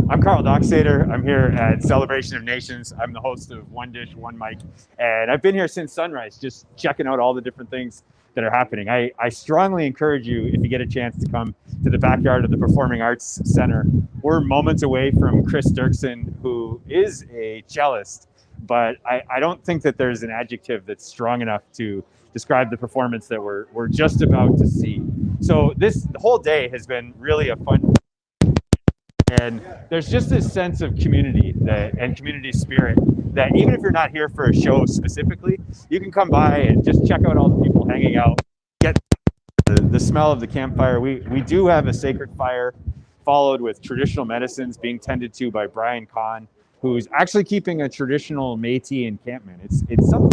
I'm Carl Dockstader. I'm here at Celebration of Nations. I'm the host of One Dish, One Mic, and I've been here since sunrise, just checking out all the different things that are happening. I strongly encourage you, if you get a chance, to come to the backyard of the Performing Arts Centre. We're moments away from Cris, who is a cellist, but I don't think that there's an adjective that's strong enough to describe the performance that we're just about to see. So the whole day has been really a fun. And there's just this sense of community and community spirit that even if you're not here for a show specifically, you can come by and just check out all the people hanging out, get the smell of the campfire. We do have a sacred fire followed with traditional medicines being tended to by Brian Kahn, who's actually keeping a traditional Métis encampment. It's something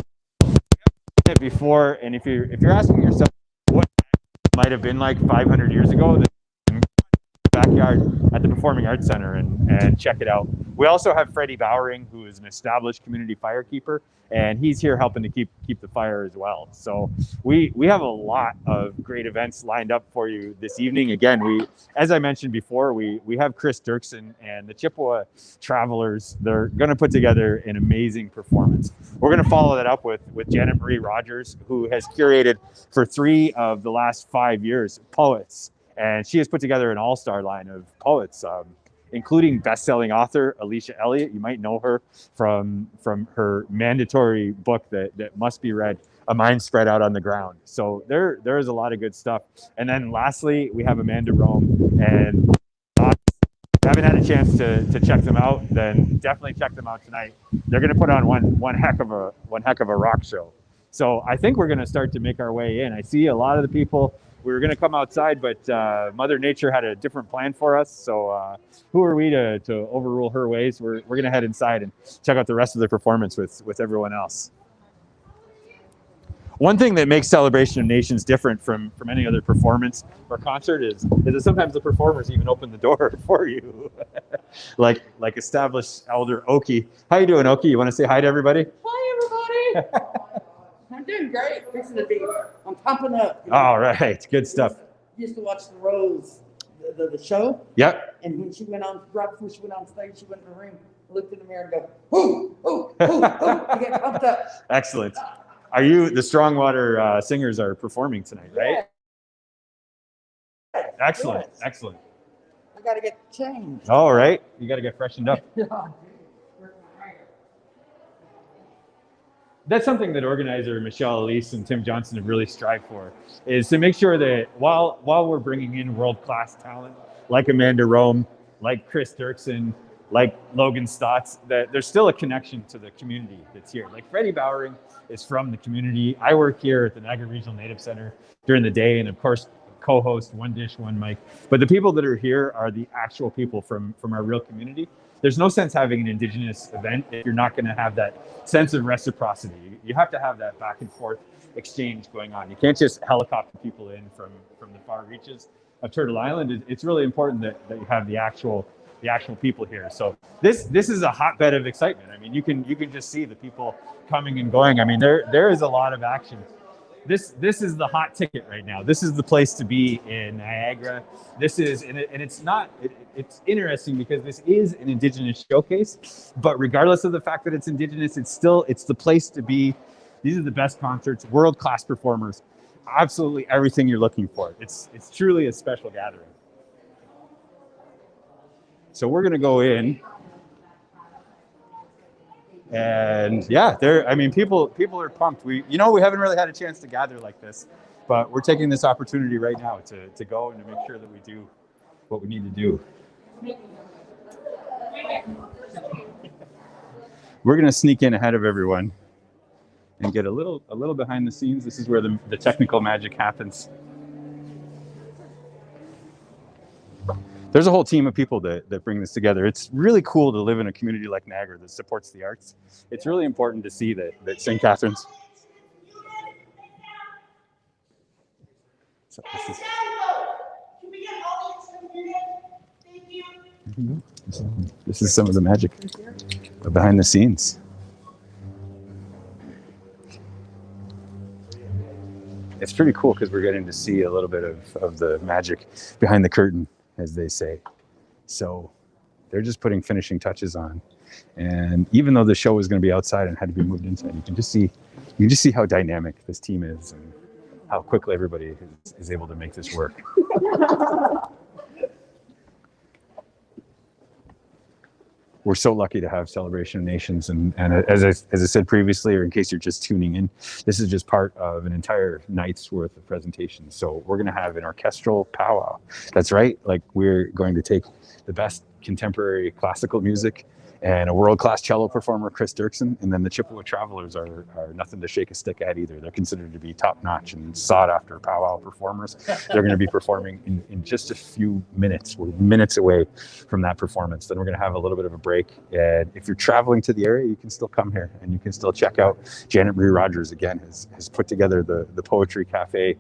before, and if you're asking yourself what it might have been like 500 years ago, backyard at the Performing Arts Centre and check it out. We also have Freddie Bowering, who is an established community firekeeper, and he's here helping to keep the fire as well. So we have a lot of great events lined up for you this evening. Again, as I mentioned before, we have Chris Derksen and the Chippewa Travelers. They're going to put together an amazing performance. We're going to follow that up with Janet Marie Rogers, who has curated for 3 of the last 5 years poets. And she has put together an all-star line of poets, including best-selling author Alicia Elliott. You might know her from her mandatory book that must be read, A Mind Spread Out on the Ground. So there is a lot of good stuff. And then lastly, we have Amanda Rheaume. And if you haven't had a chance to check them out, then definitely check them out tonight. They're going to put on one heck of a rock show. So I think we're going to start to make our way in. I see a lot of the people. We were going to come outside, but Mother Nature had a different plan for us. So who are we to overrule her ways? We're going to head inside and check out the rest of the performance with everyone else. One thing that makes Celebration of Nations different from any other performance or concert is that sometimes the performers even open the door for you. like established elder Oki. How you doing, Oki? You want to say hi to everybody? Hi, everybody. I'm doing great. Fixing to be. I'm pumping up. All right, good stuff. Used to watch the Rose, the show. Yep. And when she went on, right before she went on stage, she went in the room, looked in the mirror, and go, "Ooh, ooh, ooh, ooh!" You get pumped up. Excellent. Are you the Strongwater singers are performing tonight, right? Yeah. Excellent, Yes. excellent. I got to get changed. All right, you got to get freshened up. That's something that organizer Michelle Elise and Tim Johnson have really strived for, is to make sure that while we're bringing in world-class talent like Amanda Rheaume, like Cris Derksen, like Logan Staats, that there's still a connection to the community that's here. Like Freddie Bowering is from the community. I work here at the Niagara Regional Native Centre during the day, and of course co-host One Dish, One Mic. But the people that are here are the actual people from our real community. There's no sense having an Indigenous event if you're not going to have that sense of reciprocity. You have to have that back and forth exchange going on. You can't just helicopter people in from the far reaches of Turtle Island. It's really important that you have the actual people here. So this is a hotbed of excitement. I mean, you can just see the people coming and going. I mean, there is a lot of action. This is the hot ticket right now. This is the place to be in Niagara. This is, and it's not, it's interesting because this is an Indigenous showcase, but regardless of the fact that it's Indigenous, it's the place to be. These are the best concerts, world-class performers, absolutely everything you're looking for. It's truly a special gathering. So we're gonna go in. And yeah, people are pumped. We haven't really had a chance to gather like this, but we're taking this opportunity right now to go and to make sure that we do what we need to do. We're gonna sneak in ahead of everyone and get a little behind the scenes. This is where the technical magic happens. There's a whole team of people that bring this together. It's really cool to live in a community like Niagara that supports the arts. It's really important to see that St. Catharines. So this is some of the magic behind the scenes. It's pretty cool because we're getting to see a little bit of the magic behind the curtain, as they say. So they're just putting finishing touches on. And even though the show was going to be outside and had to be moved inside, you can just see how dynamic this team is and how quickly everybody is able to make this work. We're so lucky to have Celebration of Nations, and as I said previously, or in case you're just tuning in, this is just part of an entire night's worth of presentations. So we're going to have an orchestral powwow. That's right, like we're going to take the best contemporary classical music and a world-class cello performer, Cris Derksen, and then the Chippewa Travelers are nothing to shake a stick at either. They're considered to be top-notch and sought-after powwow performers. They're going to be performing in just a few minutes. We're minutes away from that performance. Then we're going to have a little bit of a break. And if you're traveling to the area, you can still come here and you can still check out. Janet Marie Rogers, again, has put together the Poetry Café.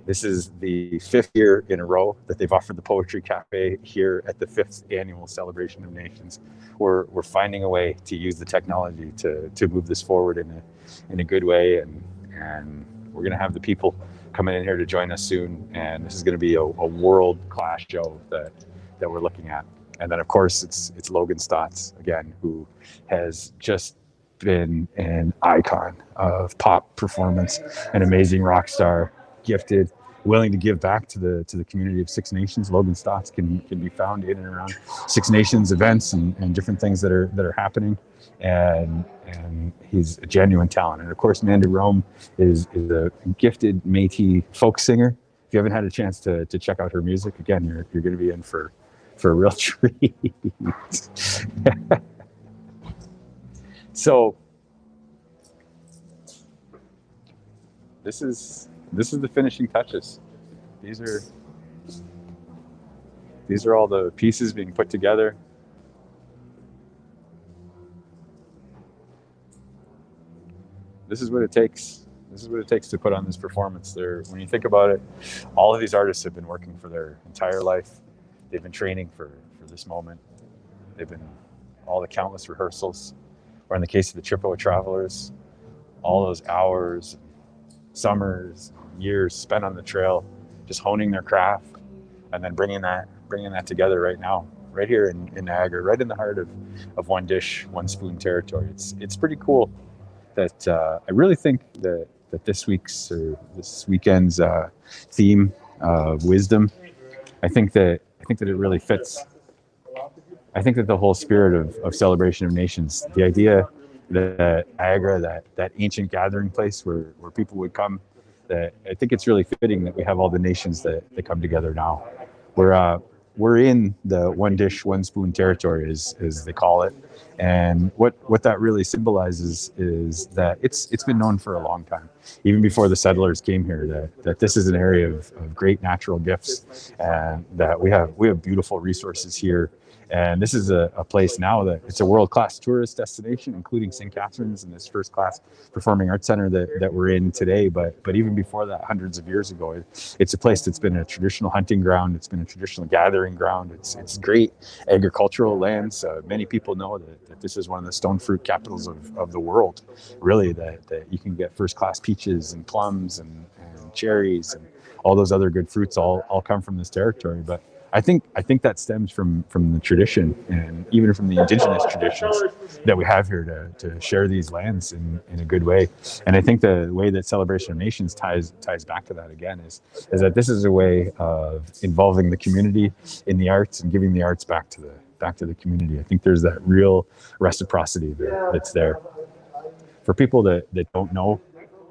This is the 5th year in a row that they've offered the Poetry Café here at the 5th annual Celebration of Nations. We're finding a way to use the technology to move this forward in a good way, and we're going to have the people coming in here to join us soon, and this is going to be a world-class show that we're looking at. And then of course it's Logan Staats again, who has just been an icon of pop performance, an amazing rock star, gifted, willing to give back to the community of Six Nations. Logan Staats can be found in and around Six Nations events and different things that are happening, and he's a genuine talent. And of course, Mandy Rheaume is a gifted Métis folk singer. If you haven't had a chance to check out her music, again, you're going to be in for a real treat. So this is the finishing touches. These are all the pieces being put together. This is what it takes. This is what it takes to put on this performance. When you think about it, all of these artists have been working for their entire life. They've been training for this moment. They've been all the countless rehearsals, or in the case of the Chippewa Travelers, all those hours, summers, years spent on the trail, just honing their craft, and then bringing that together right now, right here in Niagara, right in the heart of One Dish, One Spoon territory. It's pretty cool that I really think that this weekend's theme of wisdom, I think that it really fits. I think that the whole spirit of Celebration of Nations, the idea that Niagara, that ancient gathering place where people would come, that I think it's really fitting that we have all the nations that come together now. We're in the One Dish, One Spoon territory, as they call it. And what that really symbolizes is that it's been known for a long time, even before the settlers came here, that this is an area of great natural gifts, and that we have beautiful resources here. And this is a place now that it's a world-class tourist destination, including St. Catharines and this first-class Performing Arts Centre that we're in today. But even before that, hundreds of years ago, it's a place that's been a traditional hunting ground. It's been a traditional gathering ground. It's great agricultural lands. Many people know that this is one of the stone fruit capitals of the world, really, that you can get first-class peaches and plums and cherries and all those other good fruits all come from this territory. But I think that stems from the tradition, and even from the Indigenous traditions that we have here to share these lands in a good way. And I think the way that Celebration of Nations ties back to that again is that this is a way of involving the community in the arts and giving the arts back to the community. I think there's that real reciprocity that's there. For people that don't know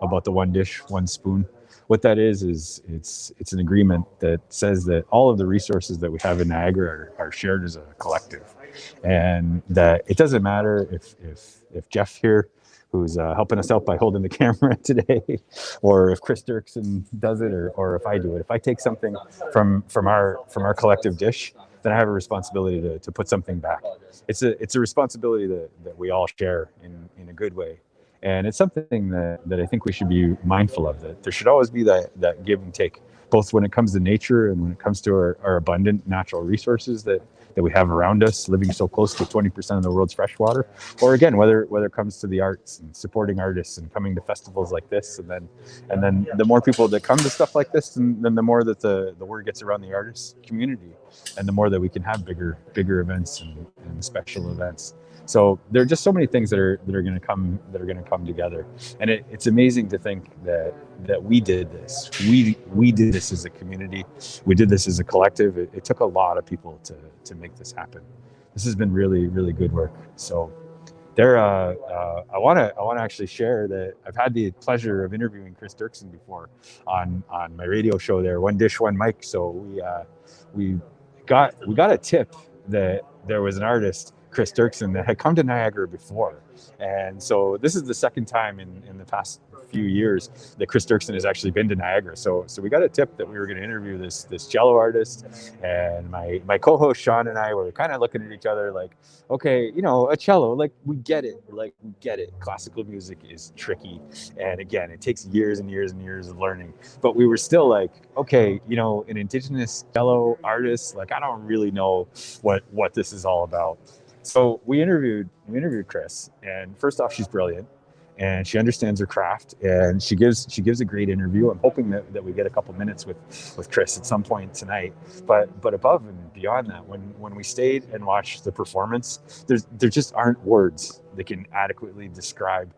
about the One Dish, One Spoon, what that is it's an agreement that says that all of the resources that we have in Niagara are shared as a collective, and that it doesn't matter if Jeff here, who's helping us out by holding the camera today, or if Cris Derksen does it, or if I do it. If I take something from our collective dish, then I have a responsibility to put something back. It's a responsibility that we all share in a good way. And it's something that I think we should be mindful of, that there should always be that give and take, both when it comes to nature and when it comes to our abundant natural resources that we have around us, living so close to 20% of the world's freshwater, or again, whether it comes to the arts and supporting artists and coming to festivals like this, and then the more people that come to stuff like this, then the more that the word gets around the artist community, and the more that we can have bigger events and special events. So there are just so many things that are going to come together, and it's amazing to think that we did this. We did this as a community. We did this as a collective. It took a lot of people to make this happen. This has been really, really good work. So there, I want to actually share that I've had the pleasure of interviewing Cris Derksen before on my radio show there, One Dish One Mic. So we got a tip that there was an artist, Cris Derksen, that had come to Niagara before. And so this is the second time in the past few years that Cris Derksen has actually been to Niagara. So we got a tip that we were going to interview this cello artist, and my co-host Sean and I were kind of looking at each other like, okay, a cello, like we get it. Classical music is tricky, and again, it takes years and years and years of learning. But we were still like, okay, an Indigenous cello artist, like I don't really know what this is all about. So we interviewed Cris, and first off, she's brilliant, and she understands her craft, and she gives a great interview. I'm hoping that we get a couple minutes with Cris at some point tonight. But above and beyond that, when we stayed and watched the performance, there just aren't words that can adequately describe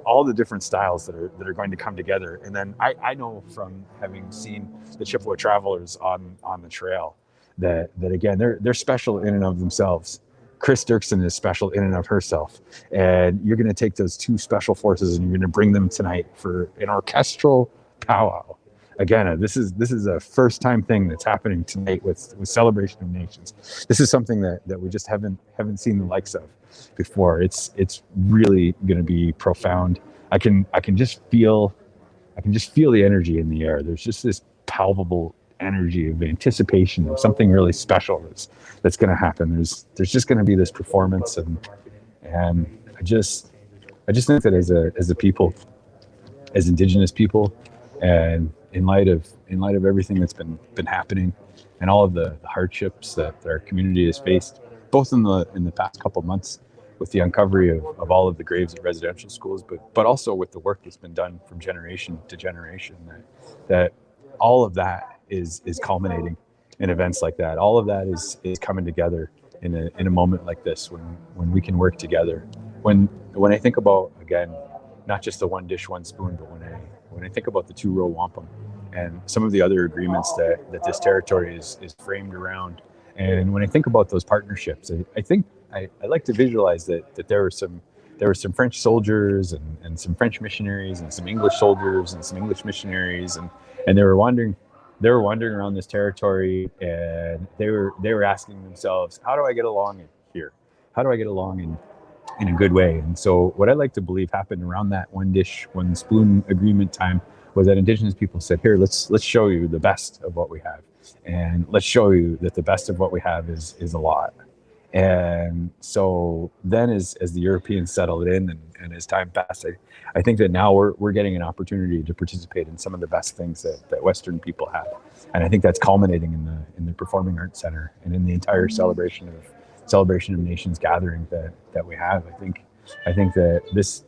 all the different styles that are going to come together. And then I know from having seen the Chippewa Travelers on the trail that again they're special in and of themselves. Cris Derksen is special in and of herself, and you're going to take those two special forces and you're going to bring them tonight for an orchestral powwow. Again, this is a first time thing that's happening tonight with Celebration of Nations. This is something that we just haven't seen the likes of before. It's really going to be profound. I can just feel the energy in the air. There's just this palpable energy of anticipation of something really special that's going to happen. There's just going to be this performance, and I just think that as a people, as Indigenous people, and in light of everything that's been happening and all of the hardships that our community has faced, both in the past couple of months with the uncovery of all of the graves at residential schools, but also with the work that's been done from generation to generation, that all of that is culminating in events like that. All of that is coming together in a moment like this, when we can work together. When I think about, again, not just the one dish, one spoon, but when I think about the two row wampum and some of the other agreements that this territory is framed around, and when I think about those partnerships, I think I like to visualize that there were some French soldiers and some French missionaries and some English soldiers and some English missionaries, and they were wandering around this territory, and they were asking themselves, how do I get along here? How do I get along in a good way? And so what I like to believe happened around that one dish, one spoon agreement time was that Indigenous people said, here, let's show you the best of what we have. And let's show you that the best of what we have is a lot. And so then as the Europeans settled in and as time passed, I think that now we're getting an opportunity to participate in some of the best things that Western people have. And I think that's culminating in the Performing Arts Centre and in the entire Celebration of Nations gathering that we have. I think that this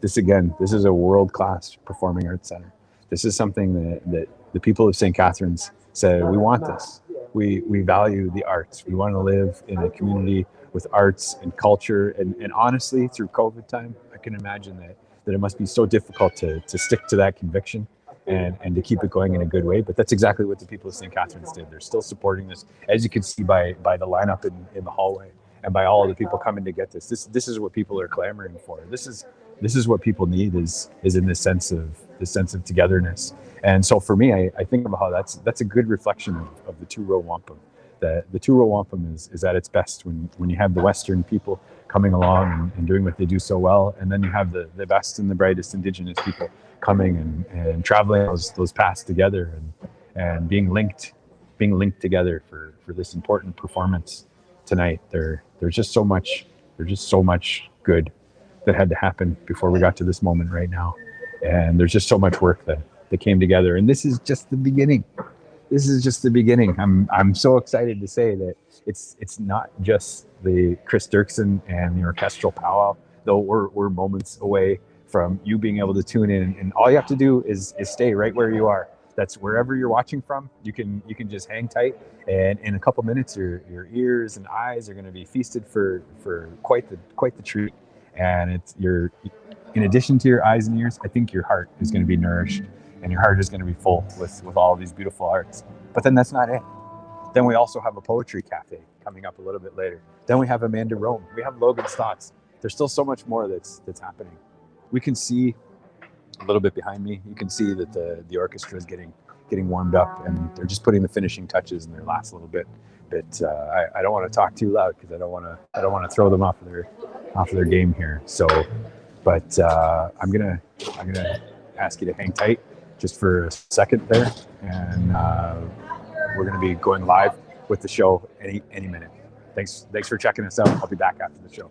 is a world-class Performing Arts Centre. This is something that the people of St. Catharines said, we want this. We value the arts. We want to live in a community with arts and culture. And honestly, through COVID time, I can imagine that it must be so difficult to stick to that conviction and to keep it going in a good way. But that's exactly what the people of St. Catharines did. They're still supporting this, as you can see by the lineup in the hallway and by all of the people coming to get this. This is what people are clamoring for. This is what people need is in this sense of togetherness. And so for me, I think about how that's a good reflection of the two row wampum. The two row wampum is at its best when you have the Western people coming along and doing what they do so well, and then you have the best and the brightest Indigenous people coming and traveling those paths together and being linked together for this important performance tonight. There's just so much good that had to happen before we got to this moment right now. And there's just so much work that came together. And this is just the beginning. This is just the beginning. I'm so excited to say that it's not just the Chris Derksen and the orchestral powwow, though we're moments away from you being able to tune in, and all you have to do is stay right where you are. That's wherever you're watching from. You can just hang tight, and in a couple minutes, your ears and eyes are going to be feasted for quite the treat. And it's in addition to your eyes and ears, I think your heart is going to be nourished, and your heart is going to be full with all of these beautiful arts. But then that's not it. Then we also have a poetry cafe coming up a little bit later. Then we have Amanda Rheaume. We have Logan Staats. There's still so much more that's happening. We can see a little bit behind me. You can see that the orchestra is getting warmed up, and they're just putting the finishing touches in their last little bit. But I don't want to talk too loud because I don't want to throw them off their game here. So, but I'm gonna ask you to hang tight just for a second there, and we're gonna be going live with the show any minute. Thanks for checking us out. I'll be back after the show.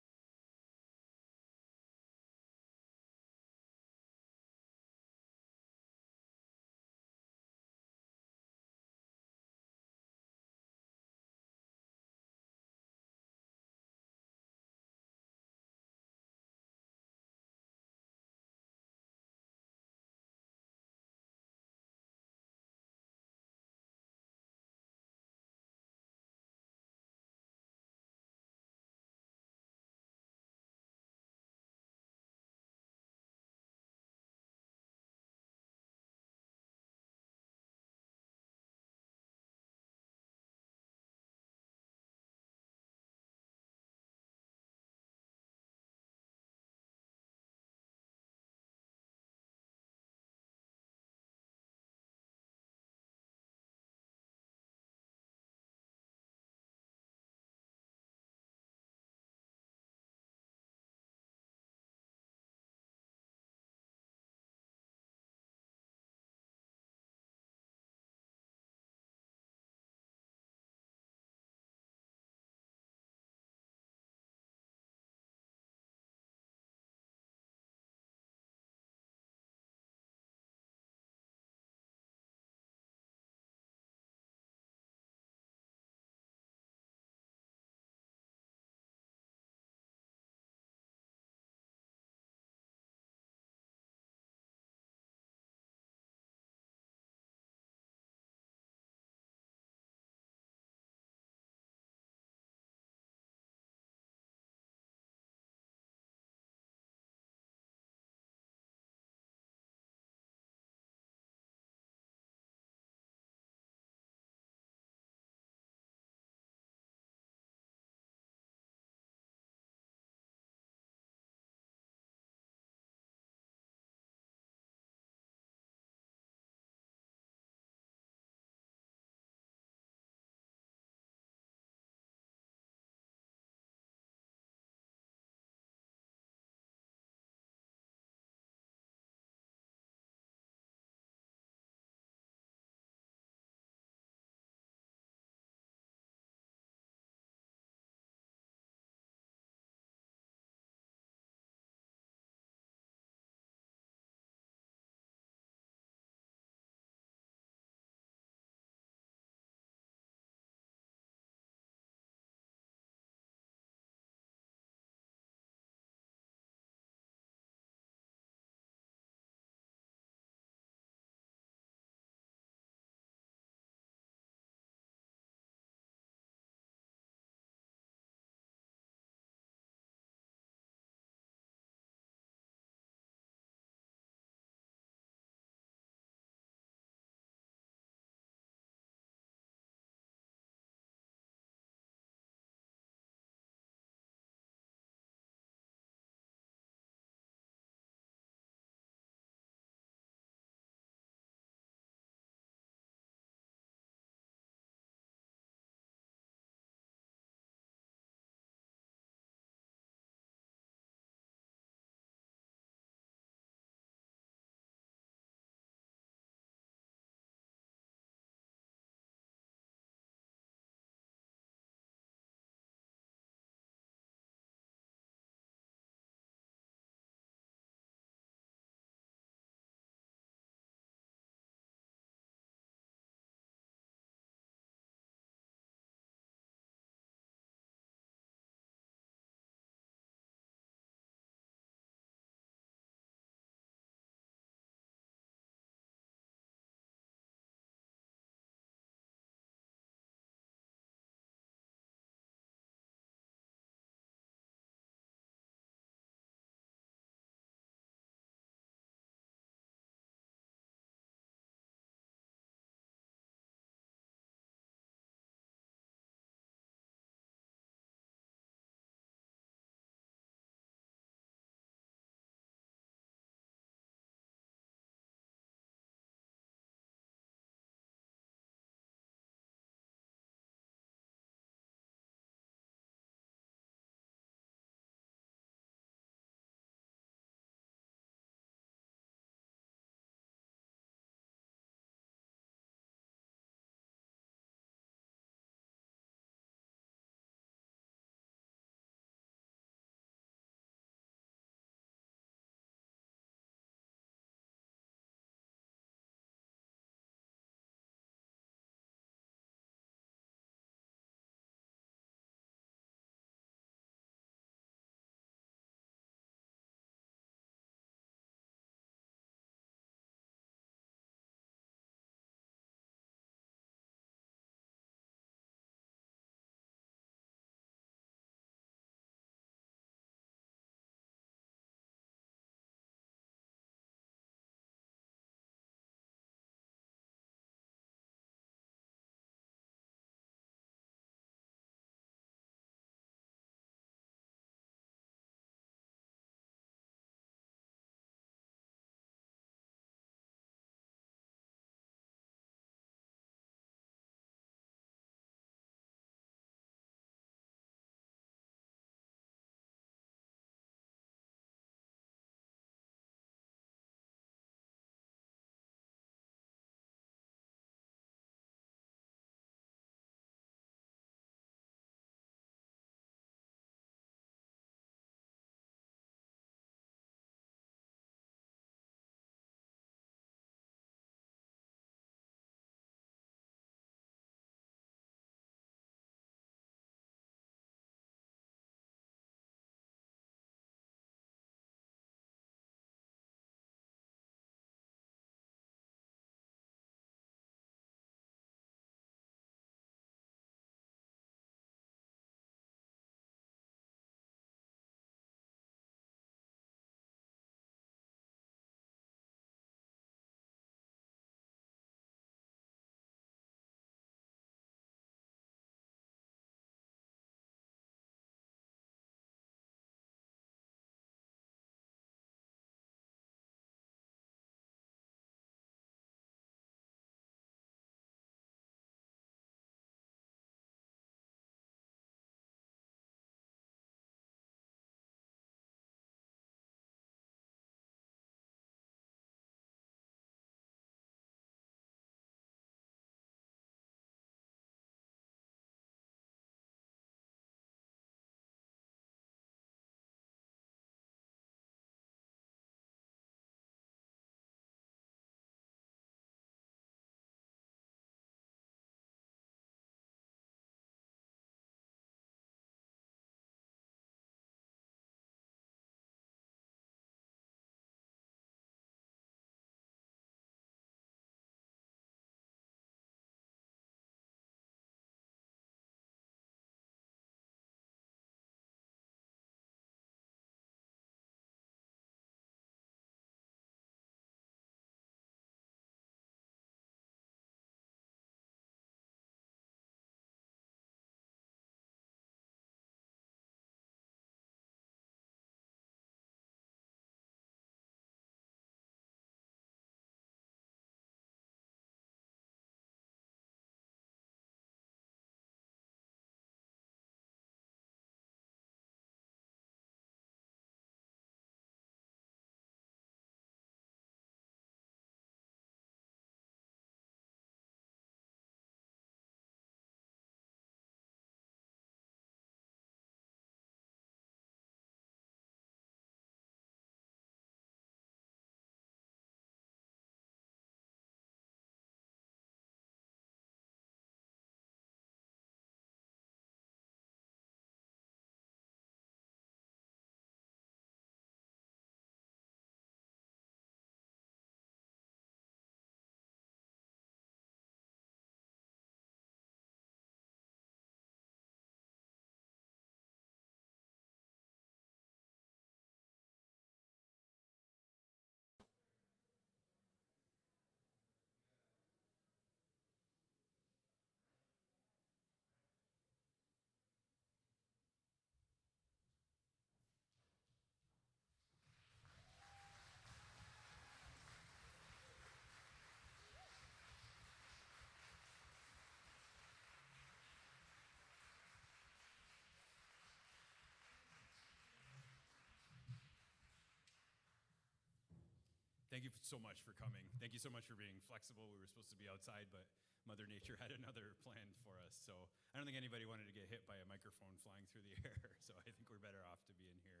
thank you so much for coming. Thank you so much for being flexible. We were supposed to be outside, but Mother Nature had another plan for us. So I don't think anybody wanted to get hit by a microphone flying through the air. So I think we're better off to be in here.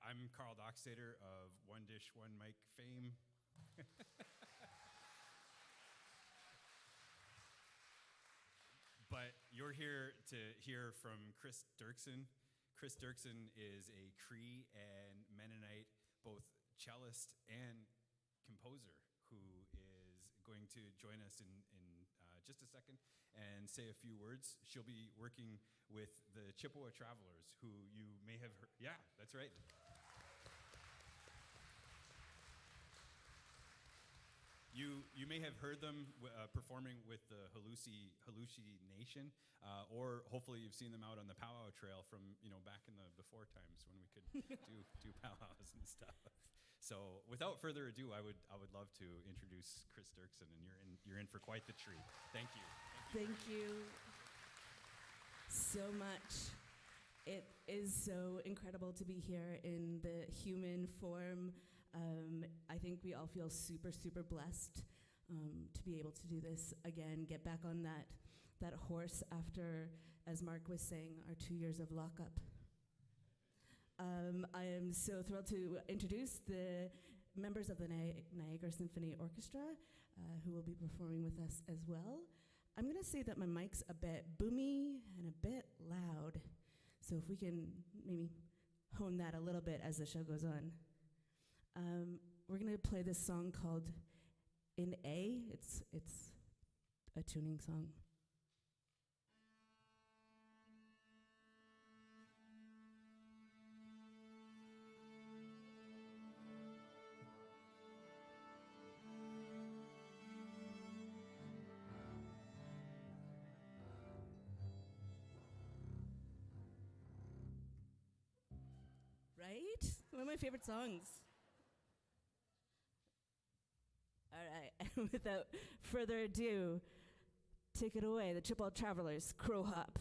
I'm Carl Dockstader of One Dish, One Mic fame. But you're here to hear from Cris Derksen. Cris Derksen is a Cree and Mennonite, both cellist and composer, who is going to join us in just a second and say a few words. She'll be working with the Chippewa Travelers, who you may have heard. Yeah, that's right. You may have heard them performing with the Halushi Nation, or hopefully you've seen them out on the Powwow Trail from back in the before times when we could do powwows and stuff. So without further ado, I would love to introduce Cris Derksen, and you're in for quite the treat. Thank you. Thank you so much. It is so incredible to be here in the human form. I think we all feel super, super blessed to be able to do this again, get back on that horse after, as Mark was saying, our 2 years of lockup. I am so thrilled to introduce the members of the Niagara Symphony Orchestra, who will be performing with us as well. I'm going to say that my mic's a bit boomy and a bit loud. So if we can maybe hone that a little bit as the show goes on. We're going to play this song called In A. It's a tuning song. Right? One of my favorite songs. All right, and without further ado, take it away, the Chippewa Travelers, Crow Hop.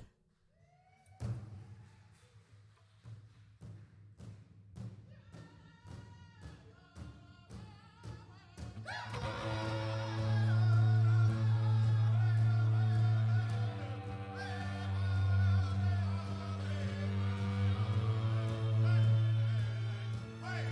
Hey!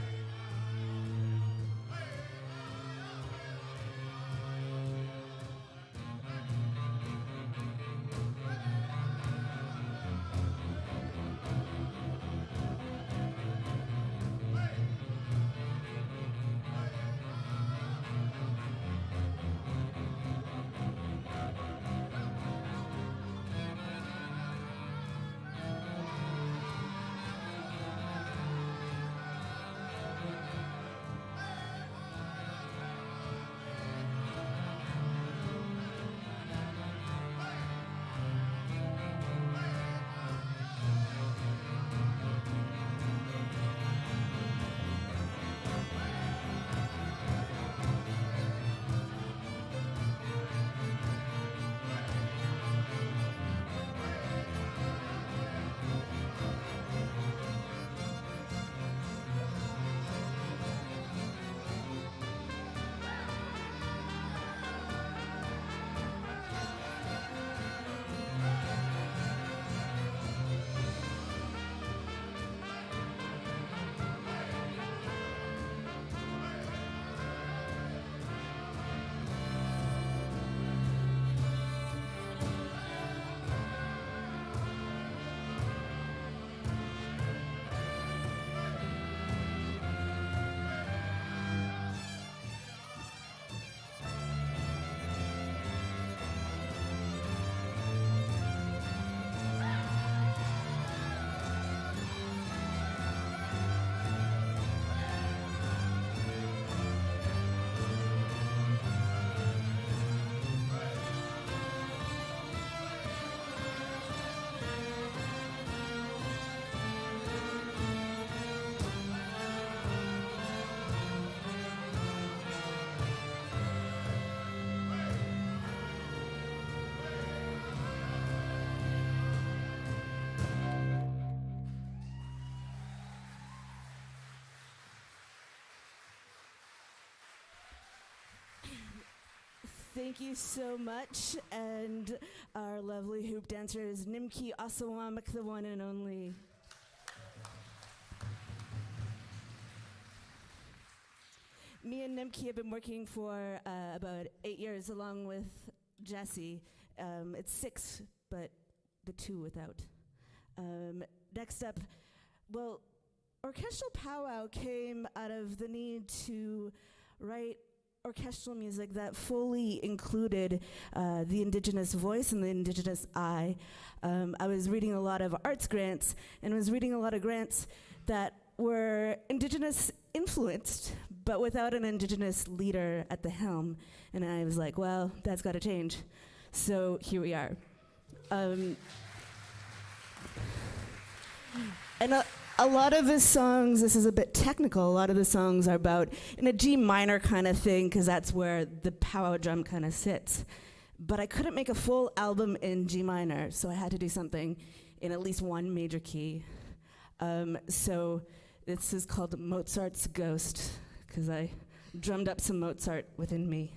Thank you so much. And our lovely hoop dancer is Nimki Asawamak, the one and only. Me and Nimki have been working for about 8 years along with Jesse. It's 6, but the 2 without. Next up, well, Orchestral Powwow came out of the need to write orchestral music that fully included the Indigenous voice and the Indigenous eye. I was reading a lot of arts grants and was reading a lot of grants that were Indigenous influenced, but without an Indigenous leader at the helm. And I was like, well, that's got to change. So here we are. And a lot of the songs, this is a bit technical, a lot of the songs are about in a G minor kind of thing, because that's where the powwow drum kind of sits. But I couldn't make a full album in G minor, so I had to do something in at least one major key. So this is called Mozart's Ghost, because I drummed up some Mozart within me.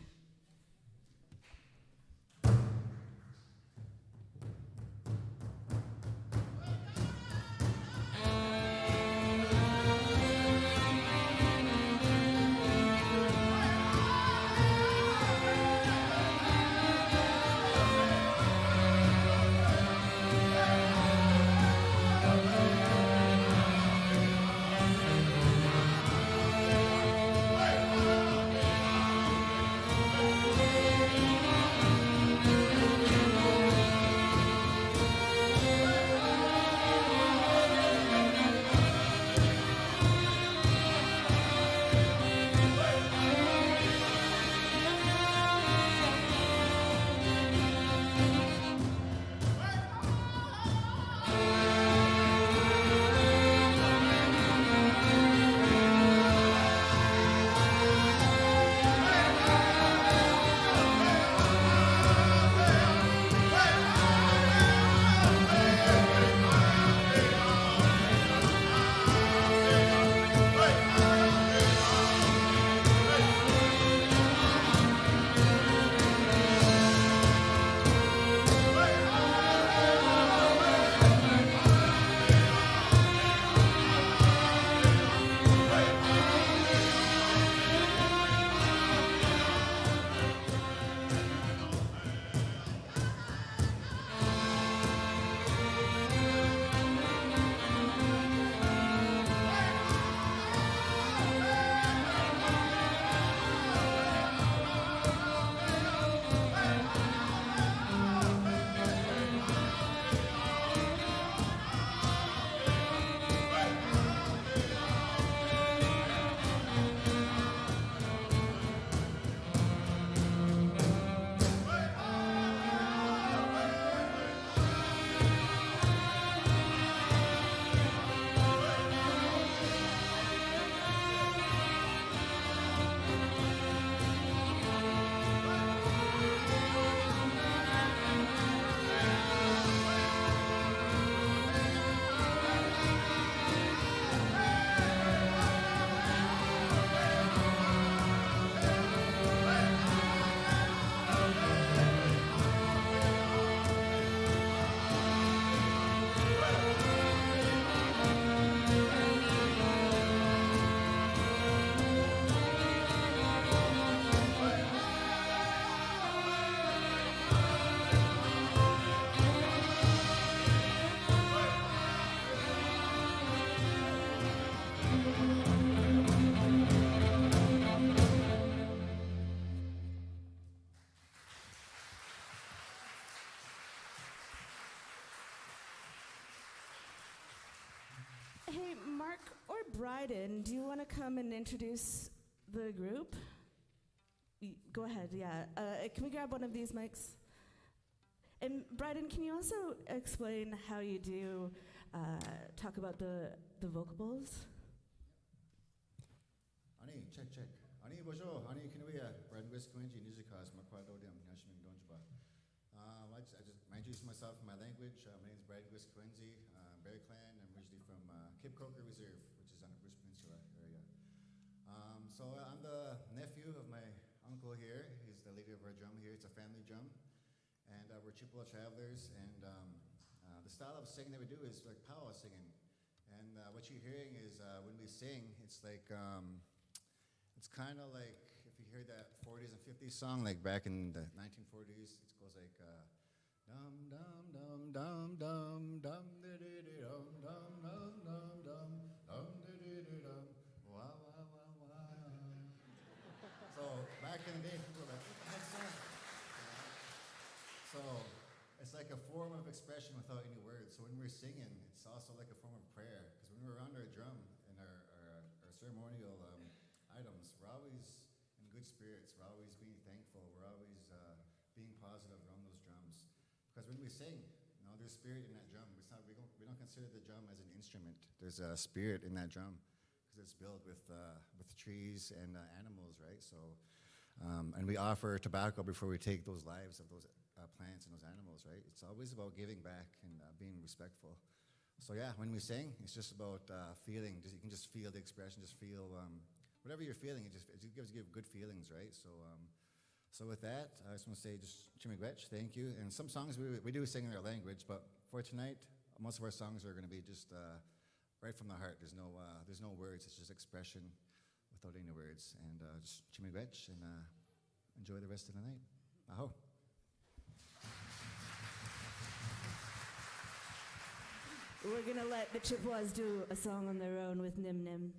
Hey, Mark or Bryden, do you want to come and introduce the group? Go ahead, yeah. Can we grab one of these mics? And Bryden, can you also explain how you do talk about the vocals? Ani, check. Ani, bonjour. Ani, kinawia. Bryden West Quincy, Nizikas, Makwado Dem, Nashming Donjba. I just introduce myself in my language. My name is Bryden West Quincy, Bear Clan. I'm originally from Cape Coker Reserve, which is on the Bruce Peninsula area. So I'm the nephew of my uncle here. He's is the leader of our drum here. It's a family drum. And we're Chippewa travelers. And the style of singing that we do is like powwow singing. And what you're hearing is when we sing, it's like, it's kind of like if you hear that 40s and 50s song, like back in the 1940s, it goes like, dum dum dum dum dum dum di di di dum dum dum dum dum dum di di di dum wah wah wah wah. So back in the day, people were like, what the heck's that? So it's like a form of expression without any words. So when we're singing, it's also like a form of prayer. Because when we're around our drum and our ceremonial items, we're always in good spirits. We're always being thankful. We're always being positive around those drums. Because when we sing, you know, there's spirit in that drum. It's not, we don't consider the drum as an instrument. There's a spirit in that drum because it's built with trees and animals, right? So, and we offer tobacco before we take those lives of those plants and those animals, right? It's always about giving back and being respectful. So yeah, when we sing, it's just about feeling. You can just feel the expression. Just feel whatever you're feeling. It gives you good feelings, right? So. So with that, I just want to say just Chimigwech, thank you. And some songs we do sing in our language, but for tonight, most of our songs are going to be just right from the heart. There's no words. It's just expression without any words. And just Chimigwech, and enjoy the rest of the night. Aho. We're going to let the Chippewas do a song on their own with Nim Nim.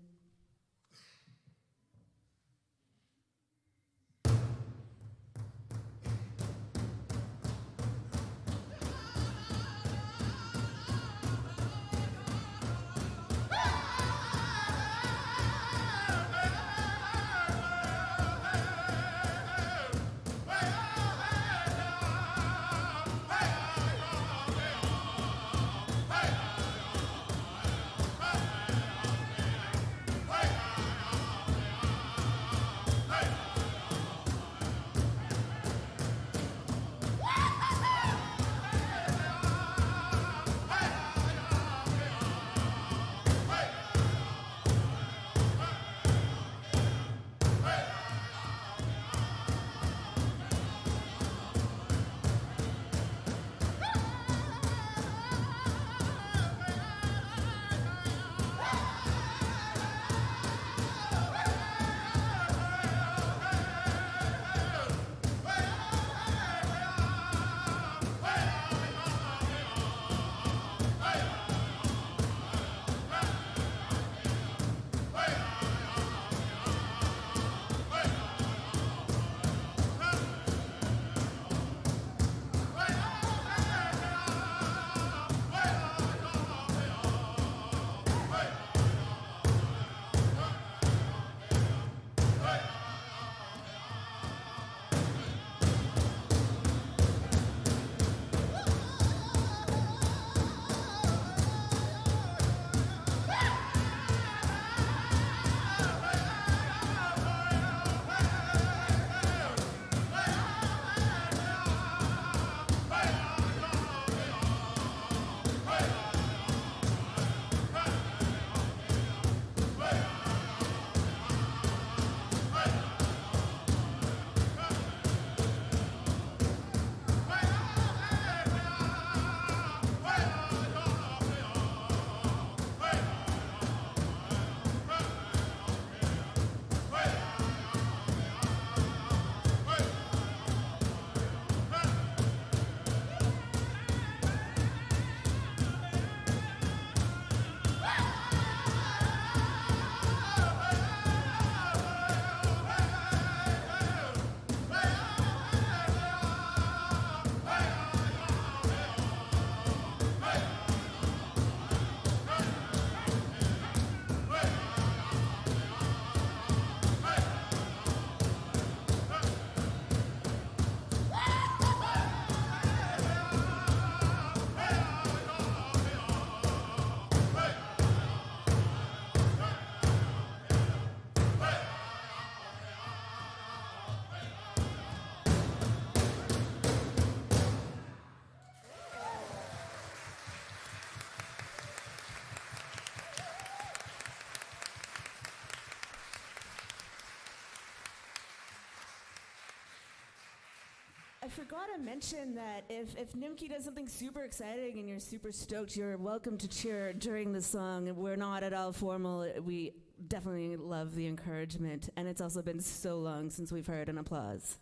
forgot to mention that if Nimki does something super exciting and you're super stoked, you're welcome to cheer during the song. We're not at all formal. We definitely love the encouragement. And it's also been so long since we've heard an applause.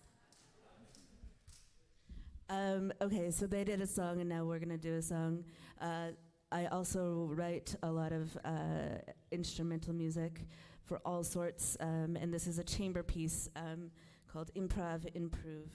Okay, so they did a song and now we're going to do a song. I also write a lot of instrumental music for all sorts, and this is a chamber piece called Improv Improve.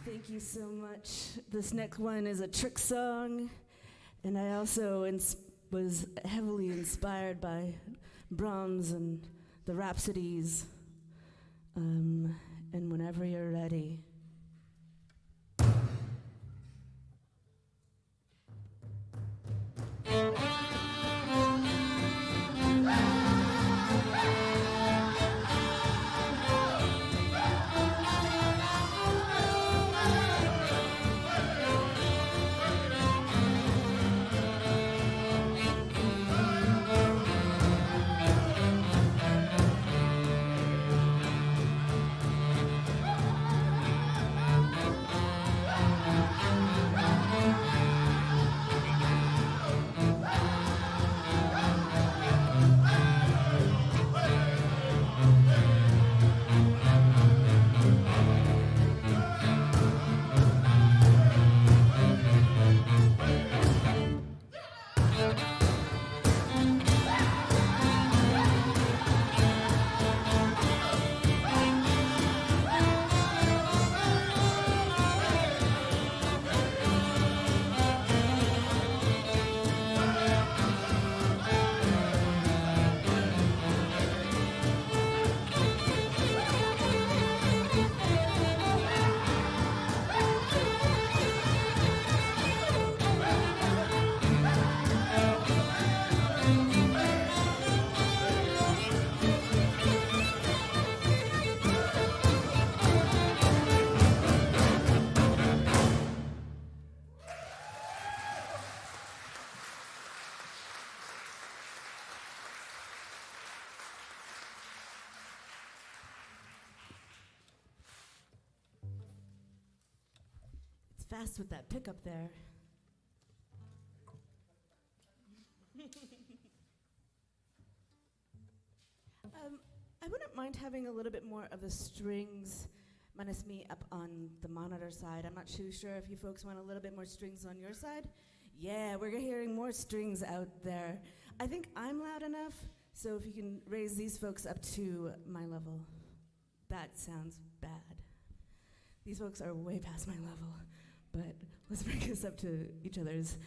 Thank you so much. This next one is a trick song, and I also was heavily inspired by Brahms and the Rhapsodies. And whenever you're ready. fast with that pickup there. I wouldn't mind having a little bit more of the strings minus me up on the monitor side. I'm not too sure if you folks want a little bit more strings on your side. Yeah, we're hearing more strings out there. I think I'm loud enough, so if you can raise these folks up to my level. That sounds bad. These folks are way past my level, but let's bring us up to each other's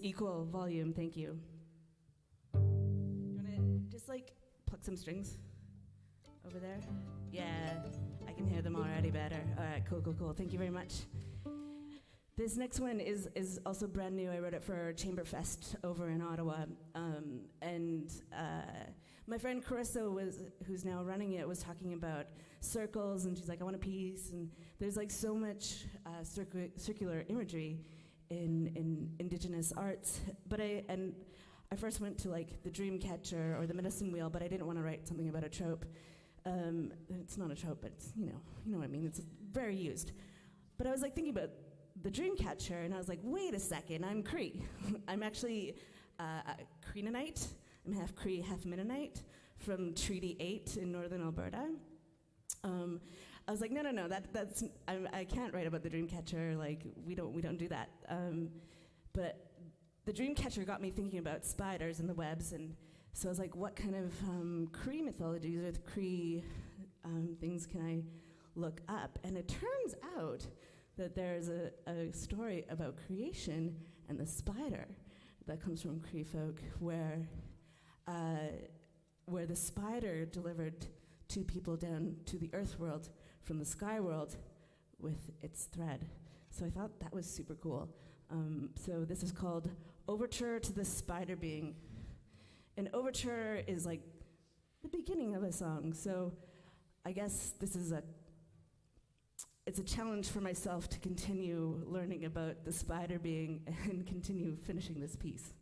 equal volume. Thank you. You wanna just like pluck some strings over there? Yeah, I can hear them already better. All right, cool. Thank you very much. This next one is also brand new. I wrote it for Chamber Fest over in Ottawa, and my friend Carissa, who's now running it, was talking about circles, and she's like, I want a piece, and there's like so much circular imagery in Indigenous arts, but I first went to like the dream catcher or the medicine wheel, but I didn't want to write something about a trope. It's not a trope, but it's, you know what I mean, it's very used. But I was like thinking about the dream catcher, and I was like, wait a second, I'm Cree. I'm actually Creenanite. I'm half Cree, half Mennonite from Treaty 8 in northern Alberta. I was like, no, that's I can't write about the dream catcher. Like we don't do that. But the dream catcher got me thinking about spiders and the webs, and so I was like, what kind of Cree mythologies or Cree things can I look up? And it turns out that there's a story about creation and the spider that comes from Cree folk, where the spider delivered two people down to the earth world from the sky world with its thread. So I thought that was super cool. So this is called Overture to the Spider Being. An overture is like the beginning of a song. So I guess it's a challenge for myself to continue learning about the spider being and continue finishing this piece.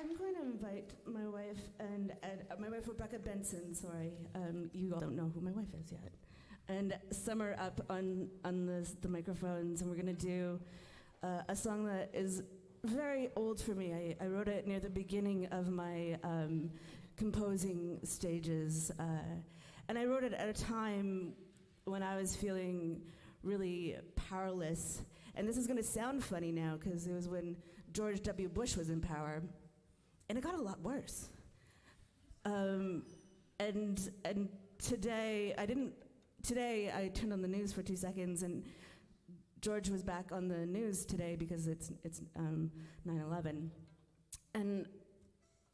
I'm going to invite my wife and my wife Rebecca Benson. Sorry, you all don't know who my wife is yet. And Summer up on the microphones, and we're going to do a song that is very old for me. I wrote it near the beginning of my composing stages, and I wrote it at a time when I was feeling really powerless. And this is going to sound funny now because it was when George W. Bush was in power, and it got a lot worse. And today I turned on the news for 2 seconds, and George was back on the news today because it's 9/11, and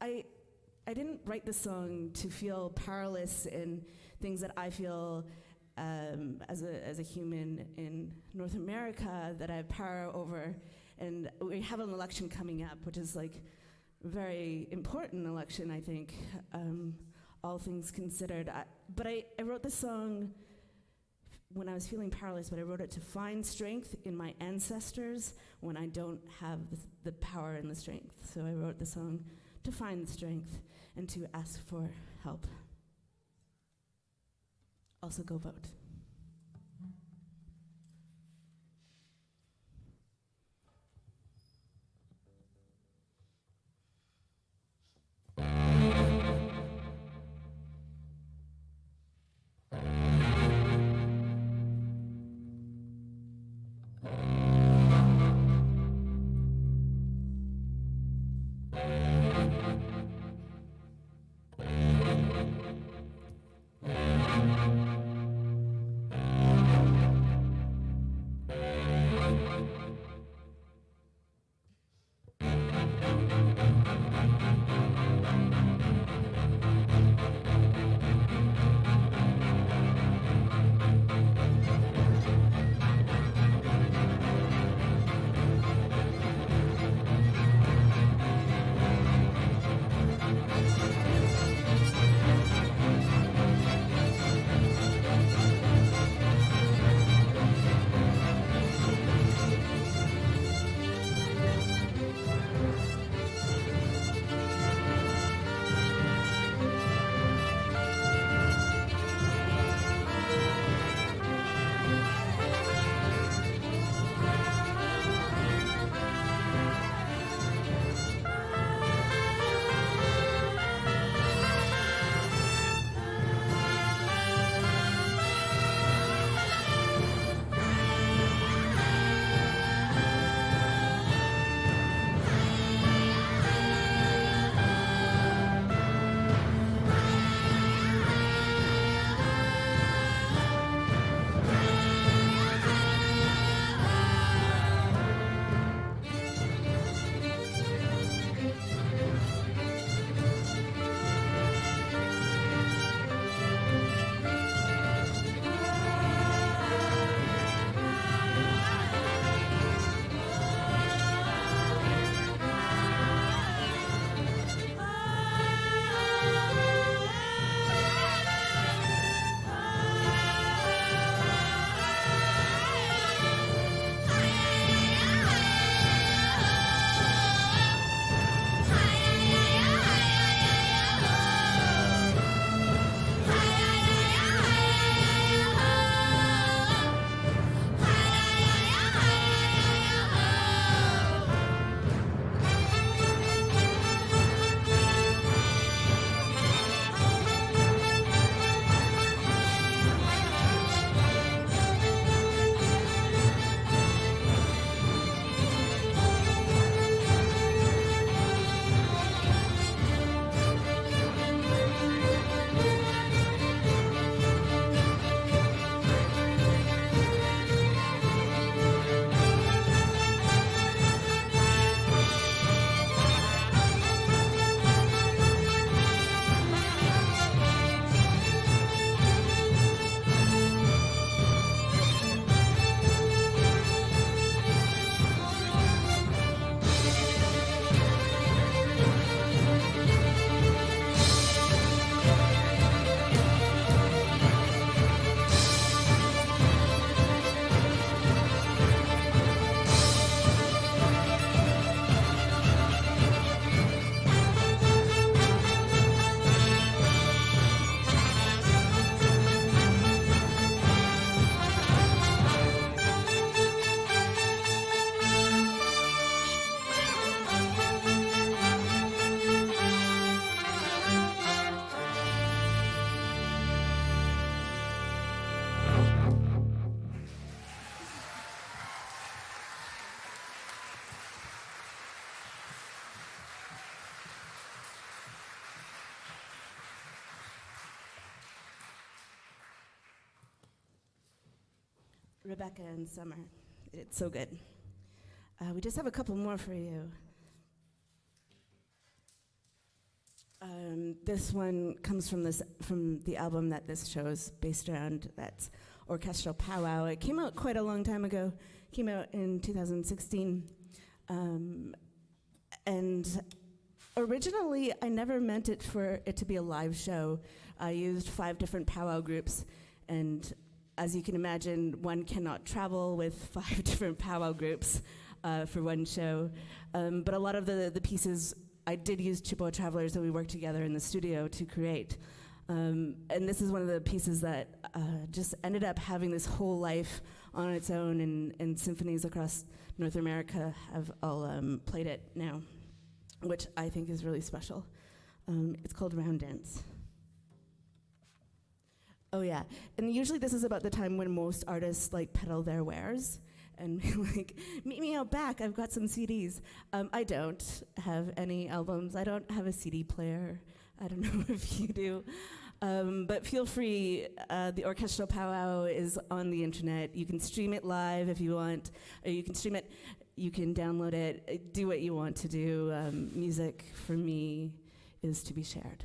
I didn't write the song to feel powerless in things that I feel as a human in North America that I have power over, and we have an election coming up, which is like a very important election, I think, all things considered. But I wrote the song when I was feeling powerless, but I wrote it to find strength in my ancestors when I don't have the power and the strength. So I wrote the song to find strength and to ask for help. Also go vote. Rebecca and Summer. It's so good. We just have a couple more for you. This one comes from the album that this show is based around. That's Orchestral Powwow. It came out quite a long time ago. It came out in 2016. And originally, I never meant it for it to be a live show. I used 5 different powwow groups, and as you can imagine, one cannot travel with 5 different powwow groups for one show. But a lot of the pieces, I did use Chippewa travelers that we worked together in the studio to create. And this is one of the pieces that just ended up having this whole life on its own, and symphonies across North America have all played it now, which I think is really special. It's called Round Dance. Oh yeah, and usually this is about the time when most artists like peddle their wares and like, meet me out back, I've got some CDs. I don't have any albums. I don't have a CD player. I don't know if you do. But feel free, the Orchestral Powwow is on the internet. You can stream it live if you want, or you can stream it, you can download it, do what you want to do. Music, for me, is to be shared.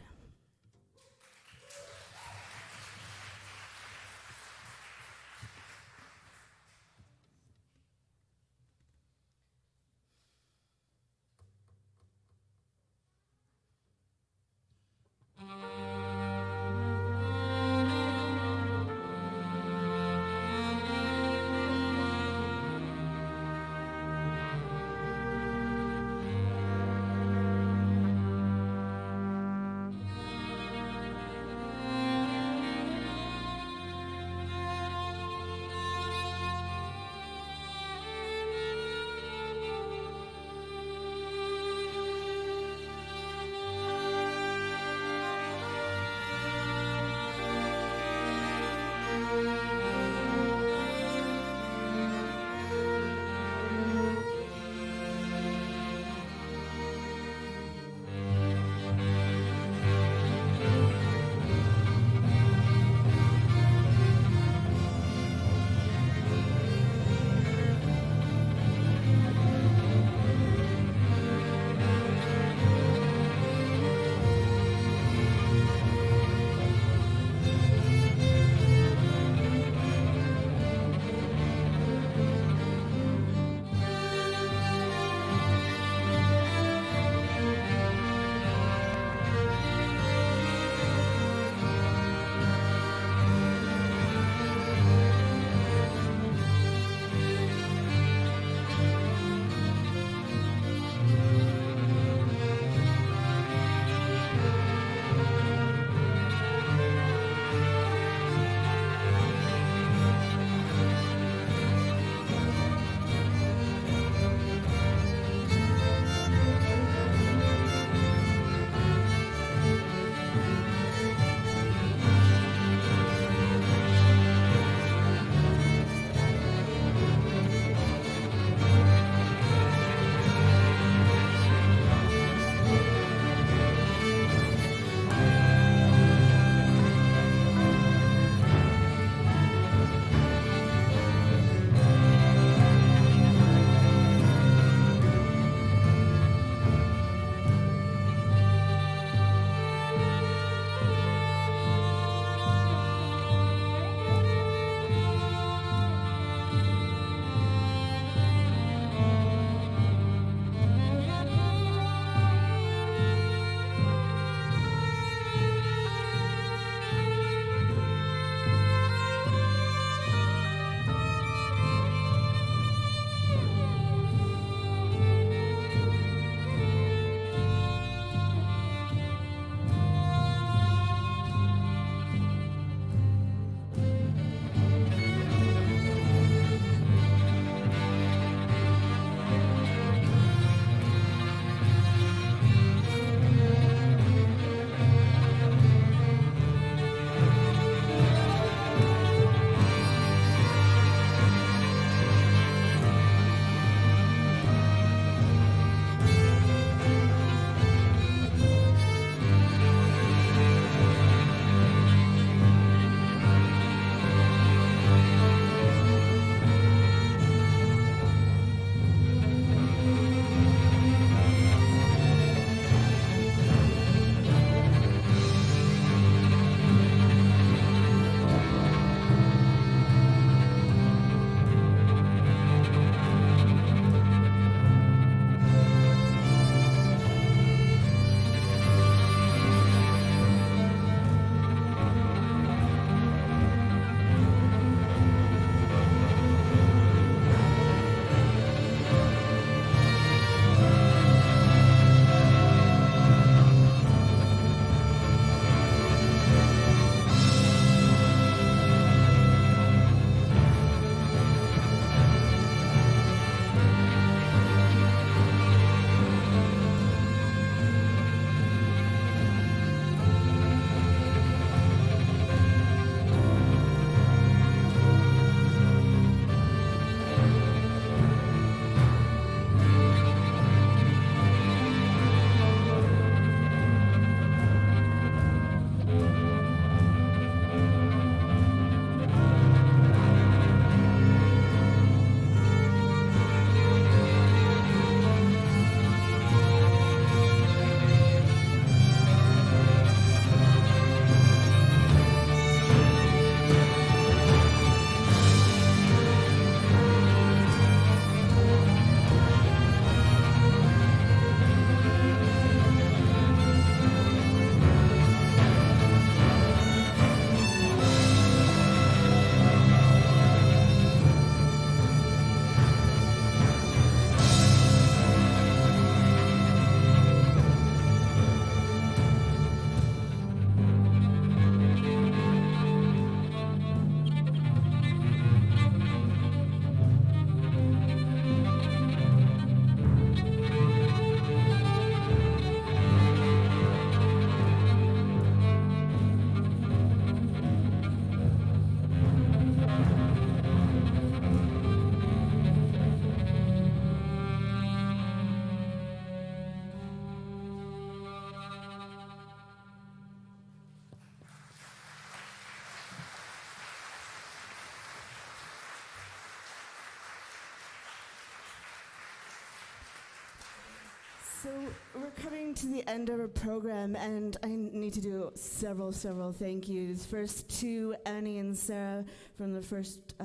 So we're coming to the end of our program, and I need to do several thank yous. First to Annie and Sarah from the First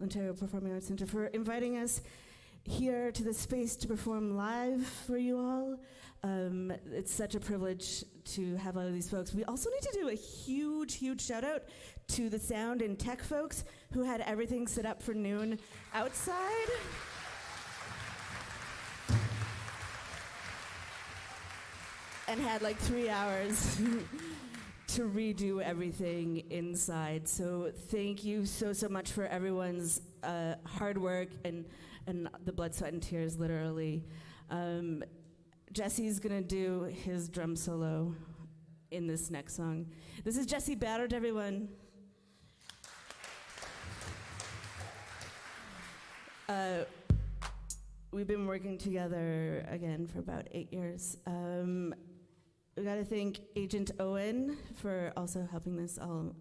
Ontario Performing Arts Centre for inviting us here to the space to perform live for you all. It's such a privilege to have all of these folks. We also need to do a huge shout out to the sound and tech folks who had everything set up for noon outside. And had like 3 hours to redo everything inside. So thank you so much for everyone's hard work and the blood, sweat, and tears, literally. Jesse's gonna do his drum solo in this next song. This is Jesse Battert, everyone. We've been working together again for about 8 years. We gotta thank Agent Owen for also helping this all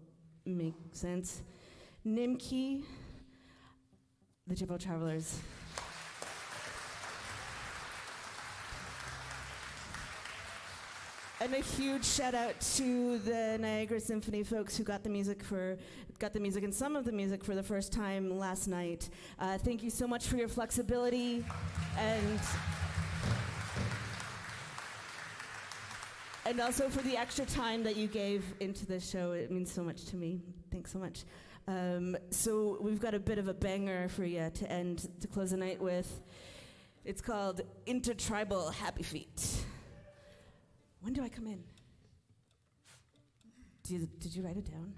make sense. Nimki, the Chippewa Travelers. And a huge shout out to the Niagara Symphony folks who got the music and some of the music for the first time last night. Thank you so much for your flexibility and also for the extra time that you gave into this show. It means so much to me. Thanks so much. So we've got a bit of a banger for you to close the night with. It's called Intertribal Happy Feet. When do I come in? Did you write it down?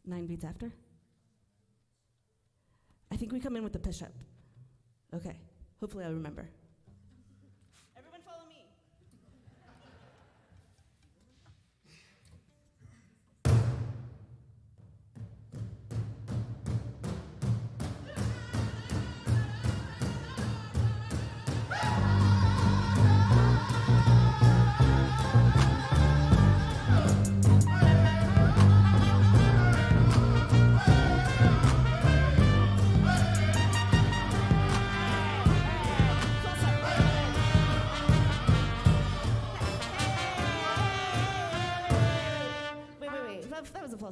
9 beats after? I think we come in with the push-up. Okay, hopefully I'll remember. Everyone follow me.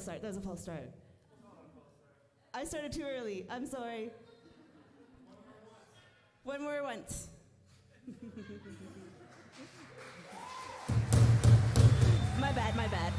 That was a false start. I started too early. I'm sorry. One more once. My bad.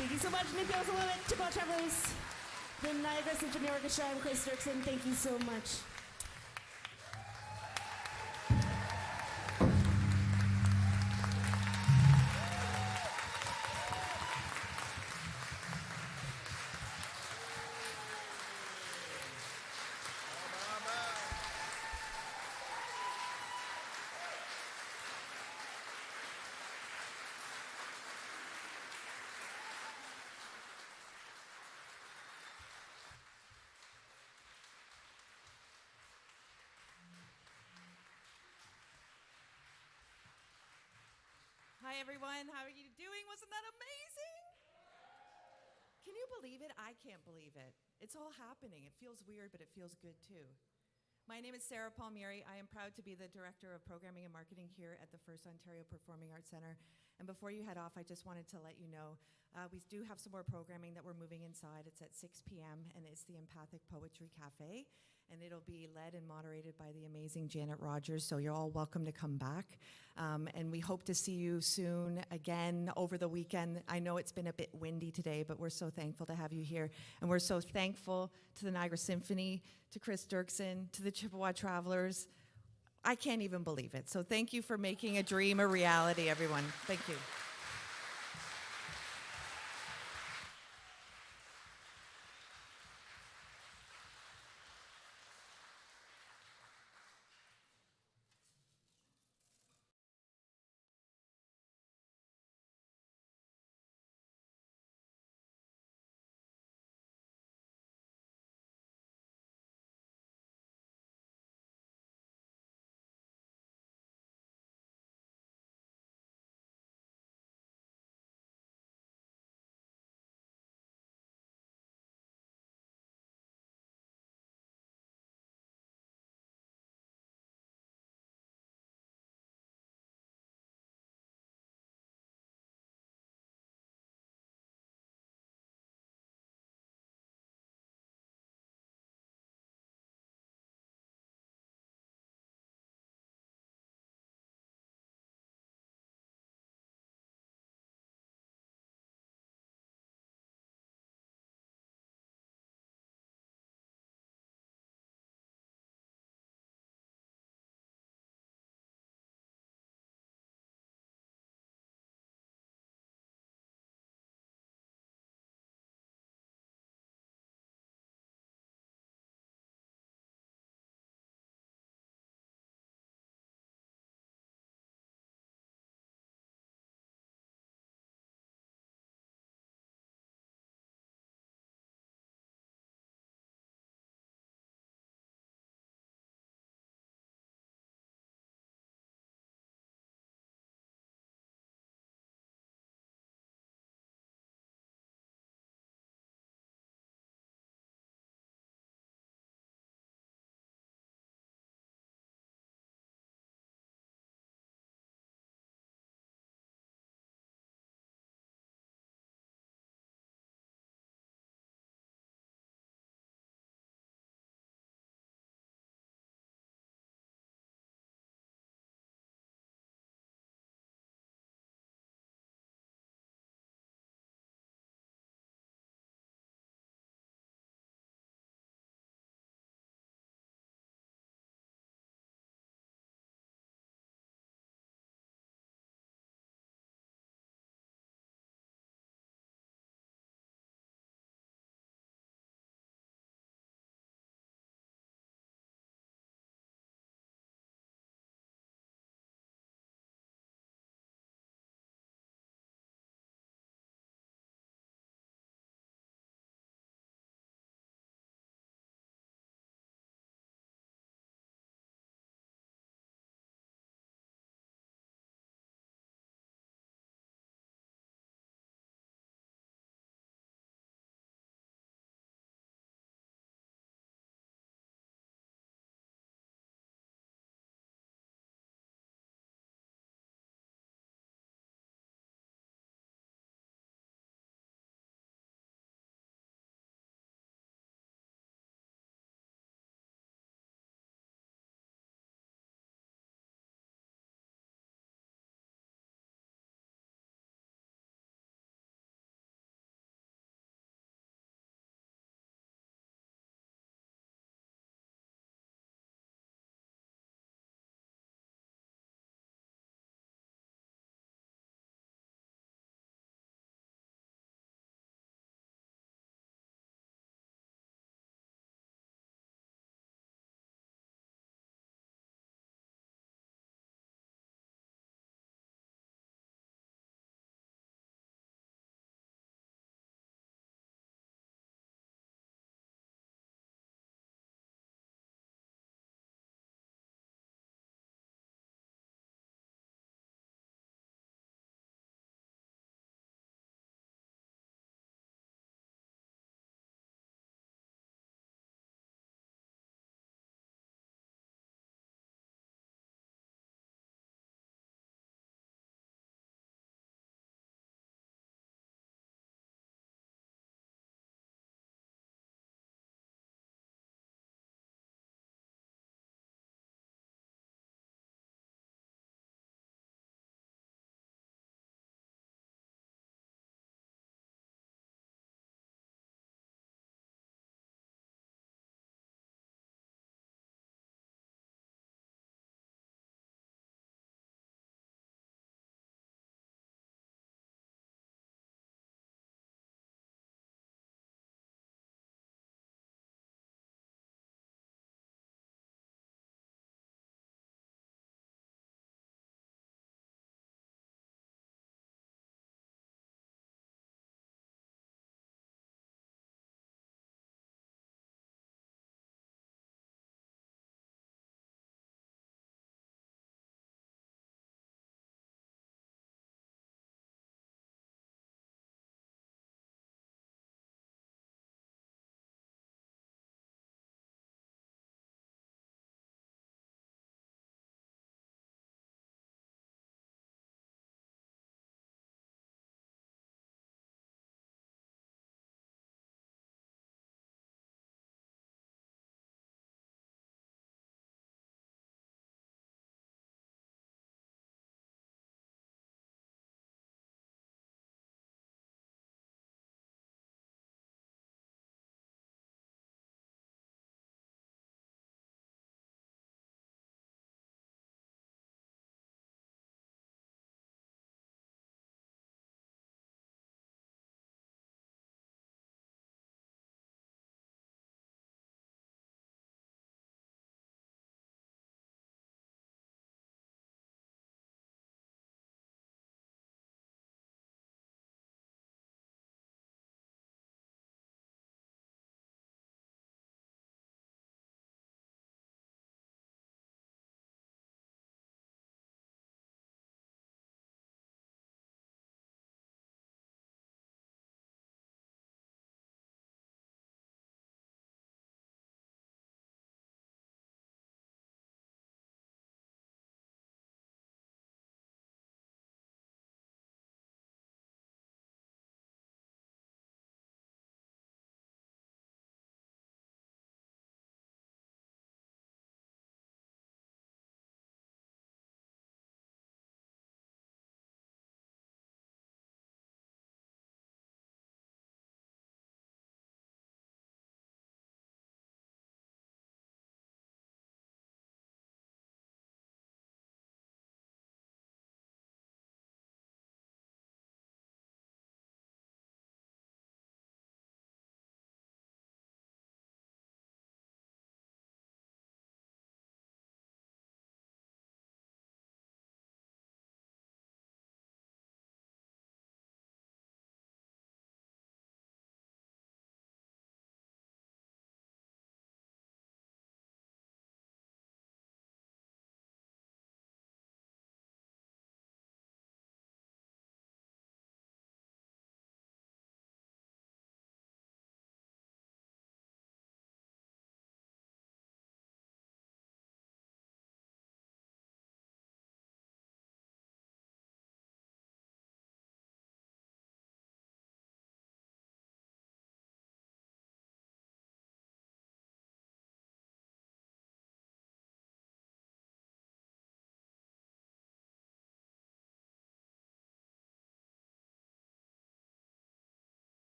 Thank you so much, Nick Chippewa Travelers, the Niagara Symphony Orchestra. I'm Cris Derksen. Thank you so much. Hi everyone, how are you doing? Wasn't that amazing? Can you believe it? I can't believe it. It's all happening. It feels weird, but it feels good too. My name is Sarah Palmieri. I am proud to be the Director of Programming and Marketing here at the FirstOntario Performing Arts Centre. And before you head off, I just wanted to let you know, we do have some more programming that we're moving inside. It's at 6 p.m. and it's the Empathic Poetry Café. And it'll be led and moderated by the amazing Janet Rogers, so you're all welcome to come back. And we hope to see you soon again over the weekend. I know it's been a bit windy today, but we're so thankful to have you here. And we're so thankful to the Niagara Symphony, to Cris Derksen, to the Chippewa Travelers. I can't even believe it. So thank you for making a dream a reality, everyone. Thank you.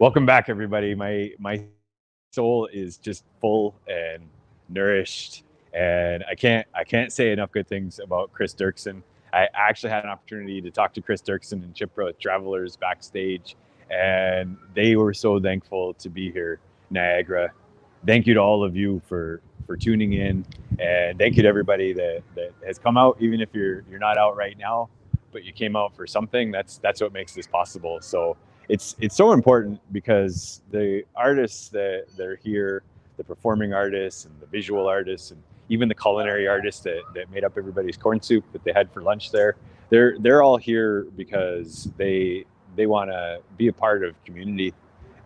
Welcome back, everybody. My soul is just full and nourished, and I can't say enough good things about Cris Derksen. I actually had an opportunity to talk to Cris Derksen and Chippewa Travelers backstage, and they were so thankful to be here, Niagara. Thank you to all of you for tuning in, and thank you to everybody that has come out, even if you're not out right now, but you came out for something. That's what makes this possible. So it's so important, because the artists that are here, the performing artists and the visual artists, and even the culinary artists that made up everybody's corn soup that they had for lunch there, they're all here because they want to be a part of community,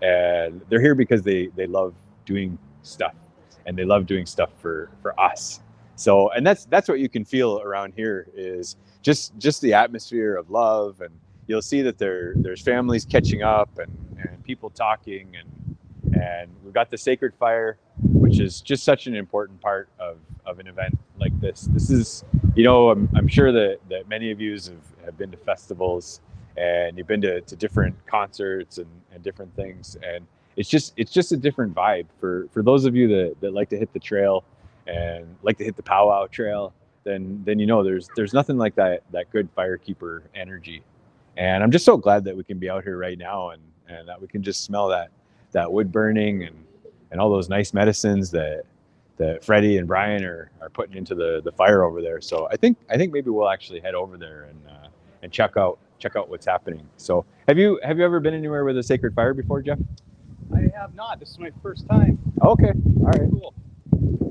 and they're here because they love doing stuff, and they love doing stuff for us. So, and that's what you can feel around here, is just the atmosphere of love. And you'll see that there's families catching up, and people talking, and we've got the sacred fire, which is just such an important part of an event like this. This is, I'm sure that many of you have been to festivals, and you've been to different concerts and different things, and it's just a different vibe for those of you that like to hit the trail and like to hit the powwow trail. Then there's nothing like that good firekeeper energy. And I'm just so glad that we can be out here right now, and that we can just smell that wood burning, and all those nice medicines that Freddie and Brian are putting into the fire over there. So I think maybe we'll actually head over there and check out what's happening. So have you ever been anywhere with a sacred fire before, Jeff? I have not. This is my first time. Okay, all right. Cool.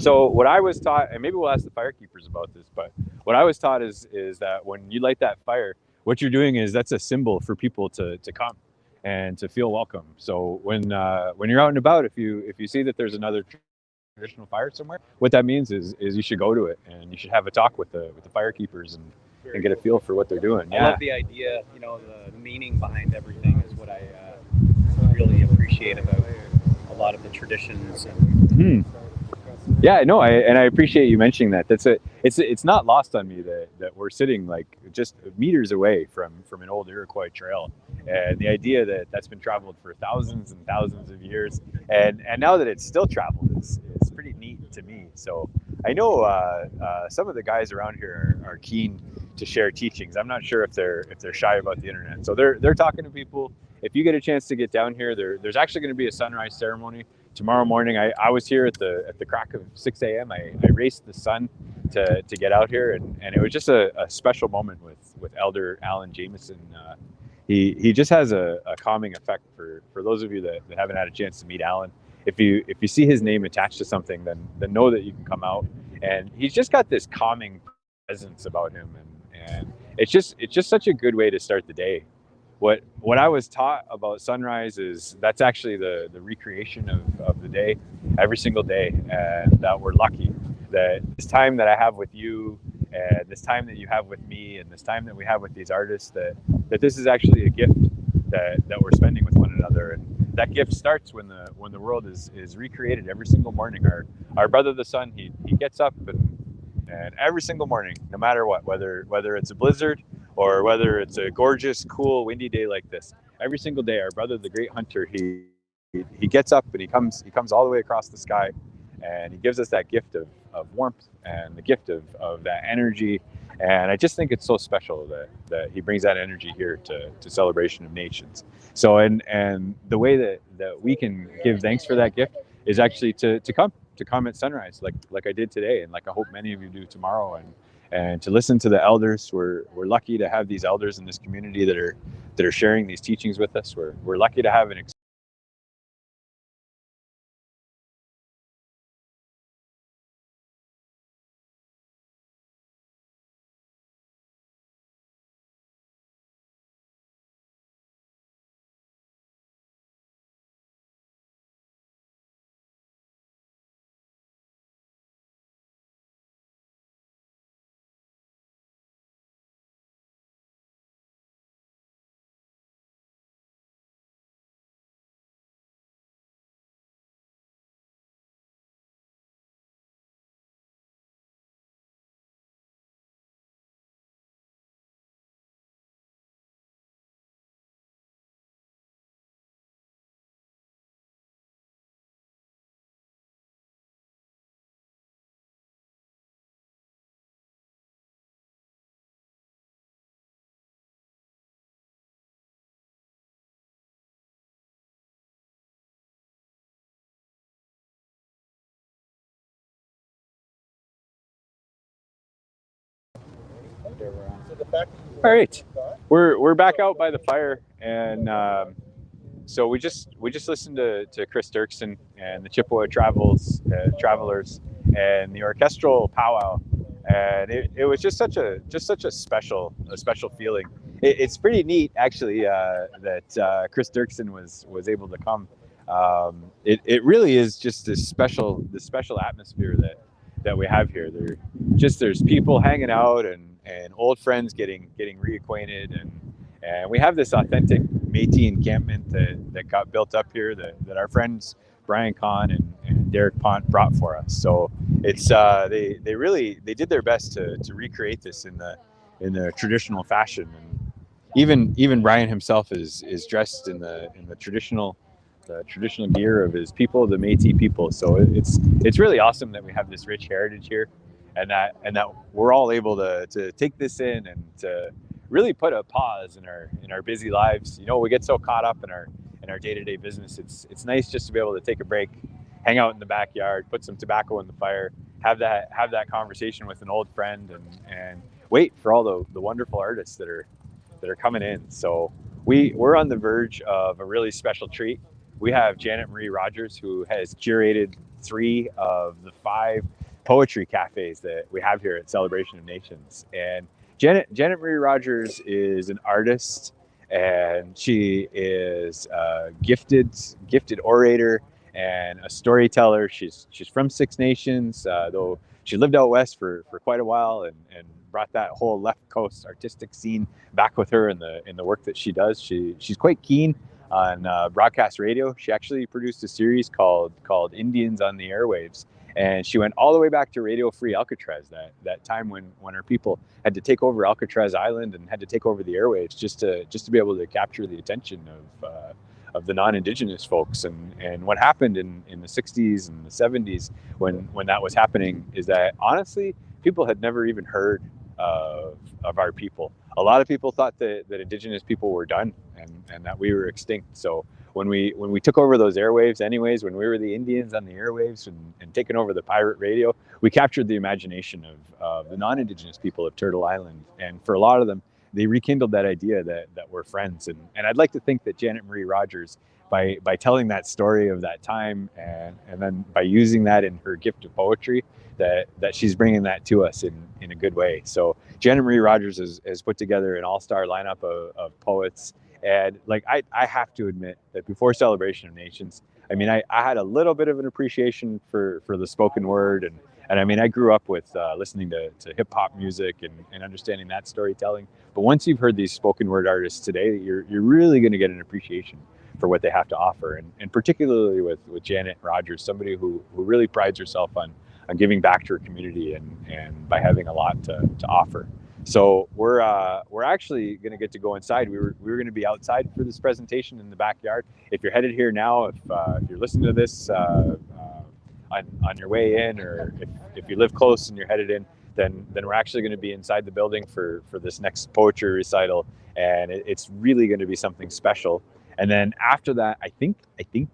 So what I was taught, and maybe we'll ask the firekeepers about this, but what I was taught is that when you light that fire, what you're doing is that's a symbol for people to come and to feel welcome. So when you're out and about, if you see that there's another traditional fire somewhere, what that means is you should go to it, and you should have a talk with the firekeepers and get a feel for what they're doing. I love the idea, the meaning behind everything is what I really appreciate about a lot of the traditions. Yeah, no, I appreciate you mentioning that. It's not lost on me that we're sitting like just meters away from an old Iroquois trail, and the idea that that's been traveled for thousands and thousands of years, and now that it's still traveled is pretty neat to me. So I know some of the guys around here are keen to share teachings. I'm not sure if they're shy about the internet, so they're talking to people. If you get a chance to get down here, there's actually going to be a sunrise ceremony tomorrow morning. I was here at the crack of 6 a.m. I raced the sun to get out here, and it was just a special moment with Elder Alan Jameson. He just has a calming effect for those of you that haven't had a chance to meet Alan. If you see his name attached to something, then know that you can come out. And he's just got this calming presence about him, and it's just such a good way to start the day. What I was taught about sunrise is that's actually the recreation of the day, every single day, and that we're lucky that this time that I have with you, and this time that you have with me, and this time that we have with these artists, that this is actually a gift that we're spending with one another. And that gift starts when the world is recreated every single morning. Our brother the sun, he gets up and every single morning, no matter what, whether it's a blizzard or whether it's a gorgeous, cool, windy day like this, every single day, our brother, the great hunter, he gets up and he comes all the way across the sky, and he gives us that gift of warmth and the gift of that energy. And I just think it's so special that he brings that energy here to Celebration of Nations. So, and the way that we can give thanks for that gift is actually to come at sunrise, like I did today, and like I hope many of you do tomorrow, and to listen to the elders. We're lucky to have these elders in this community that are sharing these teachings with us. We're lucky to have an there we're on. All right, we're back out by the fire, and so we just listened to Cris Derksen and the Chippewa Travelers and the Orchestral Powwow, and it was just such a special feeling. It's pretty neat actually that Cris Derksen was able to come. It really is just this special atmosphere that we have here. There's people hanging out and old friends getting reacquainted, and we have this authentic Métis encampment that got built up here that our friends Brian Kahn and Derek Pont brought for us. So it's they did their best to recreate this in the traditional fashion, and even Brian himself is dressed in the traditional gear of his people, the Métis people. So it's really awesome that we have this rich heritage here, and that we're all able to take this in and to really put a pause in our busy lives. You know, we get so caught up in our day-to-day business. It's nice just to be able to take a break, hang out in the backyard, put some tobacco in the fire, have that conversation with an old friend, and wait for all the wonderful artists that are coming in. So we're on the verge of a really special treat. We have Janet Marie Rogers, who has curated 3 of the 5 poetry cafes that we have here at Celebration of Nations. And Janet Marie Rogers is an artist, and she is a gifted orator and a storyteller. She's from Six Nations, though she lived out west for quite a while, and brought that whole left coast artistic scene back with her in the work that she does. She's quite keen on broadcast radio. She actually produced a series called Indians on the Airwaves, and she went all the way back to Radio Free Alcatraz, that time when our people had to take over Alcatraz Island and had to take over the airwaves just to be able to capture the attention of the non-Indigenous folks. And what happened in the 60s and the 70s when that was happening is that honestly people had never even heard of our people. A lot of people thought that Indigenous people were done and that we were extinct. So when we took over those airwaves anyways, when we were the Indians on the airwaves and taking over the pirate radio, we captured the imagination of the non-Indigenous people of Turtle Island. And for a lot of them, they rekindled that idea that we're friends. And I'd like to think that Janet Marie Rogers, by telling that story of that time and then by using that in her gift of poetry, that she's bringing that to us in a good way. So Janet Marie Rogers has put together an all-star lineup of poets. And like I have to admit that before Celebration of Nations, I mean, I had a little bit of an appreciation for the spoken word, and I mean, I grew up with listening to hip hop music and understanding that storytelling. But once you've heard these spoken word artists today, you're really going to get an appreciation for what they have to offer, and particularly with Janet Rogers, somebody who really prides herself on giving back to her community and by having a lot to offer. So we're actually going to get to go inside. We were going to be outside for this presentation in the backyard. If you're headed here now, if you're listening to this on your way in, or if you live close and you're headed in, then we're actually going to be inside the building for this next poetry recital, and it's really going to be something special. And then after that, I think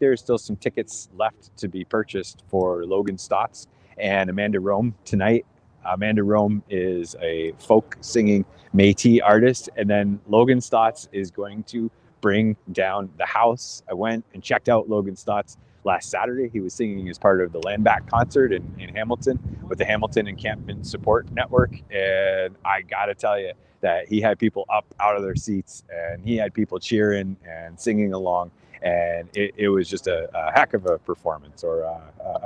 there's still some tickets left to be purchased for Logan Staats and Amanda Rheaume tonight. Amanda Rheaume is a folk singing Métis artist, and then Logan Staats is going to bring down the house. I went and checked out Logan Staats last Saturday. He was singing as part of the Land Back concert in Hamilton with the Hamilton Encampment Support Network, and I gotta tell you that he had people up out of their seats, and he had people cheering and singing along, and it was just a heck of a performance, or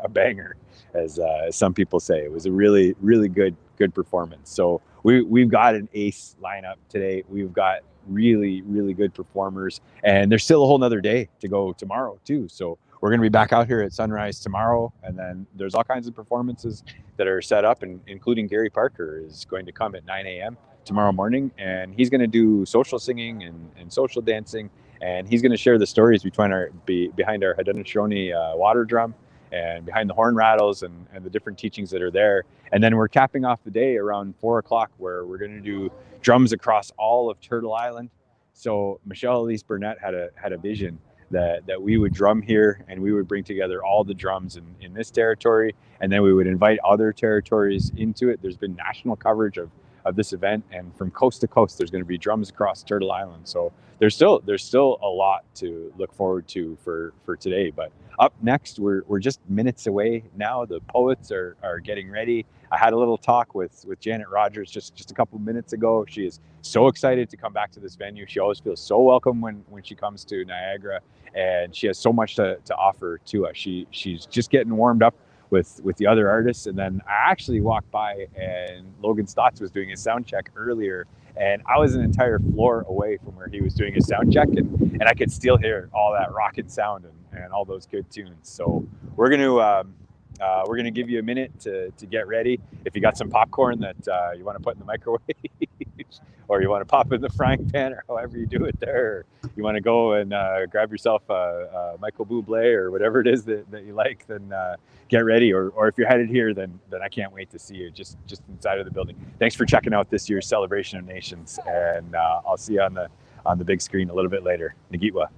a banger, as some people say. It was a really, really good performance. So we've got an ace lineup today. We've got really, really good performers, and there's still a whole nother day to go tomorrow too. So we're going to be back out here at sunrise tomorrow, and then there's all kinds of performances that are set up, and including Gary Parker is going to come at 9 a.m. tomorrow morning, and he's going to do social singing and social dancing, and he's going to share the stories behind our Haudenosaunee water drum and behind the horn rattles and the different teachings that are there. And then we're capping off the day around 4 o'clock, where we're going to do drums across all of Turtle Island. So Michelle Elise Burnett had a vision that we would drum here, and we would bring together all the drums in this territory, and then we would invite other territories into it. There's been national coverage of this event, and from coast to coast there's going to be drums across Turtle Island. So there's still a lot to look forward to for today. But up next, we're just minutes away now. The poets are getting ready. I had a little talk with Janet Rogers just a couple minutes ago. She is so excited to come back to this venue. She always feels so welcome when she comes to Niagara, and she has so much to offer to us. She's just getting warmed up with the other artists. And then I actually walked by and Logan Staats was doing his sound check earlier, and I was an entire floor away from where he was doing his sound check, and I could still hear all that rockin' sound and all those good tunes. So we're gonna give you a minute to get ready. If you got some popcorn that you want to put in the microwave, or you want to pop in the frying pan, or however you do it there, or you want to go and grab yourself a Michael Bublé or whatever it is that you like, then get ready. Or if you're headed here, then I can't wait to see you just inside of the building. Thanks for checking out this year's Celebration of Nations, and I'll see you on the big screen a little bit later. Nagitwa.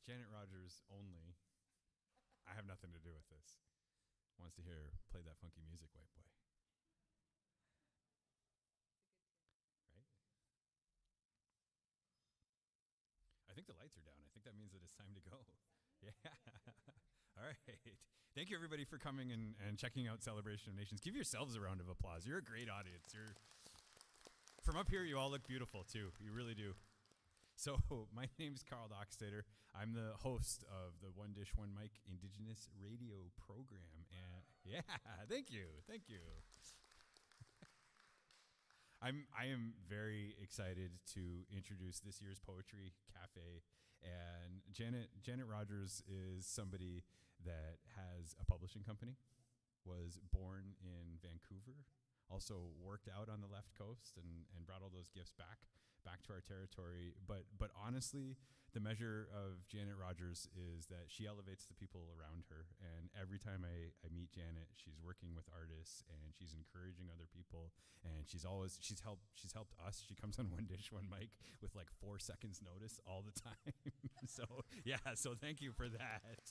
Janet Rogers only. I have nothing to do with this. Wants to hear play that funky music, white boy. Right? I think the lights are down. I think that means that it's time to go. Yeah. All right. Thank you, everybody, for coming and checking out Celebration of Nations. Give yourselves a round of applause. You're a great audience. From up here, you all look beautiful, too. You really do. So my name's Carl Dockstader. I'm the host of the One Dish, One Mic Indigenous radio program. And yeah, thank you. I am very excited to introduce this year's Poetry Café. And Janet Rogers is somebody that has a publishing company, was born in Vancouver, also worked out on the left coast and brought all those gifts back to our territory. But honestly, the measure of Janet Rogers is that she elevates the people around her. And every time I meet Janet, she's working with artists and she's encouraging other people. And she's helped us. She comes on One Dish, One Mic with like 4 seconds notice all the time. So thank you for that.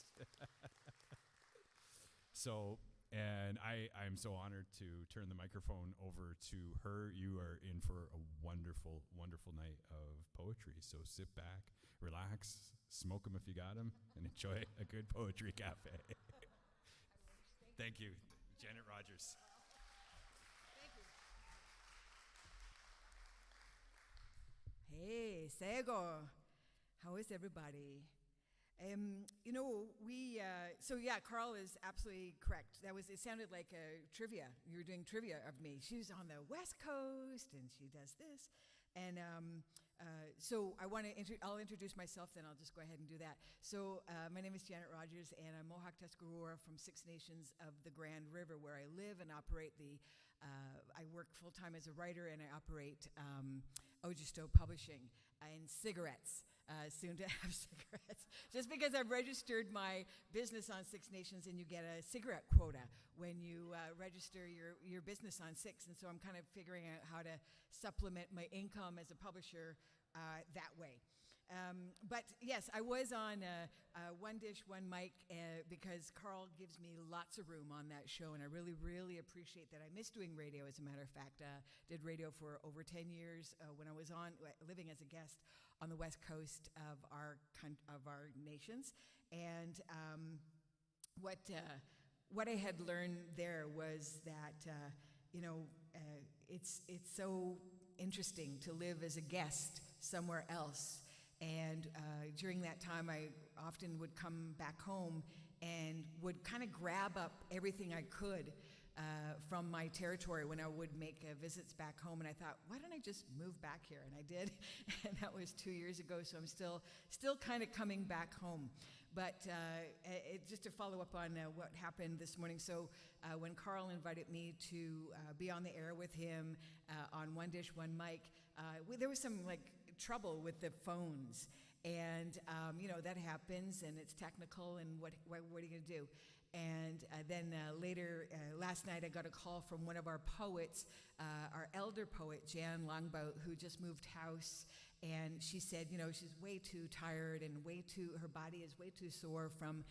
And I'm so honored to turn the microphone over to her. You are in for a wonderful, wonderful night of poetry. So sit back, relax, smoke them if you got them, and enjoy a good poetry cafe. Thank you, Janet Rogers. Hey, Sego. How is everybody? Carl is absolutely correct. It sounded like a trivia. You were doing trivia of me. She's on the West Coast and she does this. And I'll introduce myself, then I'll just go ahead and do that. So my name is Janet Rogers, and I'm Mohawk Tuscarora from Six Nations of the Grand River, where I live and operate I work full-time as a writer, and I operate Orchestral Publishing and cigarettes. Soon to have cigarettes. Just because I've registered my business on Six Nations, and you get a cigarette quota when you register your business on Six. And so I'm kind of figuring out how to supplement my income as a publisher that way. But yes, I was on One Dish, One Mic because Carl gives me lots of room on that show, and I really, really appreciate that. I miss doing radio, as a matter of fact. Did radio for over 10 years when I was living as a guest on the west coast of our nations. And what I had learned there was that it's so interesting to live as a guest somewhere else. And during that time, I often would come back home and would kind of grab up everything I could from my territory when I would make visits back home. And I thought, why don't I just move back here? And I did, and that was 2 years ago. So I'm still kind of coming back home. But just to follow up on what happened this morning. So when Carl invited me to be on the air with him on One Dish, One Mic, there was some trouble with the phones, and that happens, and it's technical, and what are you going to do? And then later, last night, I got a call from one of our poets, our elder poet, Jan Longboat, who just moved house. And she said, she's way too tired and her body is way too sore from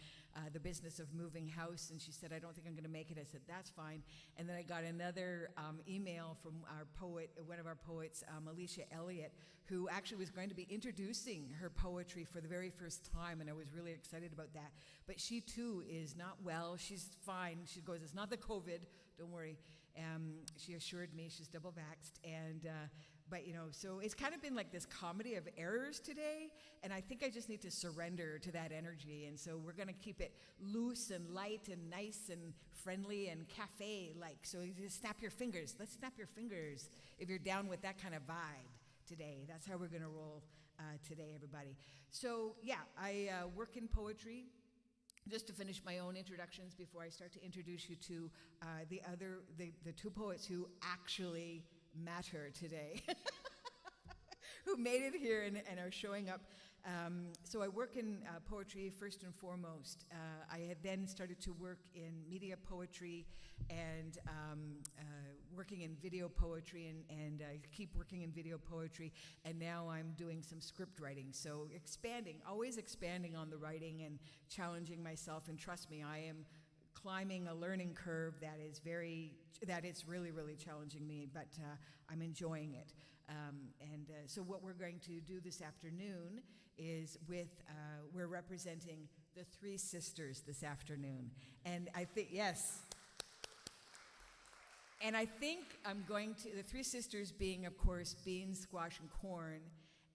the business of moving house. And she said, I don't think I'm going to make it. I said, that's fine. And then I got another email from our poet, one of our poets, Alicia Elliott, who actually was going to be introducing her poetry for the very first time. And I was really excited about that. But she too is not well. She's fine. She goes, it's not the COVID. Don't worry. She assured me she's double vaxxed. And but so it's kind of been like this comedy of errors today, and I think I just need to surrender to that energy. And so we're going to keep it loose and light and nice and friendly and cafe-like. So you just snap your fingers. Let's snap your fingers if you're down with that kind of vibe today. That's how we're going to roll today, everybody. So yeah, I work in poetry. Just to finish my own introductions before I start to introduce you to the two poets who actually matter today. who made it here and are showing up. So I work in poetry first and foremost. I had then started to work in media poetry and working in video poetry, and I keep working in video poetry, and now I'm doing some script writing. So expanding, always expanding on the writing and challenging myself, and trust me, I am climbing a learning curve that is really, really challenging me, but I'm enjoying it. So what we're going to do this afternoon is we're representing the three sisters this afternoon. And I think, yes. And I think I'm going to, the three sisters being, of course, beans, squash, and corn.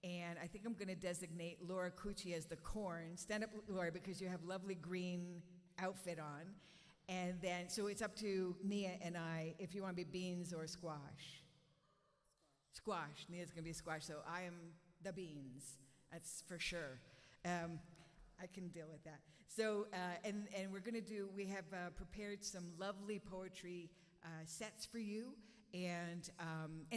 And I think I'm going to designate Laura Kooji as the corn. Stand up, Laura, because you have lovely green outfit on. And then, so it's up to Nea and I if you want to be beans or squash. Squash. Nea's going to be squash, so I am the beans. That's for sure. I can deal with that. So, and we're going to do, we have prepared some lovely poetry sets for you. And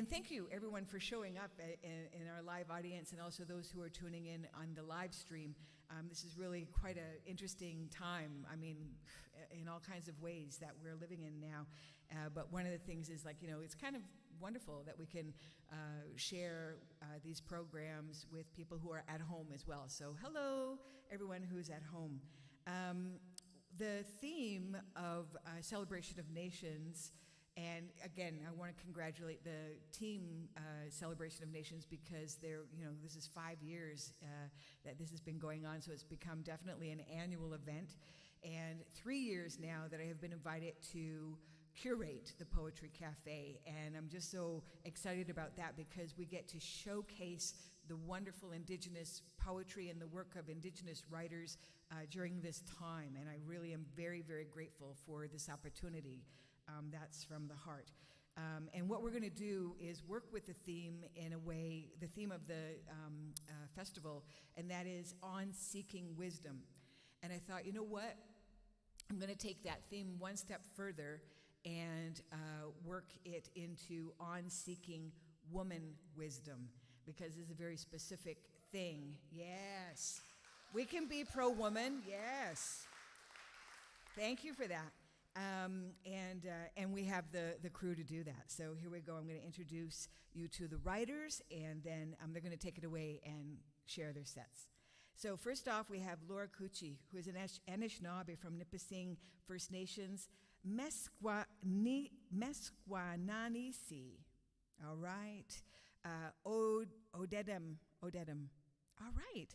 thank you, everyone, for showing up in our live audience, and also those who are tuning in on the live stream. This is really quite an interesting time, I mean, in all kinds of ways that we're living in now. But one of the things is, like, it's kind of wonderful that we can share these programs with people who are at home as well. So hello, everyone who's at home. The theme of Celebration of Nations, and again, I want to congratulate the team Celebration of Nations, because this is 5 years that this has been going on, so it's become definitely an annual event. And 3 years now that I have been invited to curate the Poetry Café, and I'm just so excited about that, because we get to showcase the wonderful Indigenous poetry and the work of Indigenous writers during this time, and I really am very, very grateful for this opportunity. That's from the heart. And what we're going to do is work with the theme in a way, the theme of the festival, and that is on seeking wisdom. And I thought, you know what? I'm going to take that theme one step further and work it into on seeking woman wisdom, because it's a very specific thing. Yes. We can be pro-woman. Yes. Thank you for that. And we have the crew to do that. So here we go. I'm going to introduce you to the writers, and then they're going to take it away and share their sets. So first off, we have Laura Kooji, who is an Anishinaabe from Nipissing First Nations, Mesquananisi. All right. Odedum. All right.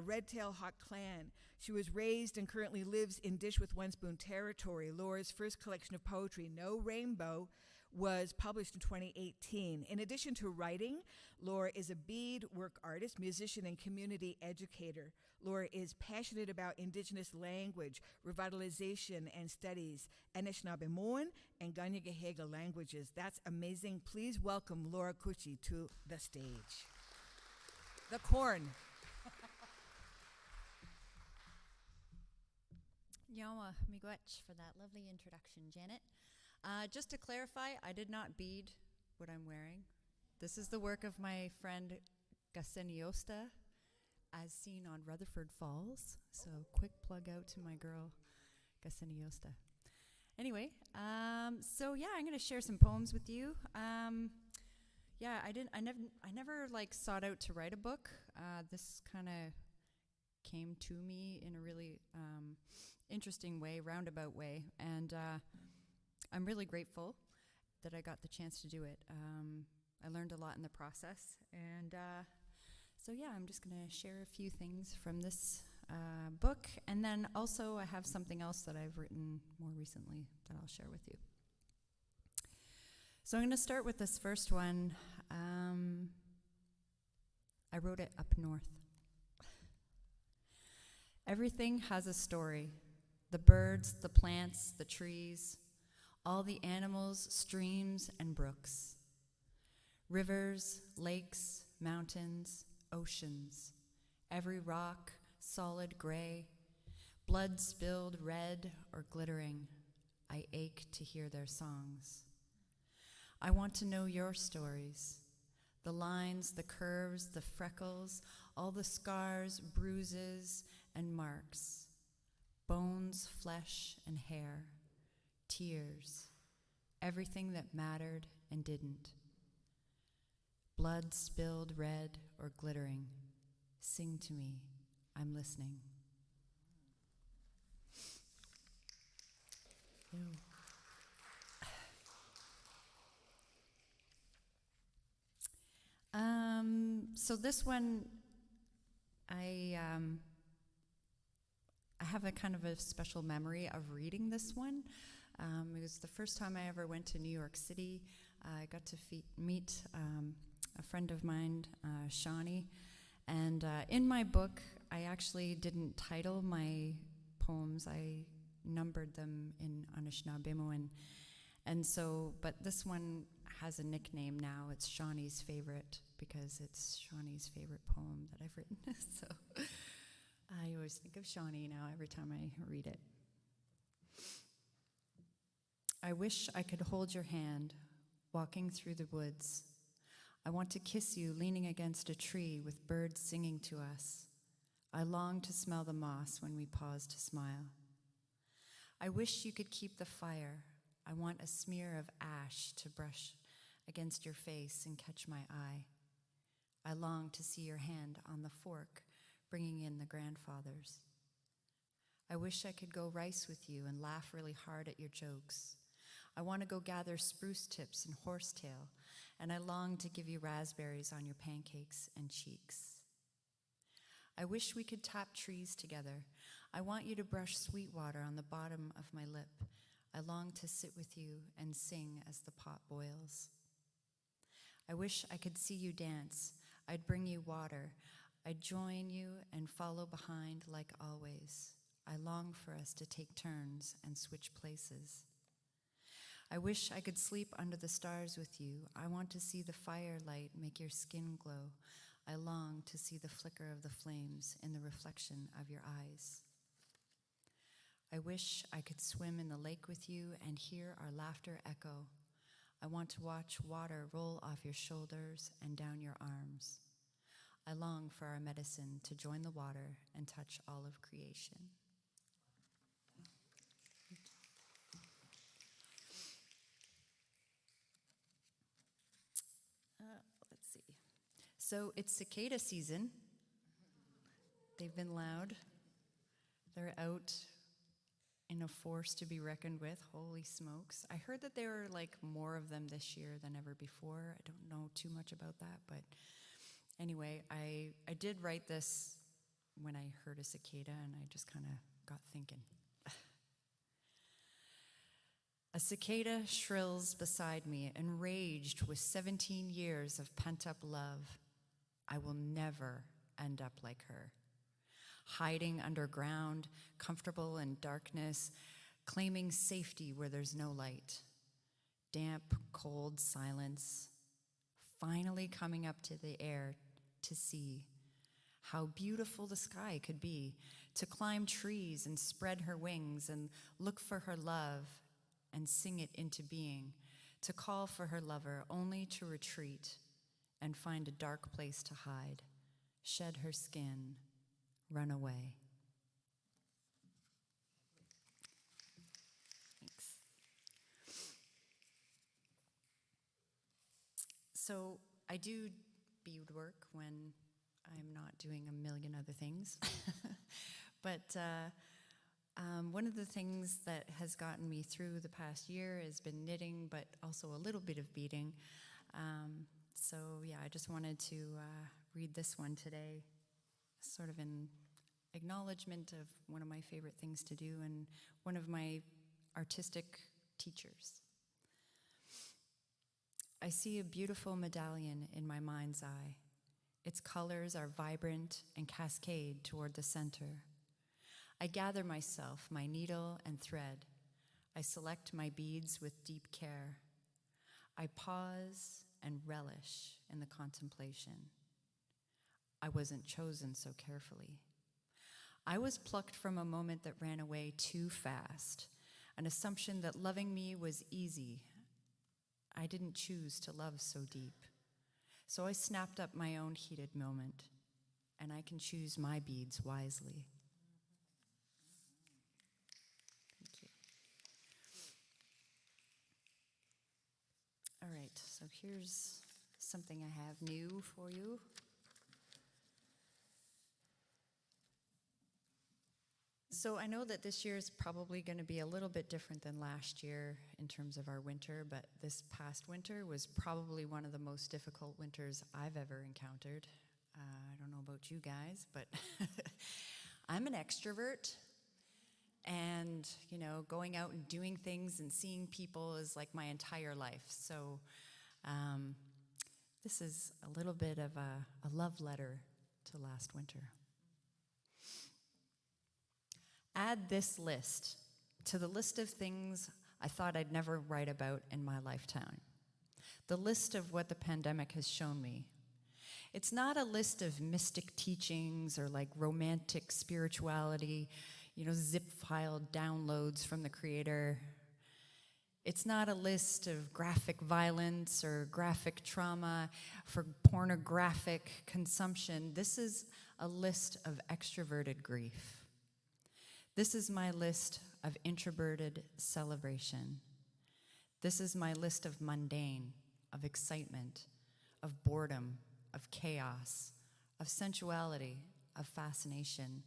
Red Tail Hawk Clan. She was raised and currently lives in Dish with One Spoon territory. Laura's first collection of poetry, No Rainbow, was published in 2018. In addition to writing, Laura is a beadwork artist, musician, and community educator. Laura is passionate about Indigenous language, revitalization, and studies Anishinaabemowin and Kanien'kehá:ka languages. That's amazing. Please welcome Laura Kooji to the stage. The corn. Yawa miigwech for that lovely introduction, Janet. Just to clarify, I did not bead what I'm wearing. This is the work of my friend Gaseniosta, as seen on Rutherford Falls. So quick plug out to my girl Gaseniosta. Anyway, I'm going to share some poems with you. I never sought out to write a book. This kind of came to me in a really interesting way, roundabout way, and I'm really grateful that I got the chance to do it. I learned a lot in the process, and I'm just going to share a few things from this book, and then also I have something else that I've written more recently that I'll share with you. So I'm going to start with this first one. I wrote it up north. Everything has a story. The birds, the plants, the trees, all the animals, streams, and brooks. Rivers, lakes, mountains, oceans. Every rock, solid gray, blood spilled red or glittering. I ache to hear their songs. I want to know your stories, The lines, the curves, the freckles, all the scars, bruises, and marks. Bones, flesh, and hair. Tears. Everything that mattered and didn't. Blood spilled red or glittering. Sing to me, I'm listening. Ew. So this one, I have a kind of a special memory of reading this one. It was the first time I ever went to New York City. I got to meet a friend of mine, Shawnee, and in my book, I actually didn't title my poems. I numbered them in Anishinaabemowin, and so, but this one has a nickname now. It's Shawnee's favorite because it's Shawnee's favorite poem that I've written. So I always think of Shawnee now every time I read it. I wish I could hold your hand, walking through the woods. I want to kiss you leaning against a tree with birds singing to us. I long to smell the moss when we pause to smile. I wish you could keep the fire. I want a smear of ash to brush against your face and catch my eye. I long to see your hand on the fork, bringing in the grandfathers. I wish I could go rice with you and laugh really hard at your jokes. I want to go gather spruce tips and horsetail, and I long to give you raspberries on your pancakes and cheeks. I wish we could tap trees together. I want you to brush sweet water on the bottom of my lip. I long to sit with you and sing as the pot boils. I wish I could see you dance. I'd bring you water. I'd join you and follow behind like always. I long for us to take turns and switch places. I wish I could sleep under the stars with you. I want to see the firelight make your skin glow. I long to see the flicker of the flames in the reflection of your eyes. I wish I could swim in the lake with you and hear our laughter echo. I want to watch water roll off your shoulders and down your arms. I long for our medicine to join the water and touch all of creation. Let's see. So it's cicada season. They've been loud. They're out in a force to be reckoned with. Holy smokes. I heard that there were like more of them this year than ever before. I don't know too much about that, but anyway, I did write this when I heard a cicada, and I just kind of got thinking. A cicada shrills beside me, enraged with 17 years of pent-up love. I will never end up like her. Hiding underground, comfortable in darkness, claiming safety where there's no light. Damp, cold silence, finally coming up to the air to see how beautiful the sky could be, to climb trees and spread her wings and look for her love and sing it into being, to call for her lover only to retreat and find a dark place to hide, shed her skin, run away. Thanks. So I do beadwork when I'm not doing a million other things. But one of the things that has gotten me through the past year has been knitting, but also a little bit of beading. So yeah, I just wanted to read this one today, sort of in acknowledgement of one of my favorite things to do and one of my artistic teachers. I see a beautiful medallion in my mind's eye. Its colors are vibrant and cascade toward the center. I gather myself, my needle and thread. I select my beads with deep care. I pause and relish in the contemplation. I wasn't chosen so carefully. I was plucked from a moment that ran away too fast, an assumption that loving me was easy. I didn't choose to love so deep. So I snapped up my own heated moment, and I can choose my beads wisely. Thank you. All right, so here's something I have new for you. So I know that this year is probably going to be a little bit different than last year in terms of our winter, but this past winter was probably one of the most difficult winters I've ever encountered. I don't know about you guys, but I'm an extrovert, and you know, going out and doing things and seeing people is like my entire life. So this is a little bit of a love letter to last winter. Add this list to the list of things I thought I'd never write about in my lifetime. The list of what the pandemic has shown me. It's not a list of mystic teachings or like romantic spirituality, you know, zip file downloads from the creator. It's not a list of graphic violence or graphic trauma for pornographic consumption. This is a list of extroverted grief. This is my list of introverted celebration. This is my list of mundane, of excitement, of boredom, of chaos, of sensuality, of fascination.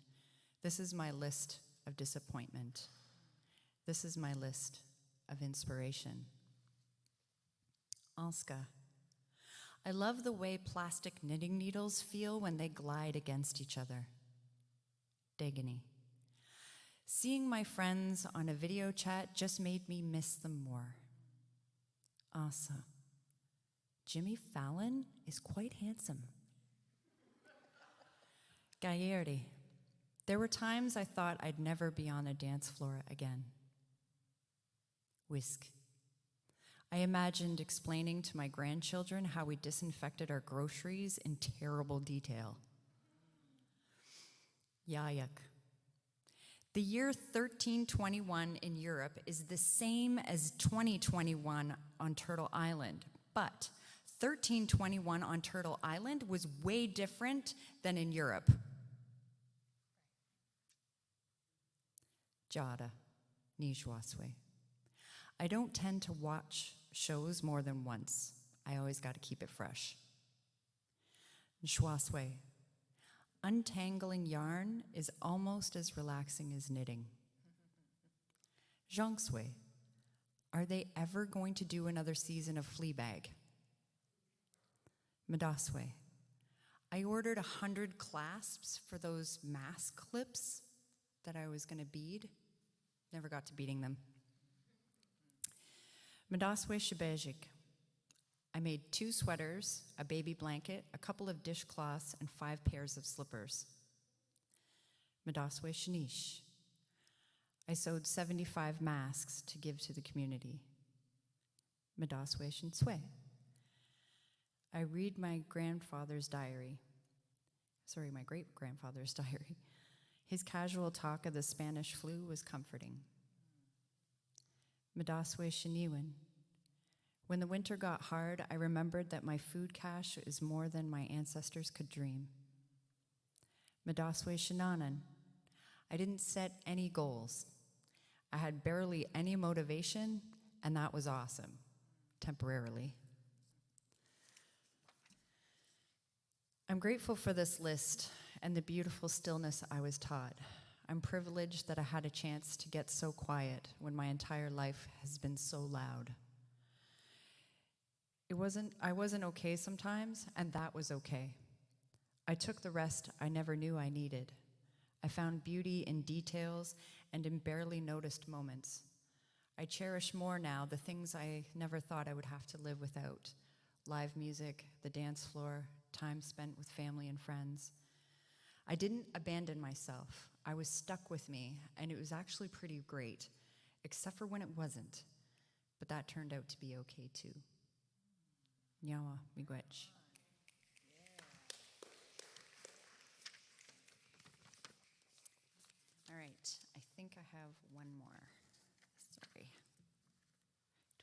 This is my list of disappointment. This is my list of inspiration. Anska. I love the way plastic knitting needles feel when they glide against each other. Degani. Seeing my friends on a video chat just made me miss them more. Asa. Jimmy Fallon is quite handsome. Gaillardi. There were times I thought I'd never be on a dance floor again. Whisk. I imagined explaining to my grandchildren how we disinfected our groceries in terrible detail. Yayak. The year 1321 in Europe is the same as 2021 on Turtle Island, but 1321 on Turtle Island was way different than in Europe. Jada, Nijwaswe. I don't tend to watch shows more than once. I always got to keep it fresh. Nshwaswe. Untangling yarn is almost as relaxing as knitting. Zhongsui, are they ever going to do another season of Fleabag? Madaswe, I ordered 100 clasps for those mask clips that I was going to bead. Never got to beading them. Madaswe Shibejik, I made 2 sweaters, a baby blanket, a couple of dishcloths, and 5 pairs of slippers. Madaswe Shanish. I sewed 75 masks to give to the community. Madaswe Shinswe. I read my grandfather's diary. My great-grandfather's diary. His casual talk of the Spanish flu was comforting. Madaswe Shiniwan. When the winter got hard, I remembered that my food cache is more than my ancestors could dream. Madaswe Shinanan. I didn't set any goals. I had barely any motivation, and that was awesome, temporarily. I'm grateful for this list and the beautiful stillness I was taught. I'm privileged that I had a chance to get so quiet when my entire life has been so loud. I wasn't okay sometimes, and that was okay. I took the rest I never knew I needed. I found beauty in details and in barely noticed moments. I cherish more now the things I never thought I would have to live without. Live music, the dance floor, time spent with family and friends. I didn't abandon myself. I was stuck with me, and it was actually pretty great, except for when it wasn't. But that turned out to be okay too. Nyawa miigwech. All right, I think I have one more. Sorry.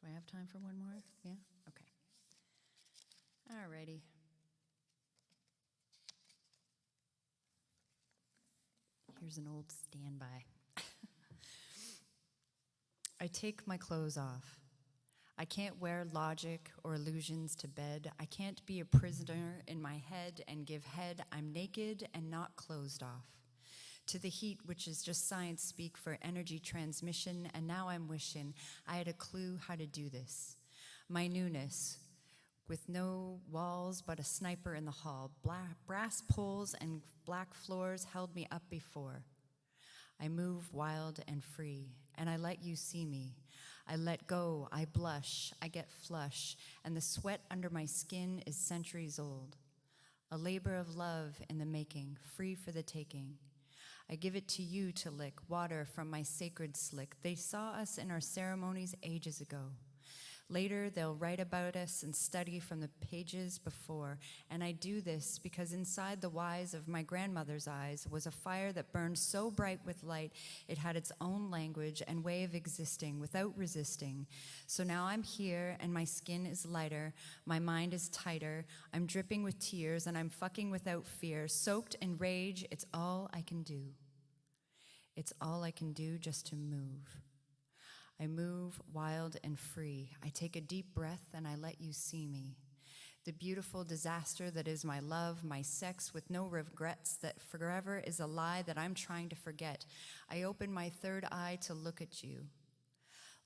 Do I have time for one more? Yeah? Okay. All righty. Here's an old standby. I take my clothes off. I can't wear logic or illusions to bed. I can't be a prisoner in my head and give head. I'm naked and not closed off. To the heat, which is just science speak for energy transmission, and now I'm wishing I had a clue how to do this. My newness, with no walls but a sniper in the hall. Brass poles and black floors held me up before. I move wild and free, and I let you see me. I let go, I blush, I get flush, and the sweat under my skin is centuries old. A labor of love in the making, free for the taking. I give it to you to lick, water from my sacred slick. They saw us in our ceremonies ages ago. Later, they'll write about us and study from the pages before, and I do this because inside the wise of my grandmother's eyes was a fire that burned so bright with light it had its own language and way of existing without resisting. So now I'm here and my skin is lighter, my mind is tighter, I'm dripping with tears and I'm fucking without fear, soaked in rage. It's all I can do. It's all I can do just to move. I move wild and free. I take a deep breath and I let you see me. The beautiful disaster that is my love, my sex with no regrets that forever is a lie that I'm trying to forget. I open my third eye to look at you.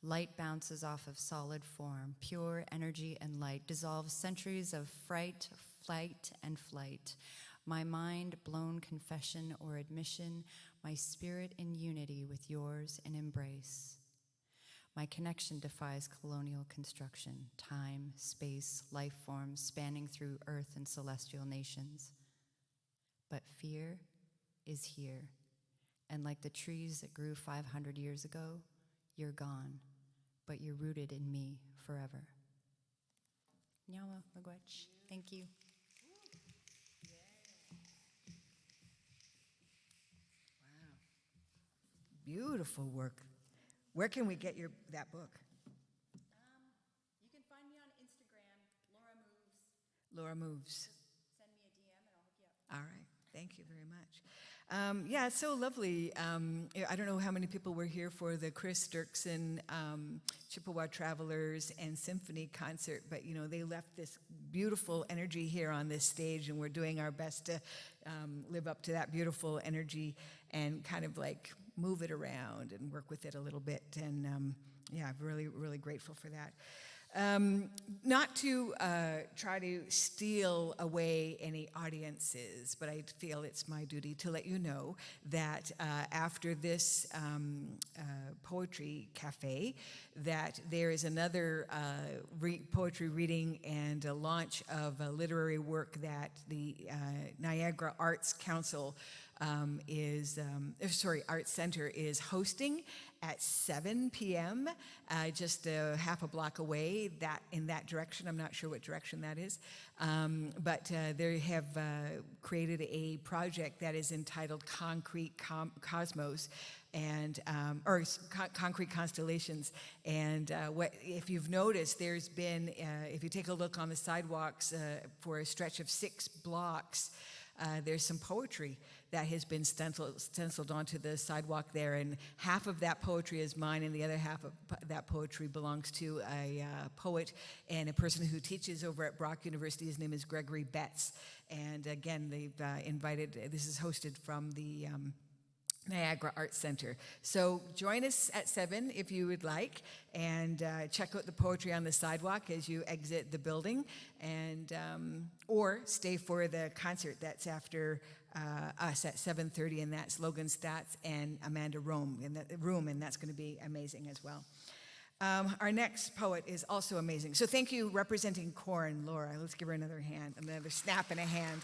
Light bounces off of solid form. Pure energy and light dissolves centuries of fright, flight, and flight. My mind blown confession or admission, my spirit in unity with yours in embrace. My connection defies colonial construction, time, space, life forms spanning through earth and celestial nations. But fear is here, and like the trees that grew 500 years ago, you're gone, but you're rooted in me forever. Nyawa Magwech, thank you. Wow. Beautiful work. Where can we get that book? You can find me on Instagram, Laura Moves. Laura Moves. Send me a DM and I'll hook you up. All right. Thank you very much. Yeah, it's so lovely. I don't know how many people were here for the Cris, Derksen, Chippewa Travelers, and Symphony concert, but they left this beautiful energy here on this stage, and we're doing our best to live up to that beautiful energy and kind of like move it around and work with it a little bit. And yeah, I'm really, really grateful for that. Not to try to steal away any audiences, but I feel it's my duty to let you know that after this poetry cafe, that there is another poetry reading and a launch of a literary work that the Niagara Arts Council Arts Centre is hosting at 7 p.m., just half a block away, in that direction. I'm not sure what direction that is. But they have created a project that is entitled Concrete Cosmos, and Concrete Constellations. And if you've noticed, there's been, if you take a look on the sidewalks for a stretch of 6 blocks, there's some poetry that has been stenciled onto the sidewalk there, and half of that poetry is mine, and the other half of that poetry belongs to a poet and a person who teaches over at Brock University. His name is Gregory Betts, and again, they've invited, this is hosted from the Niagara Arts Centre. So join us at 7 if you would like, and check out the poetry on the sidewalk as you exit the building, and or stay for the concert that's after us at 7:30, and that's Logan, Staats, and Amanda Rheaume, and that's going to be amazing as well. Our next poet is also amazing. So thank you, representing Corn, Laura. Let's give her another hand, another snap and a hand.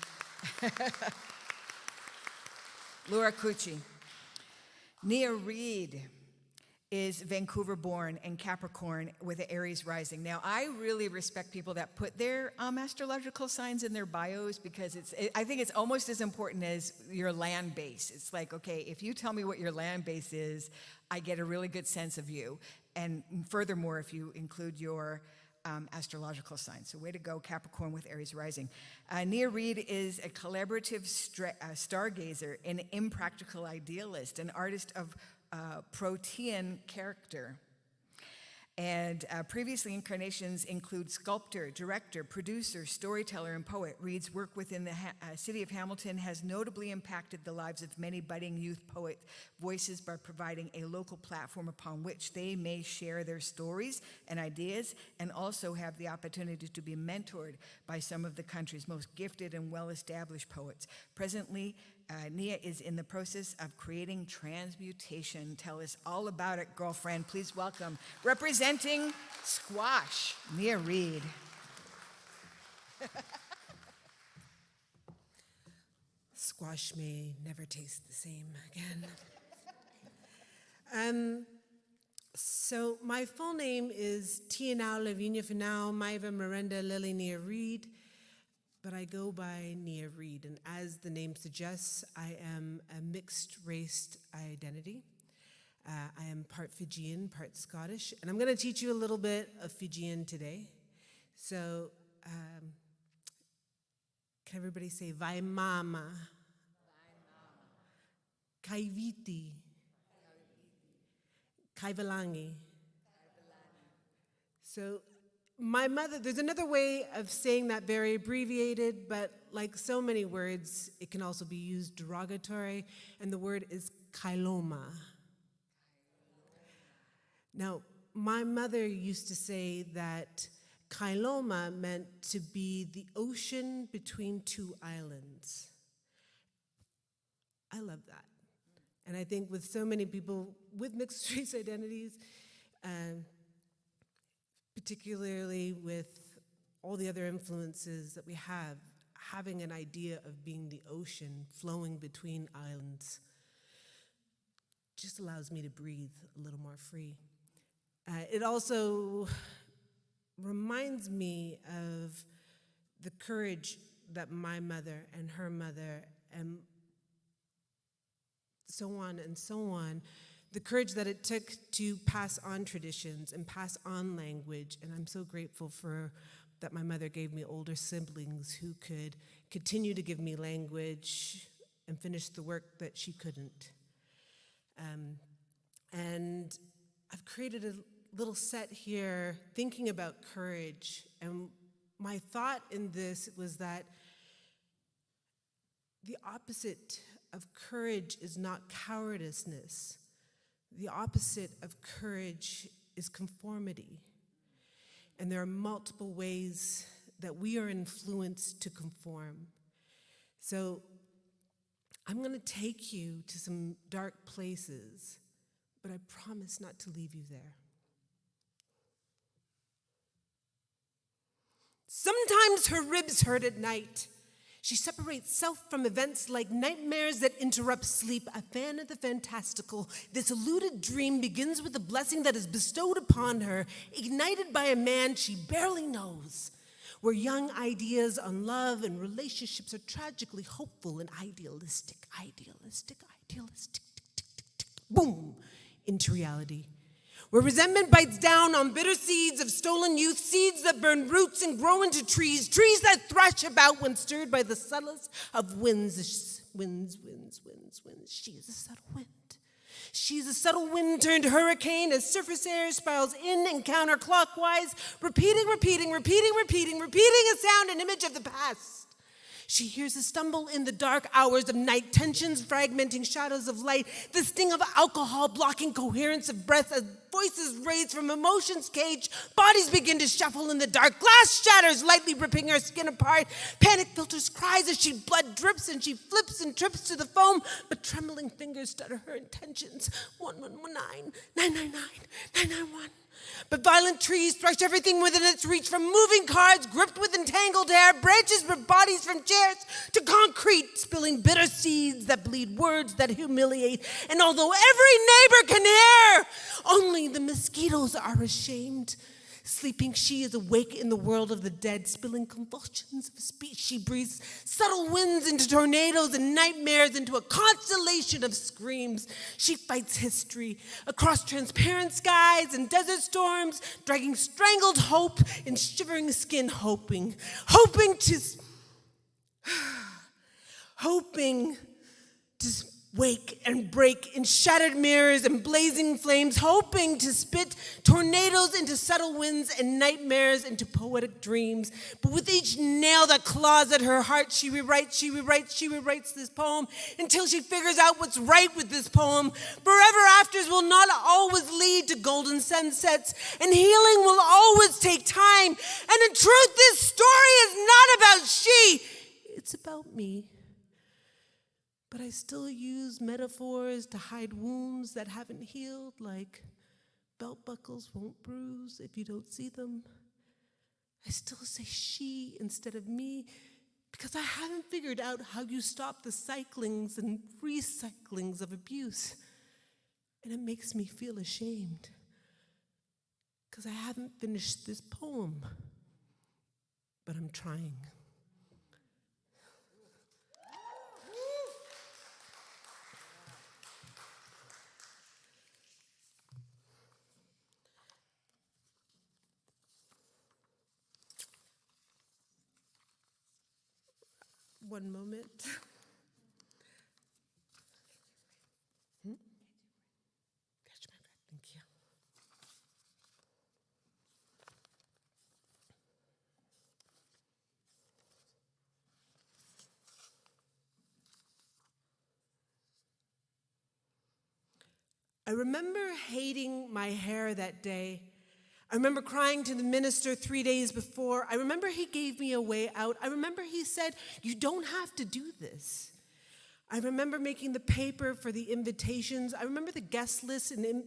Laura Kooji. Nea Read is Vancouver-born and Capricorn with an Aries rising. Now, I really respect people that put their astrological signs in their bios, because I think it's almost as important as your land base. It's like, okay, if you tell me what your land base is, I get a really good sense of you. And furthermore, if you include your astrological sign. So way to go, Capricorn with Aries rising. Nea Read is a collaborative stargazer, an impractical idealist, an artist of protean character. And previously incarnations include sculptor, director, producer, storyteller, and poet. Read's work within the city of Hamilton has notably impacted the lives of many budding youth poet voices by providing a local platform upon which they may share their stories and ideas, and also have the opportunity to be mentored by some of the country's most gifted and well-established poets. Presently, Nea is in the process of creating transmutation. Tell us all about it, girlfriend. Please welcome, representing Squash, Nea Read. Squash may never taste the same again. So my full name is Tianao Lavinia Finao Maiva Miranda Lily Nea Read, but I go by Nea Read, and as the name suggests, I am a mixed-race identity. I am part Fijian, part Scottish, and I'm going to teach you a little bit of Fijian today. So, can everybody say Vai Mama? Kaiviti. Kaivalangi. So, my mother, there's another way of saying that very abbreviated, but like so many words, it can also be used derogatory, and the word is kailoma. Now, my mother used to say that kailoma meant to be the ocean between two islands. I love that. And I think with so many people with mixed race identities, particularly with all the other influences that we have, having an idea of being the ocean flowing between islands just allows me to breathe a little more free. It also reminds me of the courage that my mother and her mother and so on, the courage that it took to pass on traditions and pass on language. And I'm so grateful for that my mother gave me older siblings who could continue to give me language and finish the work that she couldn't. And I've created a little set here thinking about courage. And my thought in this was that the opposite of courage is not cowardiceness. The opposite of courage is conformity. And there are multiple ways that we are influenced to conform. So I'm going to take you to some dark places, but I promise not to leave you there. Sometimes her ribs hurt at night. She separates self from events like nightmares that interrupt sleep, a fan of the fantastical. This eluded dream begins with a blessing that is bestowed upon her, ignited by a man she barely knows, where young ideas on love and relationships are tragically hopeful and idealistic, boom, into reality. Where resentment bites down on bitter seeds of stolen youth, seeds that burn roots and grow into trees, trees that thrash about when stirred by the subtlest of winds. Winds. She is a subtle wind. She is a subtle wind turned hurricane as surface air spirals in and counterclockwise, repeating a sound and image of the past. She hears a stumble in the dark hours of night, tensions fragmenting shadows of light, the sting of alcohol blocking coherence of breath as voices raise from emotions cage, bodies begin to shuffle in the dark, glass shatters lightly ripping her skin apart, panic filters cries as she blood drips and she flips and trips to the foam, but trembling fingers stutter her intentions. 1119, 999, 991. But violent trees thresh everything within its reach, from moving cars gripped with entangled hair, branches rip bodies from chairs, to concrete spilling bitter seeds that bleed words that humiliate. And although every neighbor can hear, only the mosquitoes are ashamed. Sleeping, she is awake in the world of the dead, spilling convulsions of speech. She breathes subtle winds into tornadoes and nightmares into a constellation of screams. She fights history across transparent skies and desert storms, dragging strangled hope in shivering skin, hoping to wake and break in shattered mirrors and blazing flames, hoping to spit tornadoes into subtle winds and nightmares into poetic dreams. But with each nail that claws at her heart, she rewrites this poem until she figures out what's right with this poem. Forever afters will not always lead to golden sunsets, and healing will always take time. And in truth, this story is not about she, it's about me. But I still use metaphors to hide wounds that haven't healed, like belt buckles won't bruise if you don't see them. I still say she instead of me because I haven't figured out how you stop the cyclings and recyclings of abuse. And it makes me feel ashamed because I haven't finished this poem, but I'm trying. One moment. Catch my breath, thank you. I remember hating my hair that day. I remember crying to the minister 3 days before. I remember he gave me a way out. I remember he said, "You don't have to do this." I remember making the paper for the invitations. I remember the guest list and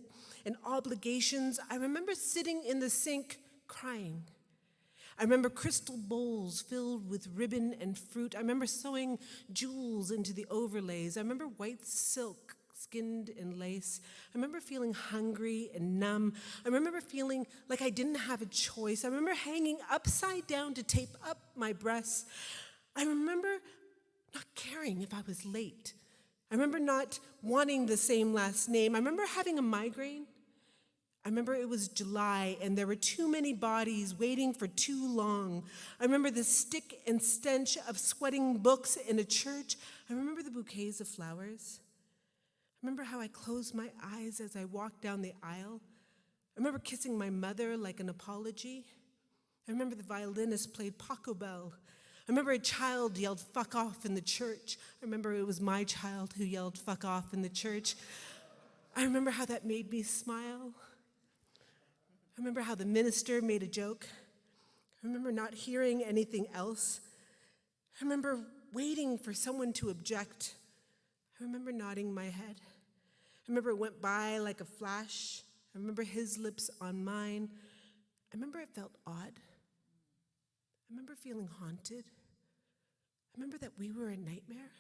obligations. I remember sitting in the sink crying. I remember crystal bowls filled with ribbon and fruit. I remember sewing jewels into the overlays. I remember white silk skinned in lace. I remember feeling hungry and numb. I remember feeling like I didn't have a choice. I remember hanging upside down to tape up my breasts. I remember not caring if I was late. I remember not wanting the same last name. I remember having a migraine. I remember it was July and there were too many bodies waiting for too long. I remember the stick and stench of sweating books in a church. I remember the bouquets of flowers. I remember how I closed my eyes as I walked down the aisle. I remember kissing my mother like an apology. I remember the violinist played Pachelbel. I remember a child yelled "fuck off" in the church. I remember it was my child who yelled "fuck off" in the church. I remember how that made me smile. I remember how the minister made a joke. I remember not hearing anything else. I remember waiting for someone to object. I remember nodding my head. I remember it went by like a flash. I remember his lips on mine. I remember it felt odd. I remember feeling haunted. I remember that we were a nightmare.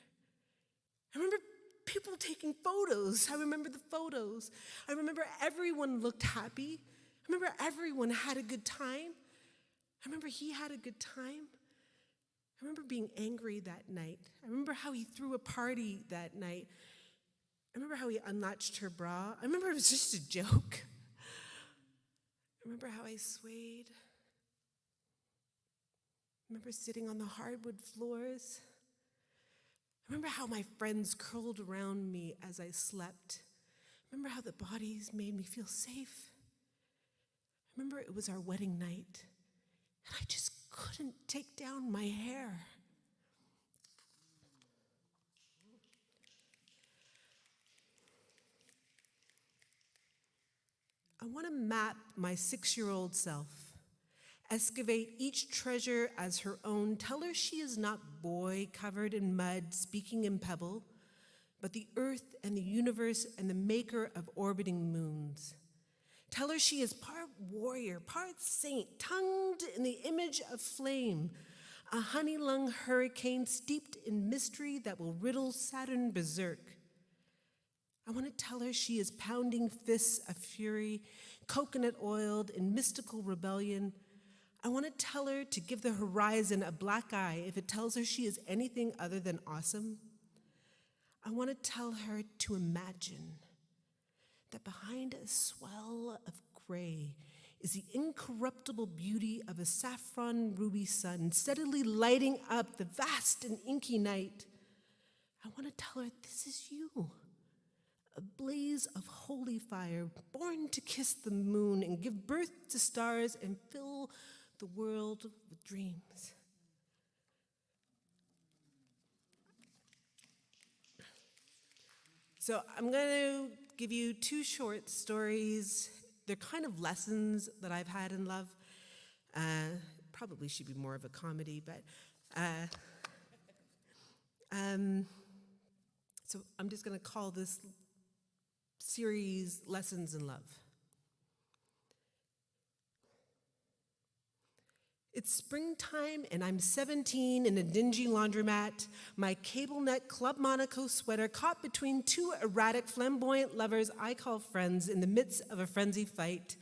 I remember people taking photos. I remember the photos. I remember everyone looked happy. I remember everyone had a good time. I remember he had a good time. I remember being angry that night. I remember how he threw a party that night. I remember how he unlatched her bra. I remember it was just a joke. I remember how I swayed. I remember sitting on the hardwood floors. I remember how my friends curled around me as I slept. I remember how the bodies made me feel safe. I remember it was our wedding night, and I just couldn't take down my hair. I want to map my 6-year-old self, excavate each treasure as her own, tell her she is not boy covered in mud, speaking in pebble, but the earth and the universe and the maker of orbiting moons. Tell her she is part warrior, part saint, tongued in the image of flame, a honey-lung hurricane steeped in mystery that will riddle Saturn berserk. I want to tell her she is pounding fists of fury, coconut oiled in mystical rebellion. I want to tell her to give the horizon a black eye if it tells her she is anything other than awesome. I want to tell her to imagine that behind a swell of gray is the incorruptible beauty of a saffron ruby sun steadily lighting up the vast and inky night. I want to tell her this is you, a blaze of holy fire, born to kiss the moon and give birth to stars and fill the world with dreams. So I'm going to give you two short stories. They're kind of lessons that I've had in love. Probably should be more of a comedy, but so I'm just going to call this series Lessons in Love. It's springtime and I'm 17 in a dingy laundromat, my cable neck Club Monaco sweater caught between two erratic, flamboyant lovers I call friends in the midst of a frenzied fight.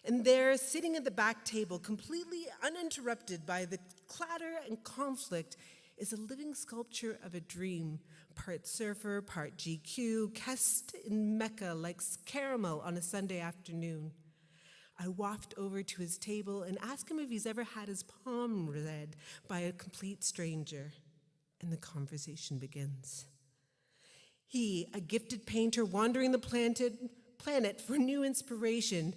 And there, sitting at the back table, completely uninterrupted by the clatter and conflict, is a living sculpture of a dream, part surfer, part GQ, cast in Mecca like caramel on a Sunday afternoon. I waft over to his table and ask him if he's ever had his palm read by a complete stranger, and the conversation begins. He, a gifted painter wandering the planet for new inspiration,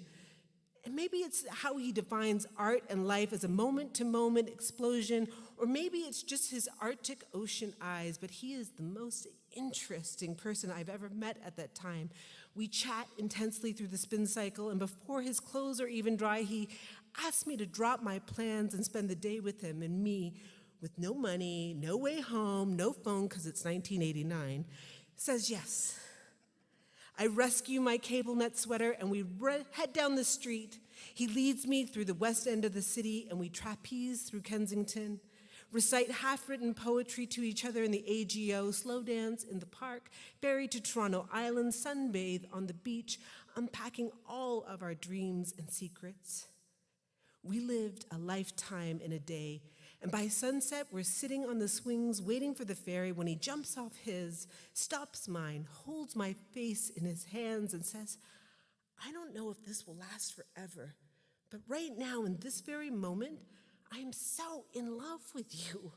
and maybe it's how he defines art and life as a moment-to-moment explosion, or maybe it's just his Arctic Ocean eyes, but he is the most interesting person I've ever met at that time. We chat intensely through the spin cycle, and before his clothes are even dry, he asked me to drop my plans and spend the day with him, and me, with no money, no way home, no phone because it's 1989, says yes. I rescue my cable net sweater and we head down the street. He leads me through the west end of the city and we trapeze through Kensington, recite half-written poetry to each other in the AGO, slow dance in the park, ferry to Toronto Island, sunbathe on the beach, unpacking all of our dreams and secrets. We lived a lifetime in a day, and by sunset, we're sitting on the swings waiting for the ferry when he jumps off his, stops mine, holds my face in his hands and says, I don't know if this will last forever, but right now in this very moment, I am so in love with you.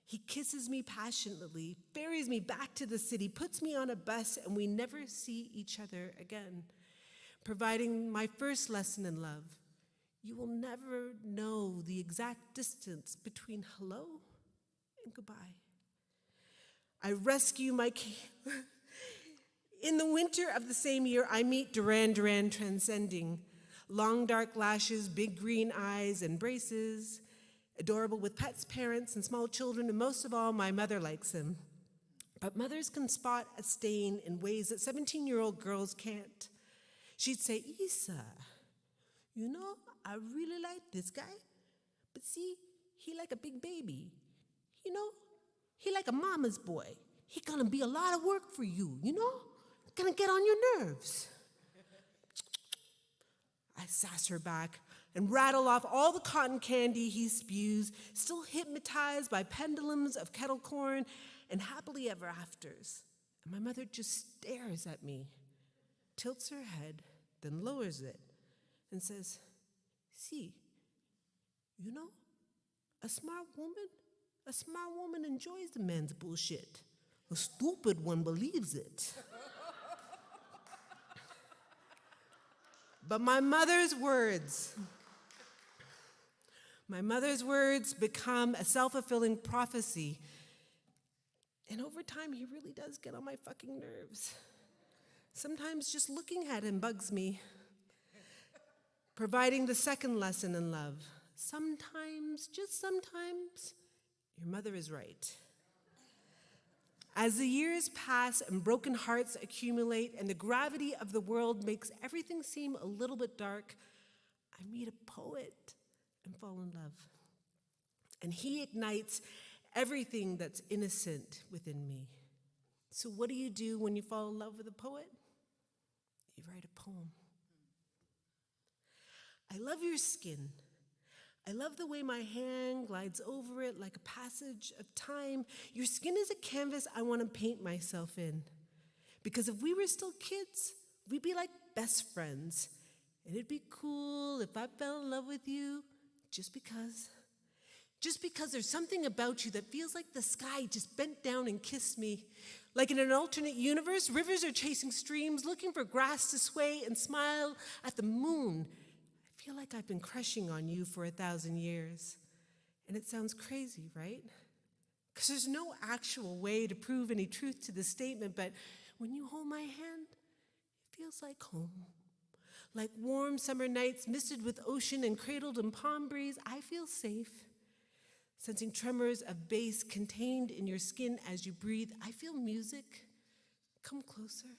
He kisses me passionately, ferries me back to the city, puts me on a bus, and we never see each other again, providing my first lesson in love. You will never know the exact distance between hello and goodbye. I rescue my In the winter of the same year, I meet Duran Duran transcending. Long dark lashes, big green eyes and braces, adorable with pets, parents, and small children, and most of all, my mother likes him. But mothers can spot a stain in ways that 17-year-old girls can't. She'd say, Isa, you know, I really like this guy, but see, he like a big baby. You know, he like a mama's boy. He gonna be a lot of work for you, you know? Gonna get on your nerves. I sass her back and rattle off all the cotton candy he spews, still hypnotized by pendulums of kettle corn and happily ever afters. And my mother just stares at me, tilts her head, then lowers it, and says, see, you know, a smart woman enjoys the man's bullshit. A stupid one believes it. But my mother's words become a self-fulfilling prophecy. And over time, he really does get on my fucking nerves. Sometimes just looking at him bugs me. Providing the second lesson in love. Sometimes, just sometimes, your mother is right. As the years pass and broken hearts accumulate and the gravity of the world makes everything seem a little bit dark, I meet a poet and fall in love. And he ignites everything that's innocent within me. So what do you do when you fall in love with a poet? You write a poem. I love your skin. I love the way my hand glides over it like a passage of time. Your skin is a canvas I want to paint myself in. Because if we were still kids, we'd be like best friends. And it'd be cool if I fell in love with you just because. Just because there's something about you that feels like the sky just bent down and kissed me. Like in an alternate universe, rivers are chasing streams, looking for grass to sway and smile at the moon. I feel like I've been crushing on you for 1,000 years. And it sounds crazy, right? Because there's no actual way to prove any truth to this statement, but when you hold my hand, it feels like home. Like warm summer nights misted with ocean and cradled in palm breeze, I feel safe. Sensing tremors of bass contained in your skin as you breathe, I feel music. Come closer.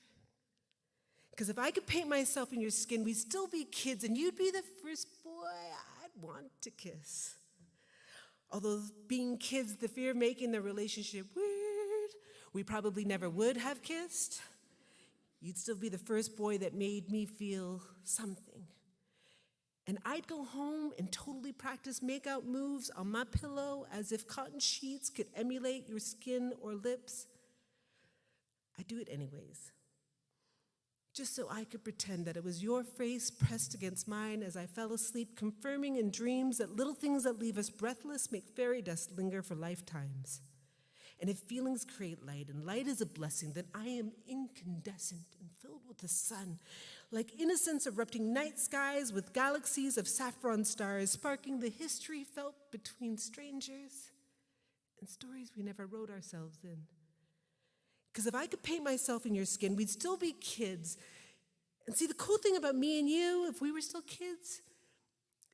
Because if I could paint myself in your skin, we'd still be kids, and you'd be the first boy I'd want to kiss. Although being kids, the fear of making the relationship weird, we probably never would have kissed. You'd still be the first boy that made me feel something. And I'd go home and totally practice make-out moves on my pillow as if cotton sheets could emulate your skin or lips. I'd do it anyways, just so I could pretend that it was your face pressed against mine as I fell asleep, confirming in dreams that little things that leave us breathless make fairy dust linger for lifetimes. And if feelings create light, and light is a blessing, then I am incandescent and filled with the sun, like innocence erupting night skies with galaxies of saffron stars, sparking the history felt between strangers and stories we never wrote ourselves in. Because if I could paint myself in your skin, we'd still be kids. And see, the cool thing about me and you, if we were still kids,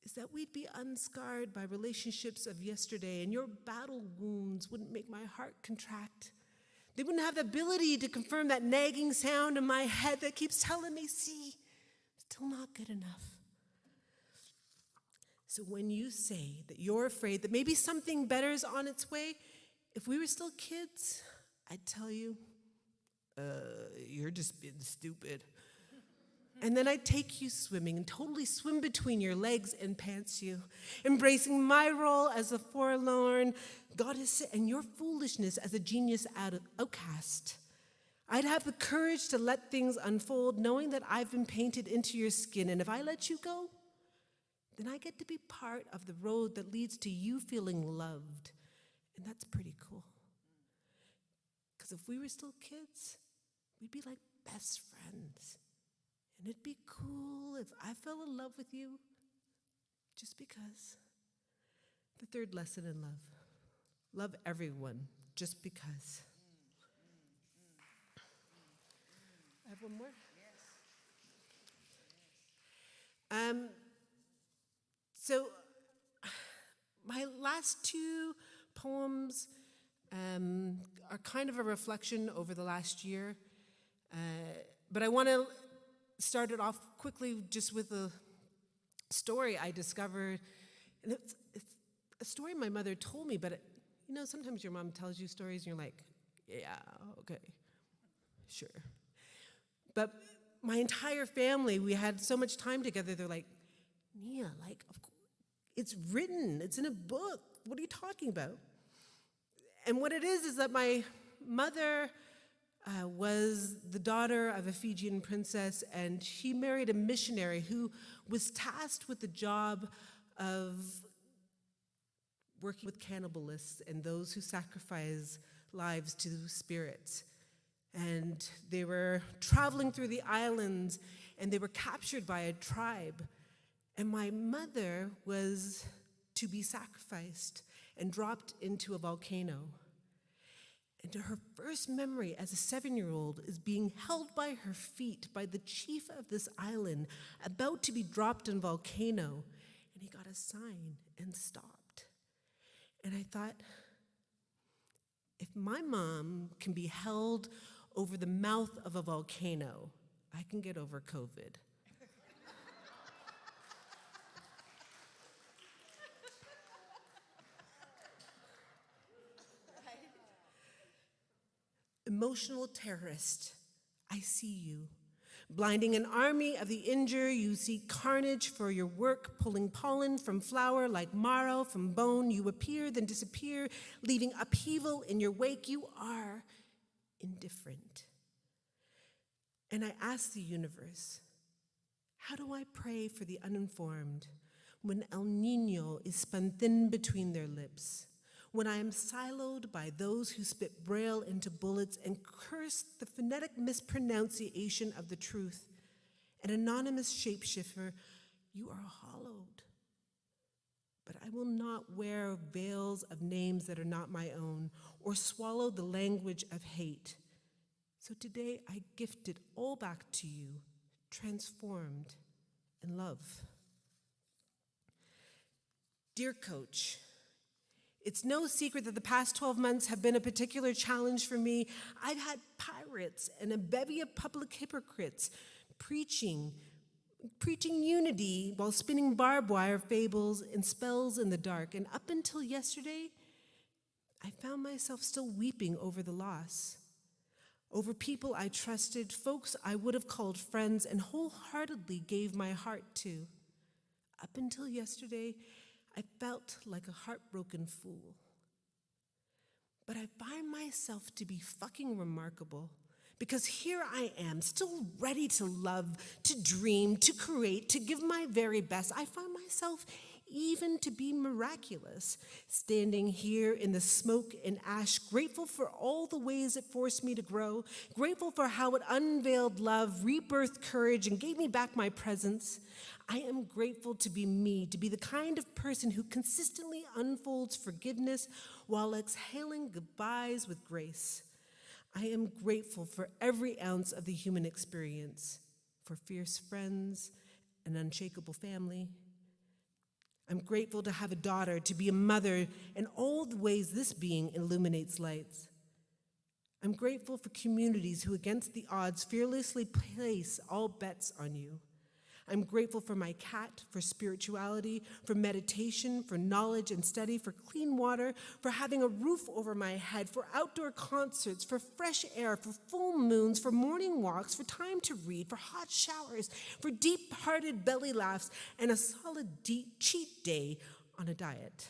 is that we'd be unscarred by relationships of yesterday, and your battle wounds wouldn't make my heart contract. They wouldn't have the ability to confirm that nagging sound in my head that keeps telling me, see, still not good enough. So when you say that you're afraid that maybe something better is on its way, if we were still kids, I'd tell you, you're just being stupid. And then I'd take you swimming and totally swim between your legs and pants you, embracing my role as a forlorn goddess and your foolishness as a genius outcast. I'd have the courage to let things unfold, knowing that I've been painted into your skin, and if I let you go, then I get to be part of the road that leads to you feeling loved, and that's pretty cool. Because if we were still kids, we'd be like best friends. And it'd be cool if I fell in love with you just because. The third lesson in love. Love everyone just because. I have one more? Yes. So my last two poems are kind of a reflection over the last year. But I want to start it off quickly just with a story I discovered. And it's a story my mother told me, but sometimes your mom tells you stories and you're like, yeah, okay, sure. But my entire family, we had so much time together, they're like, Nea, of course, it's written, it's in a book, what are you talking about? And what it is that my mother was the daughter of a Fijian princess, and she married a missionary who was tasked with the job of working with cannibalists and those who sacrifice lives to spirits. And they were traveling through the islands, and they were captured by a tribe. And my mother was to be sacrificed and dropped into a volcano. And her first memory as a 7-year-old is being held by her feet by the chief of this island, about to be dropped in a volcano. And he got a sign and stopped. And I thought, if my mom can be held over the mouth of a volcano, I can get over COVID. emotional terrorist, I see you. Blinding an army of the injured, you seek carnage for your work, pulling pollen from flower like marrow from bone. You appear, then disappear, leaving upheaval in your wake. You are indifferent. And I ask the universe, how do I pray for the uninformed when El Niño is spun thin between their lips? When I am siloed by those who spit braille into bullets and curse the phonetic mispronunciation of the truth, an anonymous shapeshifter, you are hollowed. But I will not wear veils of names that are not my own or swallow the language of hate. So today I gift it all back to you, transformed in love. Dear Coach, it's no secret that the past 12 months have been a particular challenge for me. I've had pirates and a bevy of public hypocrites preaching unity while spinning barbed wire fables and spells in the dark. And up until yesterday, I found myself still weeping over the loss, over people I trusted, folks I would have called friends and wholeheartedly gave my heart to. Up until yesterday, I felt like a heartbroken fool. But I find myself to be fucking remarkable because here I am, still ready to love, to dream, to create, to give my very best. I find myself even to be miraculous, standing here in the smoke and ash, grateful for all the ways it forced me to grow, grateful for how it unveiled love, rebirthed courage, and gave me back my presence. I am grateful to be me, to be the kind of person who consistently unfolds forgiveness while exhaling goodbyes with grace. I am grateful for every ounce of the human experience, for fierce friends, an unshakable family. I'm grateful to have a daughter, to be a mother, and all the ways this being illuminates lights. I'm grateful for communities who, against the odds, fearlessly place all bets on you. I'm grateful for my cat, for spirituality, for meditation, for knowledge and study, for clean water, for having a roof over my head, for outdoor concerts, for fresh air, for full moons, for morning walks, for time to read, for hot showers, for deep-hearted belly laughs, and a solid cheat day on a diet.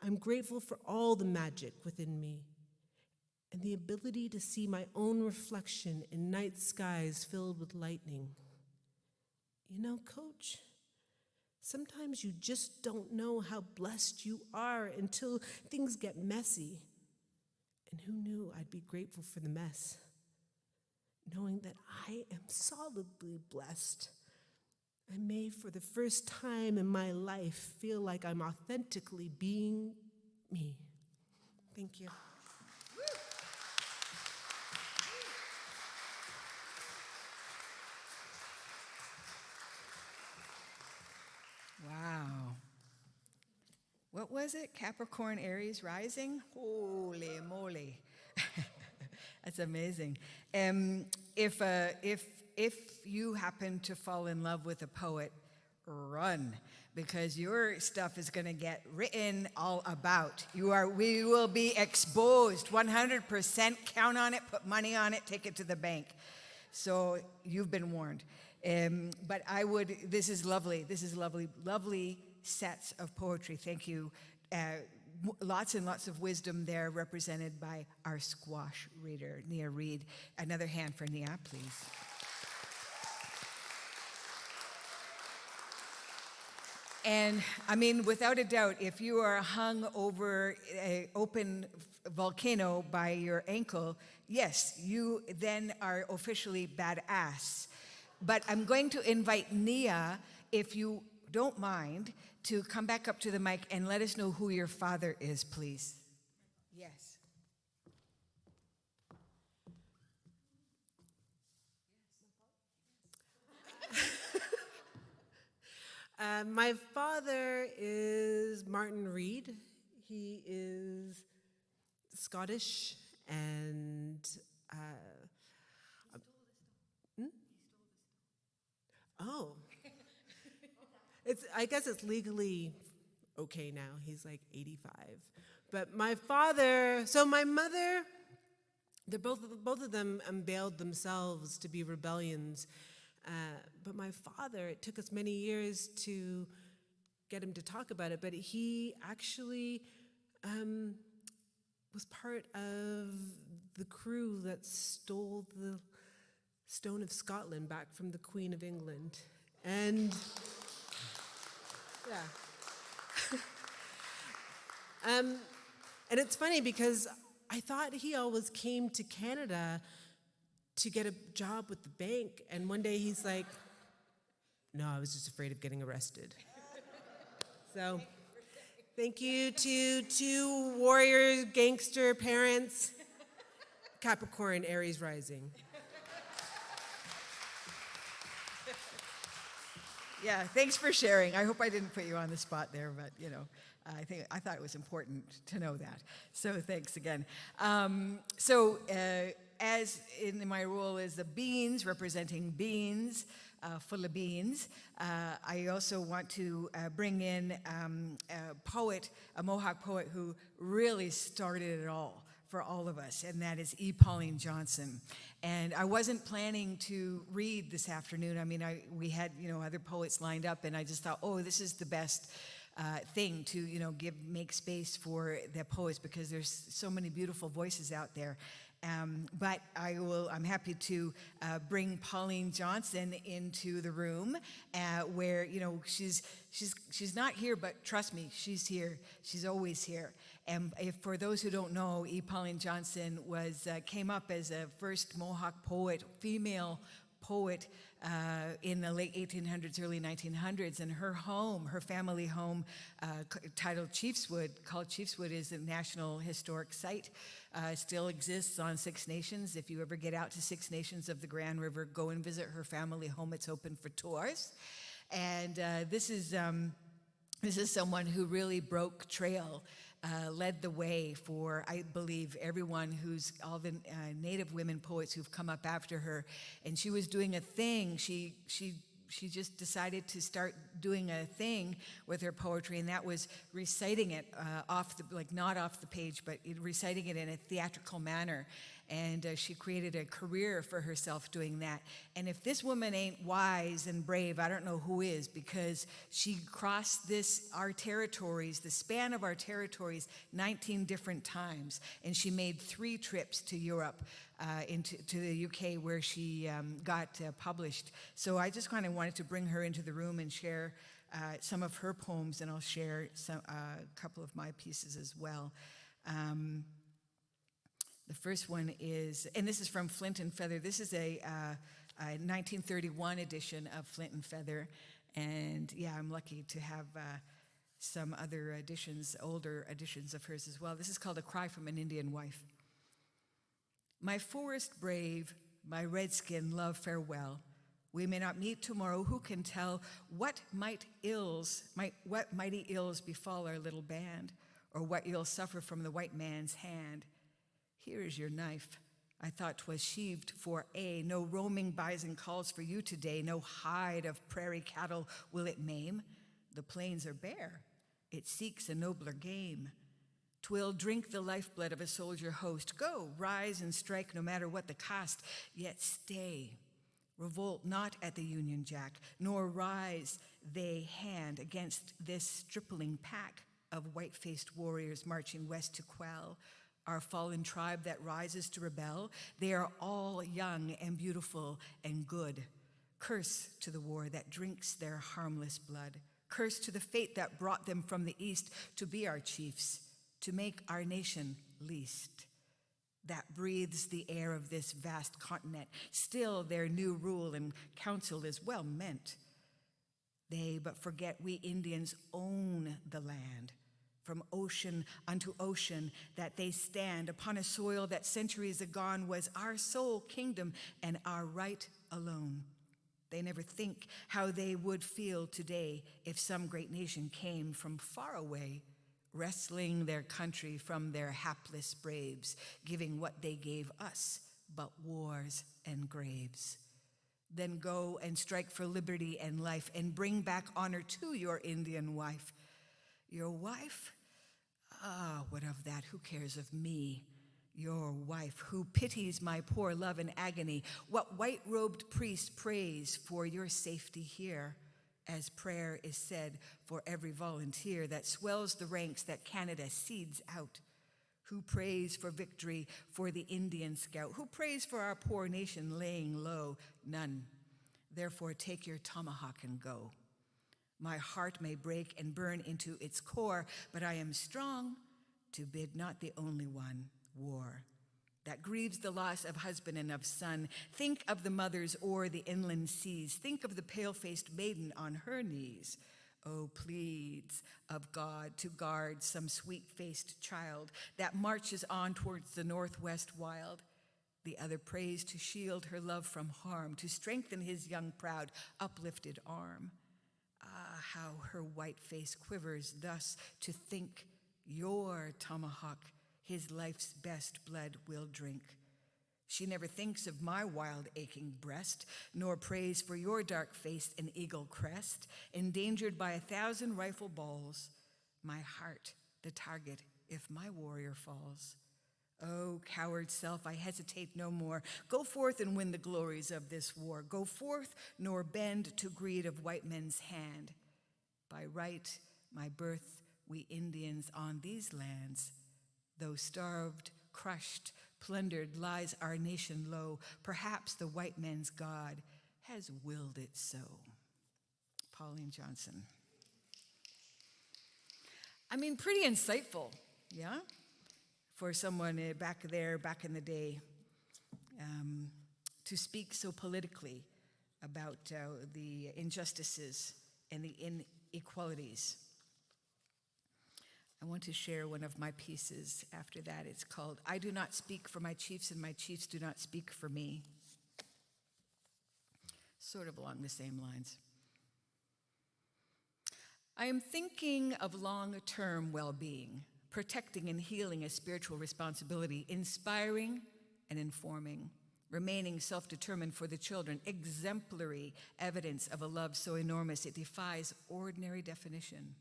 I'm grateful for all the magic within me and the ability to see my own reflection in night skies filled with lightning. You know, Coach, sometimes you just don't know how blessed you are until things get messy. And who knew I'd be grateful for the mess, knowing that I am solidly blessed. I may, for the first time in my life, feel like I'm authentically being me. Thank you. Wow. What was it? Capricorn, Aries rising? Holy moly. That's amazing. If you happen to fall in love with a poet, run, because your stuff is going to get written all about. We will be exposed 100%. Count on it, put money on it, take it to the bank. So you've been warned. But this is lovely. This is lovely sets of poetry. Thank you. Lots and lots of wisdom there represented by our squash reader, Nea Read. Another hand for Nea, please. And I mean, without a doubt, if you are hung over an open volcano by your ankle, yes, you then are officially badass. But I'm going to invite Nea, if you don't mind, to come back up to the mic and let us know who your father is, please. Yes. My father is Martin Read. He is Scottish and oh. I guess it's legally okay now. He's like 85. But my father, so my mother both of them unveiled themselves to be rebellions. But my father, it took us many years to get him to talk about it, but he actually was part of the crew that stole the Stone of Scotland back from the Queen of England. And yeah. And it's funny because I thought he always came to Canada to get a job with the bank, and one day he's like, no, I was just afraid of getting arrested. So, thank you to two warrior gangster parents, Capricorn, Aries rising. Yeah, thanks for sharing. I hope I didn't put you on the spot there, but I thought it was important to know that. So thanks again. As in my role as the beans, representing beans, full of beans, I also want to bring in a poet, a Mohawk poet who really started it all for all of us, and that is E. Pauline Johnson. And I wasn't planning to read this afternoon. I mean, we had other poets lined up, and I just thought, oh, this is the best thing to make space for the poets, because there's so many beautiful voices out there. But I'm happy to bring Pauline Johnson into the room, where she's not here, but trust me, she's here. She's always here. And for those who don't know, E. Pauline Johnson came up as a first Mohawk poet, female poet, in the late 1800s, early 1900s, and her family home, called Chiefswood, is a National Historic Site. Still exists on Six Nations. If you ever get out to Six Nations of the Grand River, go and visit her family home. It's open for tours. And this is someone who really broke trail, led the way for, I believe, everyone all the Native women poets who've come up after her. And she was doing a thing. She just decided to start doing a thing with her poetry, and that was reciting it not off the page, but reciting it in a theatrical manner. And she created a career for herself doing that. And if this woman ain't wise and brave, I don't know who is, because she crossed our territories, the span of our territories, 19 different times. And she made 3 trips to Europe, to the UK, where she got published. So I just kind of wanted to bring her into the room and share some of her poems, and I'll share a couple of my pieces as well. The first one is, and this is from Flint and Feather. This is a 1931 edition of Flint and Feather. And yeah, I'm lucky to have some other editions, older editions of hers as well. This is called A Cry from an Indian Wife. My forest brave, my redskin love, farewell. We may not meet tomorrow, who can tell what mighty ills befall our little band, or what you'll suffer from the white man's hand. Here is your knife. I thought 'twas sheathed for no roaming bison calls for you today. No hide of prairie cattle will it maim. The plains are bare. It seeks a nobler game. 'Twill drink the lifeblood of a soldier host. Go, rise and strike, no matter what the cost. Yet stay. Revolt not at the Union Jack, nor rise they hand against this stripling pack of white-faced warriors marching west to quell our fallen tribe that rises to rebel. They are all young and beautiful and good. Curse to the war that drinks their harmless blood. Curse to the fate that brought them from the east to be our chiefs, to make our nation least. That breathes the air of this vast continent. Still their new rule and counsel is well meant. They but forget we Indians own the land. From ocean unto ocean that they stand upon a soil that centuries agone was our sole kingdom and our right alone. They never think how they would feel today if some great nation came from far away, wresting their country from their hapless braves, giving what they gave us but wars and graves. Then go and strike for liberty and life and bring back honor to your Indian wife. Your wife? Ah, what of that? Who cares of me? your wife, who pities my poor love and agony. What white-robed priest prays for your safety here, as prayer is said for every volunteer that swells the ranks that Canada seeds out? Who prays for victory for the Indian scout? Who prays for our poor nation laying low? None. Therefore, take your tomahawk and go. My heart may break and burn into its core, but I am strong to bid not the only one war that grieves the loss of husband and of son. Think of the mothers o'er the inland seas. Think of the pale-faced maiden on her knees. Oh, pleads of God to guard some sweet-faced child that marches on towards the northwest wild. The other prays to shield her love from harm, to strengthen his young, proud, uplifted arm. Ah, how her white face quivers thus to think your tomahawk his life's best blood will drink. She never thinks of my wild aching breast, nor prays for your dark face and eagle crest, endangered by 1,000 rifle balls, my heart the target if my warrior falls. Oh, coward self, I hesitate no more. Go forth and win the glories of this war. Go forth, nor bend to greed of white men's hand. By right, my birth, we Indians on these lands, though starved, crushed, plundered, lies our nation low. Perhaps the white man's God has willed it so. Pauline Johnson. I mean, pretty insightful, yeah? For someone back in the day, to speak so politically about the injustices and the inequalities. I want to share one of my pieces after that. It's called, I Do Not Speak for My Chiefs and My Chiefs Do Not Speak for Me. Sort of along the same lines. I am thinking of long-term well-being, protecting and healing a spiritual responsibility, inspiring and informing, remaining self-determined for the children, exemplary evidence of a love so enormous it defies ordinary definition.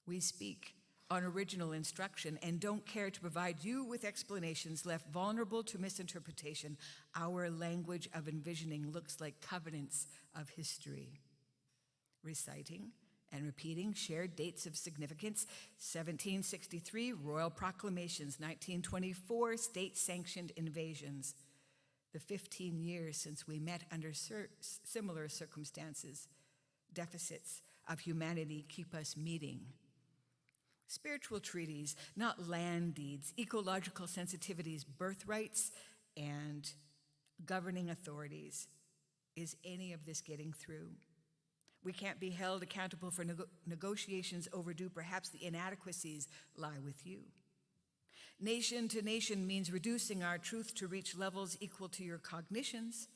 We speak on original instruction and don't care to provide you with explanations left vulnerable to misinterpretation. Our language of envisioning looks like covenants of history. Reciting and repeating shared dates of significance: 1763, Royal Proclamations; 1924, state-sanctioned invasions. The 15 years since we met under similar circumstances. Deficits of humanity keep us meeting. Spiritual treaties, not land deeds, ecological sensitivities, birthrights, and governing authorities. Is any of this getting through? We can't be held accountable for negotiations overdue. Perhaps the inadequacies lie with you. Nation to nation means reducing our truth to reach levels equal to your cognitions.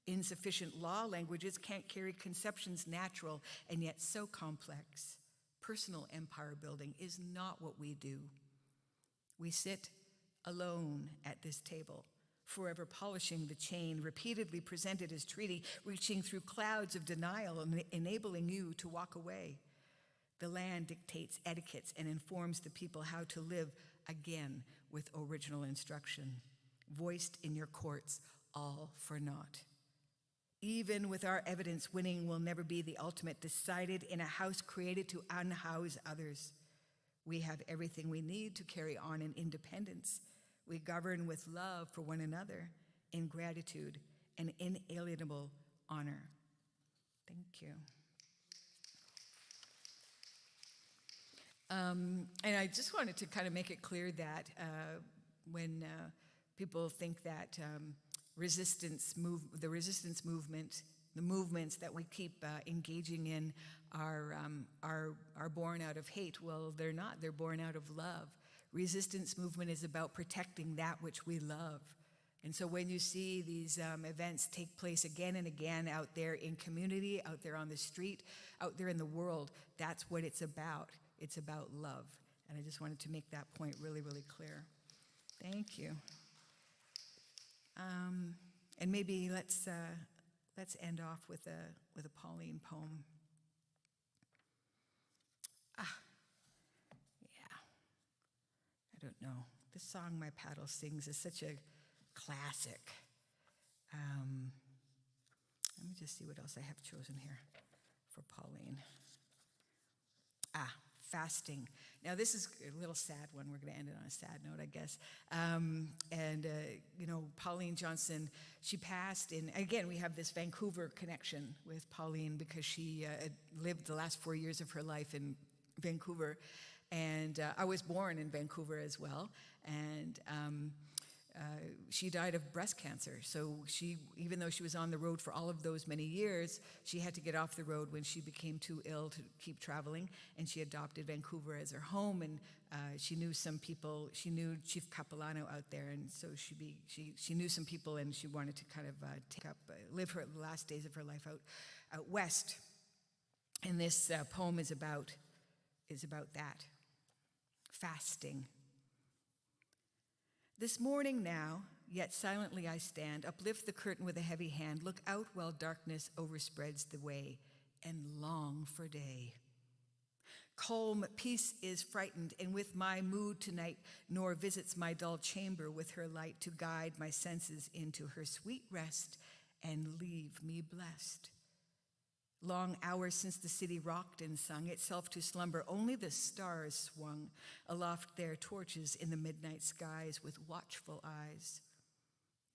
Insufficient law languages can't carry conceptions natural and yet so complex. Personal empire building is not what we do. We sit alone at this table, forever polishing the chain, repeatedly presented as treaty, reaching through clouds of denial and enabling you to walk away. The land dictates etiquettes and informs the people how to live again with original instruction, voiced in your courts, all for naught. Even with our evidence, winning will never be the ultimate, decided in a house created to unhouse others. We have everything we need to carry on in independence. We govern with love for one another, in gratitude and inalienable honor. Thank you. And I just wanted to kind of make it clear that when people think that the resistance movement, the movements that we keep engaging in are born out of hate. Well, they're not. They're born out of love. Resistance movement is about protecting that which we love. And so when you see these events take place again and again out there in community, out there on the street, out there in the world, that's what it's about. It's about love. And I just wanted to make that point really, really clear. Thank you. And maybe let's end off with a Pauline poem. Yeah. I don't know. This song My Paddle Sings is such a classic. Let me just see what else I have chosen here for Pauline. Fasting. Now, this is a little sad one. We're going to end it on a sad note, I guess. Pauline Johnson, she passed in, again, we have this Vancouver connection with Pauline because she lived the last 4 years of her life in Vancouver. And I was born in Vancouver as well. And she died of breast cancer. So she, even though she was on the road for all of those many years, she had to get off the road when she became too ill to keep traveling. And she adopted Vancouver as her home. And she knew some people. She knew Chief Capilano out there. And so she knew some people, and she wanted to kind of live her the last days of her life out west. And this poem is about that, fasting. This morning now, yet silently I stand, uplift the curtain with a heavy hand, look out while darkness overspreads the way, and long for day. Calm peace is frightened, and with my mood tonight, nor visits my dull chamber with her light to guide my senses into her sweet rest and leave me blessed. Long hours since the city rocked and sung itself to slumber, only the stars swung aloft their torches in the midnight skies with watchful eyes.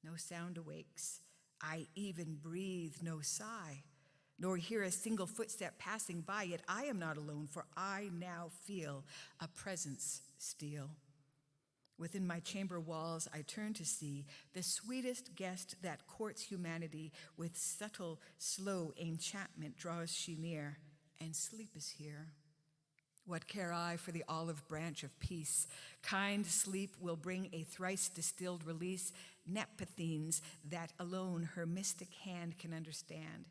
No sound awakes, I even breathe no sigh, nor hear a single footstep passing by, yet I am not alone, for I now feel a presence steal. Within my chamber walls, I turn to see the sweetest guest that courts humanity with subtle, slow enchantment draws she near, and sleep is here. What care I for the olive branch of peace? Kind sleep will bring a thrice distilled release, nepothenes that alone her mystic hand can understand.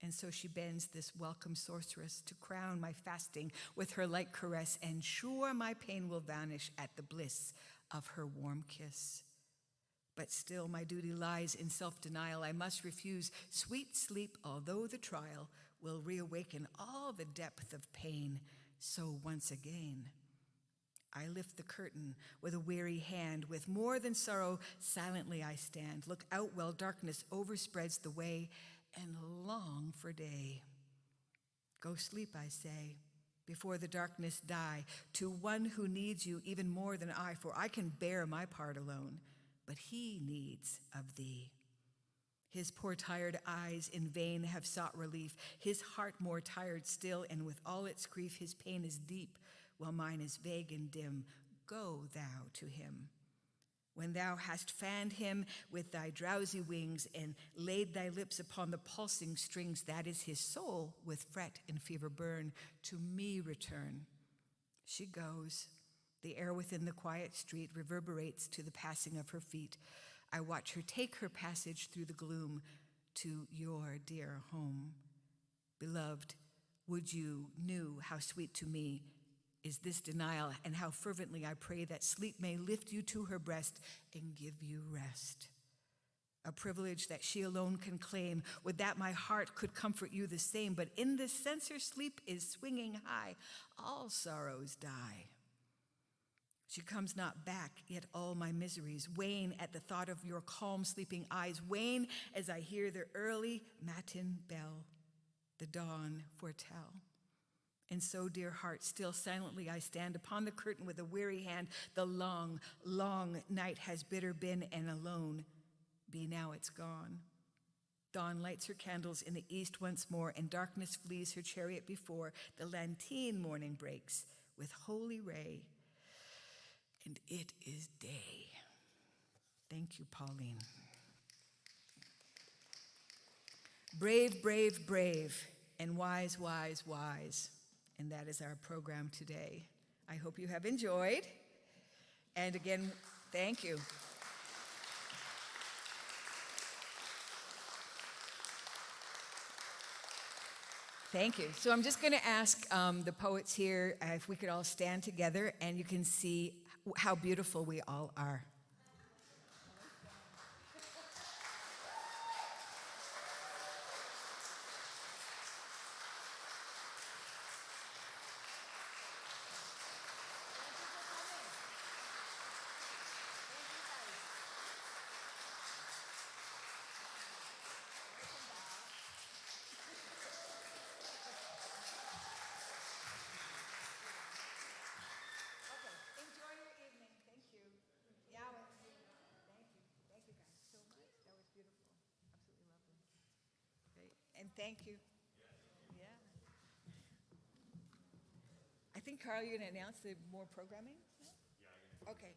And so she bends this welcome sorceress to crown my fasting with her light caress, and sure my pain will vanish at the bliss of her warm kiss. But still my duty lies in self-denial. I must refuse sweet sleep, although the trial will reawaken all the depth of pain. So once again, I lift the curtain with a weary hand. With more than sorrow, silently I stand. Look out while darkness overspreads the way, and long for day. Go sleep, I say, before the darkness die, to one who needs you even more than I, for I can bear my part alone, but he needs of thee. His poor tired eyes in vain have sought relief, his heart more tired still, and with all its grief his pain is deep, while mine is vague and dim. Go thou to him. When thou hast fanned him with thy drowsy wings and laid thy lips upon the pulsing strings, that is his soul with fret and fever burn, to me return. She goes. The air within the quiet street reverberates to the passing of her feet. I watch her take her passage through the gloom to your dear home. Beloved, would you knew how sweet to me is this denial, and how fervently I pray that sleep may lift you to her breast and give you rest. A privilege that she alone can claim. Would that my heart could comfort you the same, but in this censer sleep is swinging high. All sorrows die. She comes not back, yet all my miseries wane at the thought of your calm sleeping eyes, wane as I hear the early matin bell, the dawn foretell. And so, dear heart, still silently I stand upon the curtain with a weary hand. The long, long night has bitter been, and alone be now it's gone. Dawn lights her candles in the east once more, and darkness flees her chariot before. The lantine morning breaks with holy ray, and it is day. Thank you, Pauline. Brave, brave, brave, and wise, wise, wise. And that is our program today. I hope you have enjoyed. And again, thank you. Thank you. So I'm just going to ask the poets here if we could all stand together, and you can see how beautiful we all are. Thank you. Yeah. I think, Carl, you're going to announce the more programming? Yeah. Okay.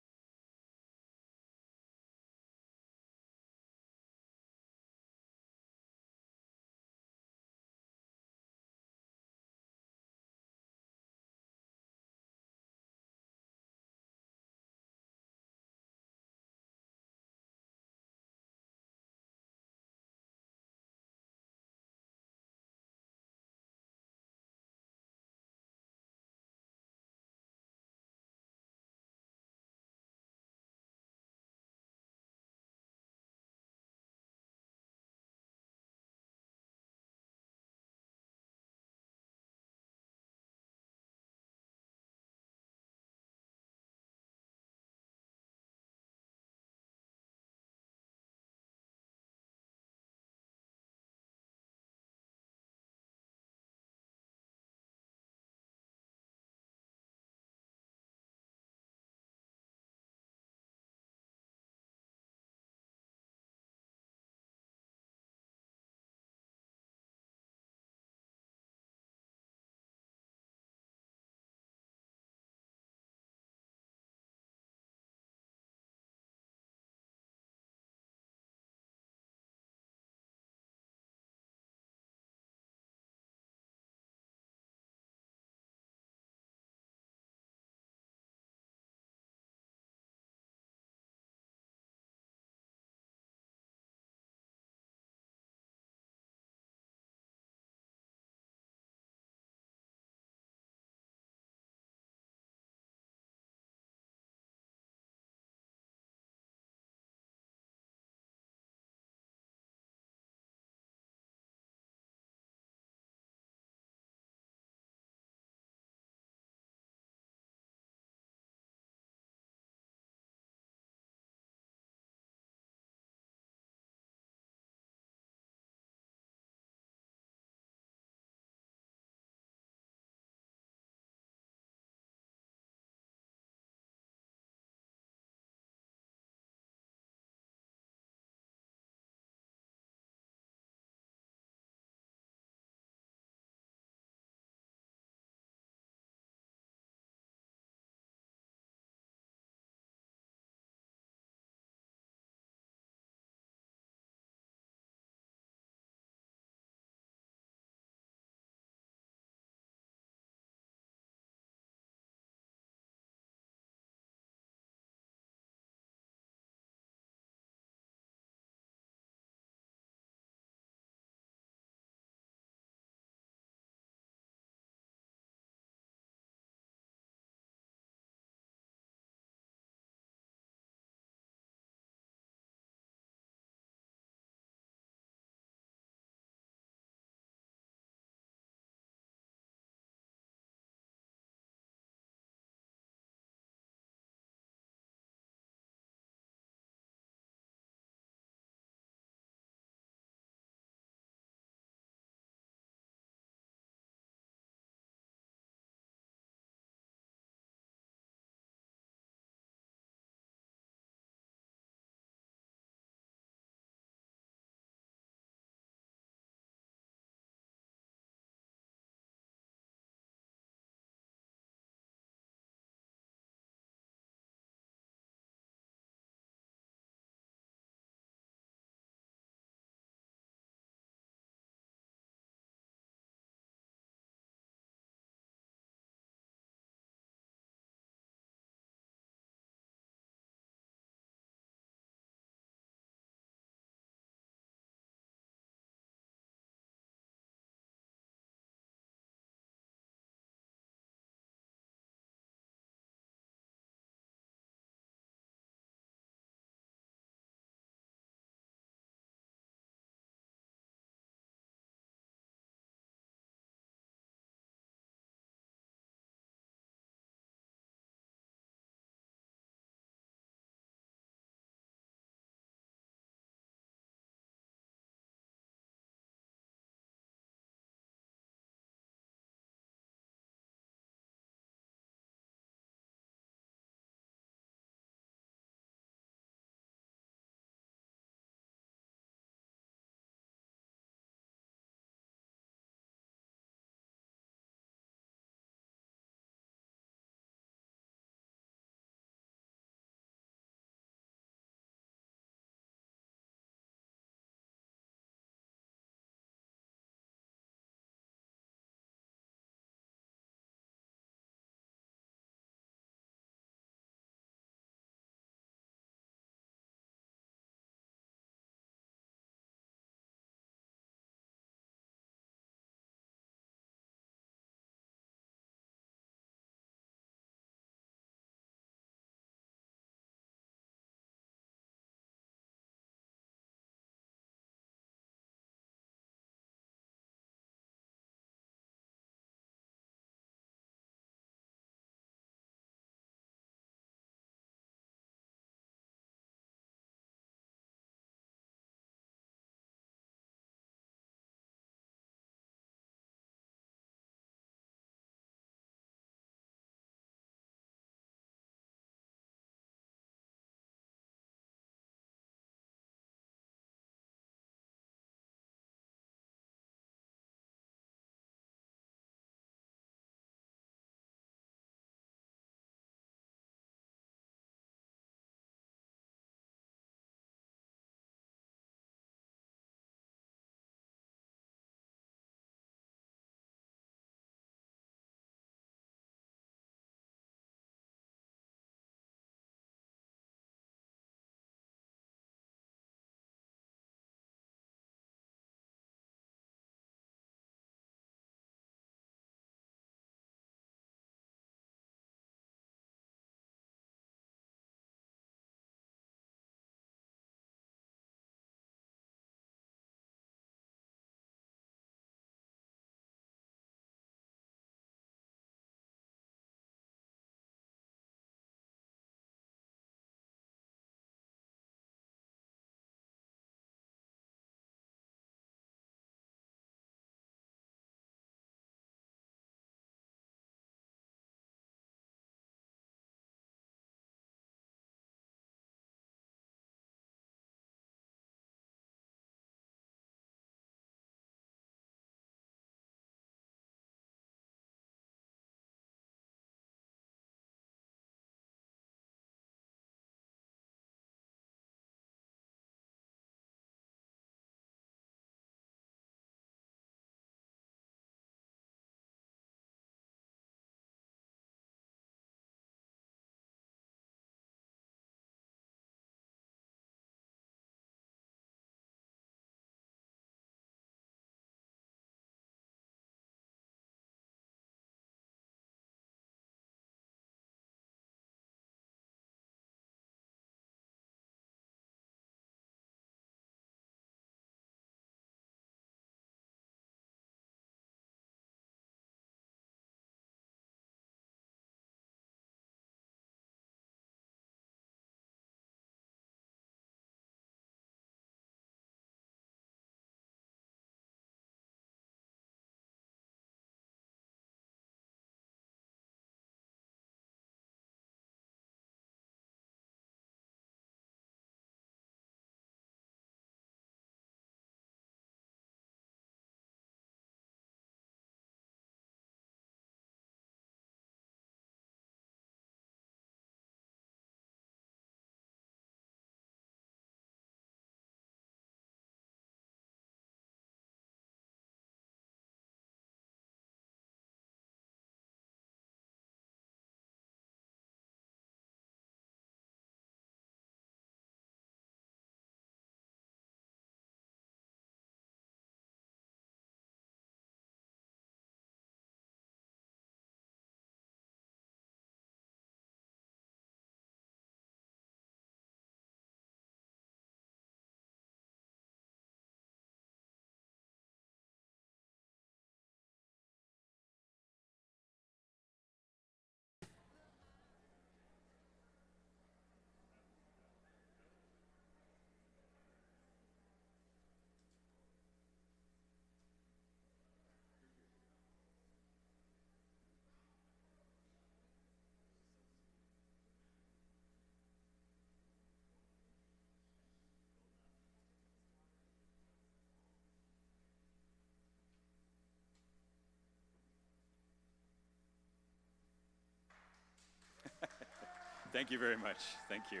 Thank you very much. Thank you.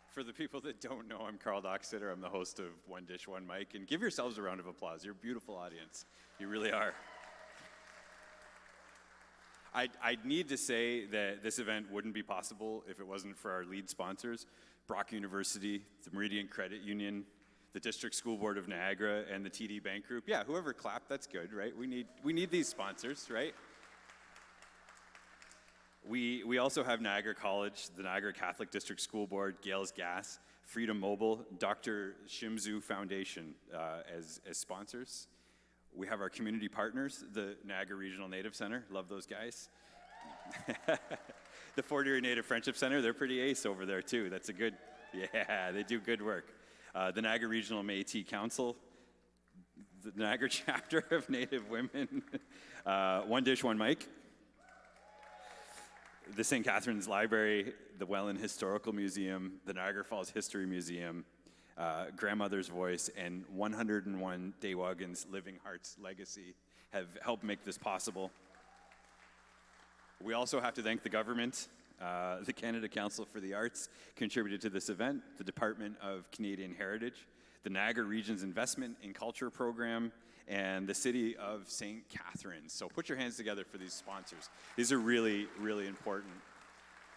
For the people that don't know, I'm Carl Doxeter. I'm the host of One Dish, One Mic. And give yourselves a round of applause. You're a beautiful audience. You really are. I need to say that this event wouldn't be possible if it wasn't for our lead sponsors, Brock University, the Meridian Credit Union, the District School Board of Niagara, and the TD Bank Group. Yeah, whoever clapped, that's good, right? We need these sponsors, right? We also have Niagara College, the Niagara Catholic District School Board, Gales Gas, Freedom Mobile, Dr. Shimzu Foundation as sponsors. We have our community partners, the Niagara Regional Native Center, love those guys. The Fort Erie Native Friendship Center, they're pretty ace over there too. That's a good, yeah, they do good work. The Niagara Regional Métis Council, the Niagara Chapter of Native Women, One Dish, One Mic, the St. Catharines Library, the Welland Historical Museum, the Niagara Falls History Museum, Grandmother's Voice, and 101 Daywagons Living Hearts Legacy have helped make this possible. We also have to thank the government. The Canada Council for the Arts contributed to this event, the Department of Canadian Heritage, the Niagara Region's Investment in Culture Program, and the City of St. Catharines. So put your hands together for these sponsors. These are really, really important.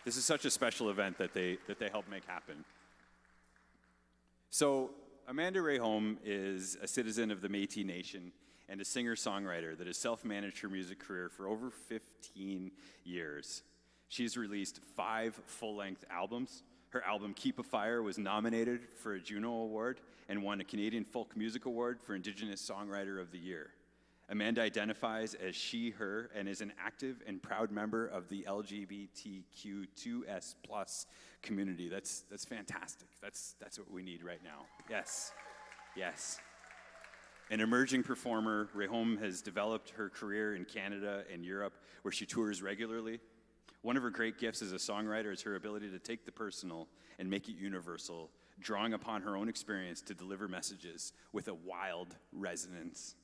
This is such a special event that they help make happen. So Amanda Rheaume is a citizen of the Métis Nation and a singer-songwriter that has self-managed her music career for over 15 years. She's released 5 full-length albums. Her album Keep a Fire was nominated for a Juno Award and won a Canadian Folk Music Award for Indigenous Songwriter of the Year. Amanda identifies as she, her, and is an active and proud member of the LGBTQ2S+ community. That's fantastic. That's what we need right now. Yes, yes. An emerging performer, Rheaume has developed her career in Canada and Europe, where she tours regularly. One of her great gifts as a songwriter is her ability to take the personal and make it universal, drawing upon her own experience to deliver messages with a wild resonance.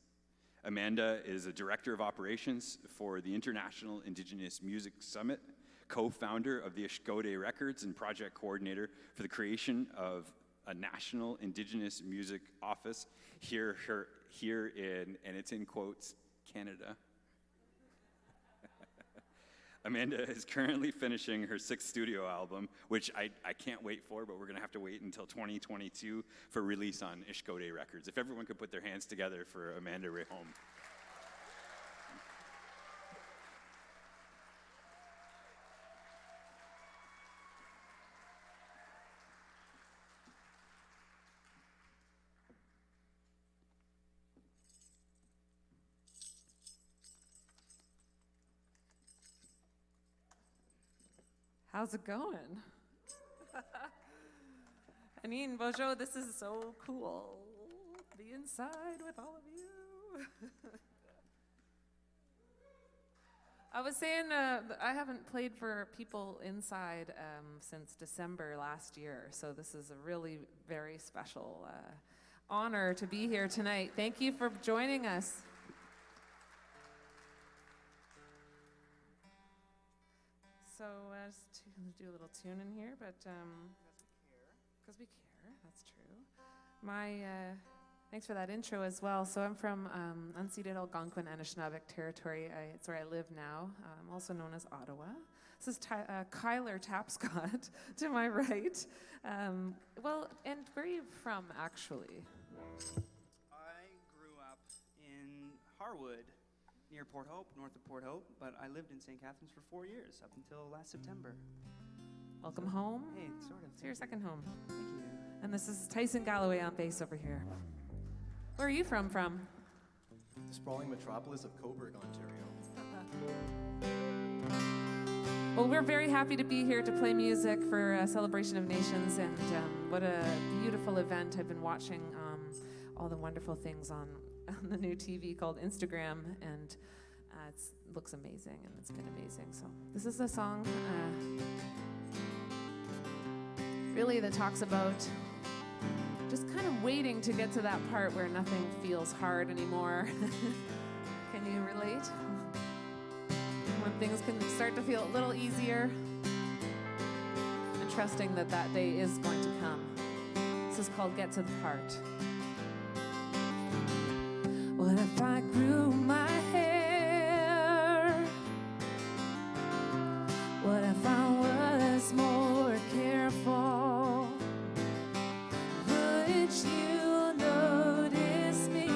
Amanda is a director of operations for the International Indigenous Music Summit, co-founder of the Ishkode Records, and project coordinator for the creation of a national Indigenous music office here in, and it's in quotes, Canada. Amanda is currently finishing her 6th studio album, which I can't wait for, but we're going to have to wait until 2022 for release on Ishkode Records. If everyone could put their hands together for Amanda Rheaume. How's it going? I mean, bonjour, this is so cool. Be inside with all of you. I was saying I haven't played for people inside since December last year, so this is a really very special honor to be here tonight. Thank you for joining us. So just to do a little tune in here, but because we care, that's true. Thanks for that intro as well. So I'm from unceded Algonquin Anishinaabe territory. It's where I live now, also known as Ottawa. This is Kyler Tapscott to my right. Well, and where are you from, actually? I grew up in Harwood, near Port Hope, north of Port Hope, but I lived in St. Catharines for 4 years, up until last September. Welcome home. Hey, sort of. It's your second home. Thank you. And this is Tyson Galloway on bass over here. Where are you from? The sprawling metropolis of Cobourg, Ontario. Well, we're very happy to be here to play music for a Celebration of Nations, and what a beautiful event. I've been watching all the wonderful things on the new TV called Instagram, and it looks amazing, and it's been amazing. So this is a song really that talks about just kind of waiting to get to that part where nothing feels hard anymore. Can you relate? when things can start to feel a little easier, and trusting that that day is going to come. This is called Get to the Part. What if I grew my hair? What if I was more careful? Would you notice me?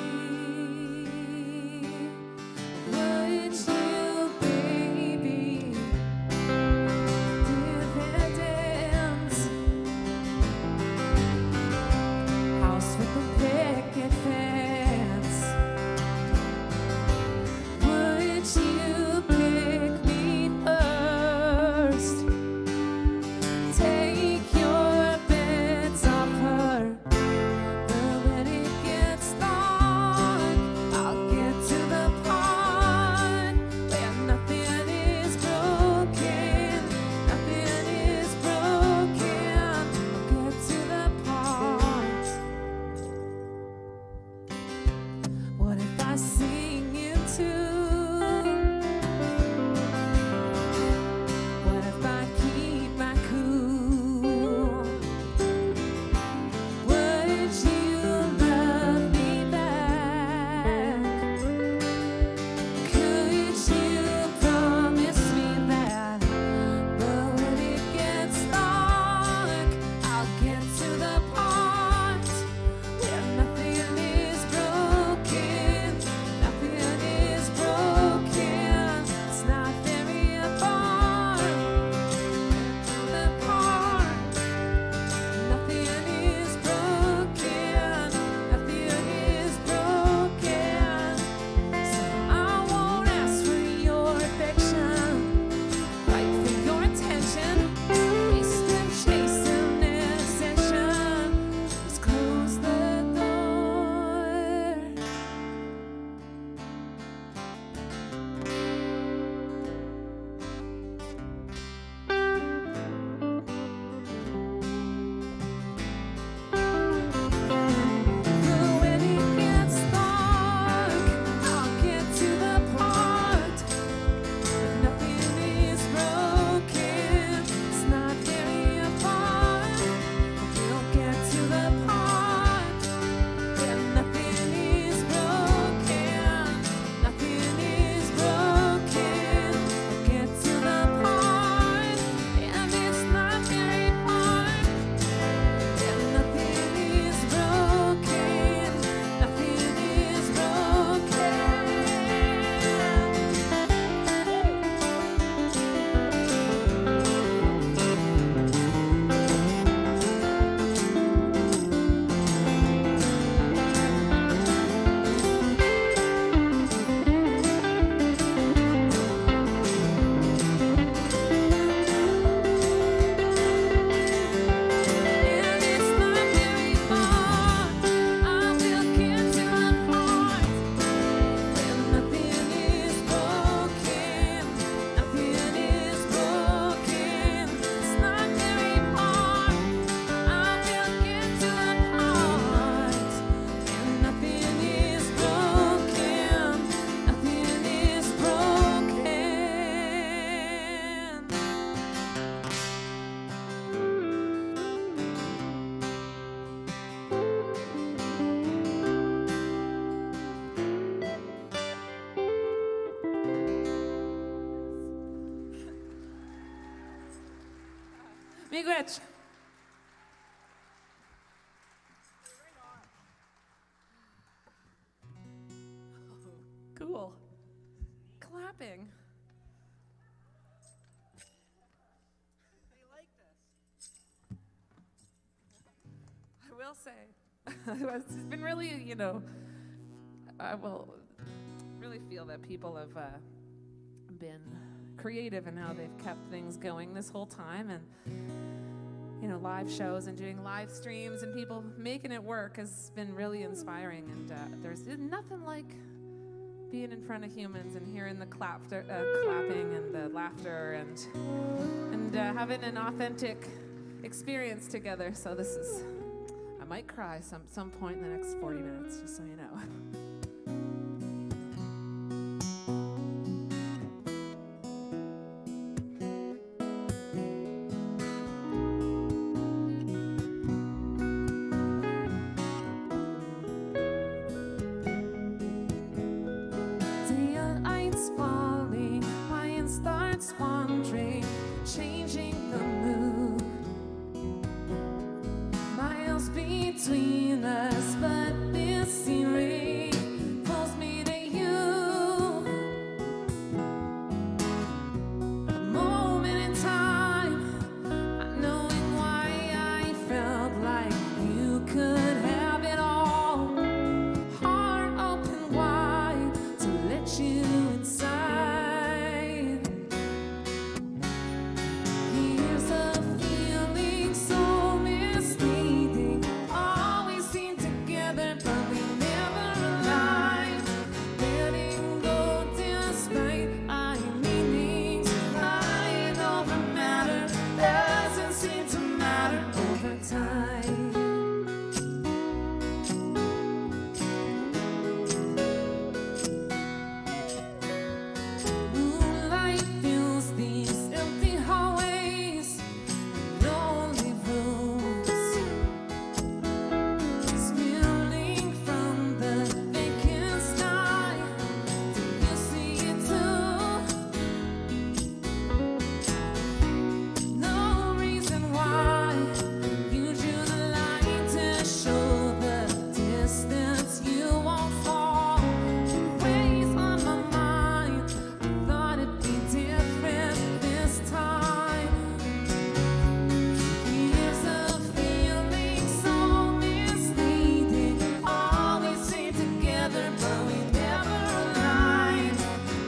Would you, baby, dividends? House with a picket fence. Would you pick me first? Take your bets off her. But when it gets dark, I'll get to the part where nothing is broken. Nothing is broken. I'll get to the part. What if I sing in tune? What if I keep my cool? Would you love me back? Could you promise me that? But when it gets dark, I'll get to the part where nothing is broken. Nothing is broken. It's not very far. To the part. Nothing is broken. Nothing is broken. So I won't ask for your affection. Fight for your attention. Wasting, chasing, and obsession. Just close the door. When it gets dark, I'll get to the part. Nothing is broken. It's not very far. We'll get to the part where nothing is broken. Nothing is broken. We'll get to the part, and it's not very far. Where nothing is broken. Nothing is broken. And it's not very far. I will get to the part where nothing is broken. Nothing is broken. It's not very far. I will get to the part where nothing is broken. Nothing is broken. Miigwech. Cool. Clapping. I will say, it's been really, I will really feel that people have been creative in how they've kept things going this whole time, and live shows and doing live streams and people making it work has been really inspiring. And there's nothing like being in front of humans and hearing the clapping and the laughter and having an authentic experience together. So this is, I might cry some point in the next 40 minutes, just so you know. hearts wandering, changing the mood. Miles between us, but this scenery pulls me to you. A moment in time, not knowing why I felt like you could have it all. Heart open wide to let you inside. Here's a feeling so misleading. Always seem together, but we never aligned. Letting go despite our meanings. Mind over matter doesn't seem to matter over time. Moonlight fills these empty hallways, lonely rooms, spilling from the vacant sky. Do you see it too? No reason why. You drew the line to show the distance you won't fall. Ways on my mind. I thought it'd be different this time. Here's a feeling so misleading. Always stay together, but we never aligned.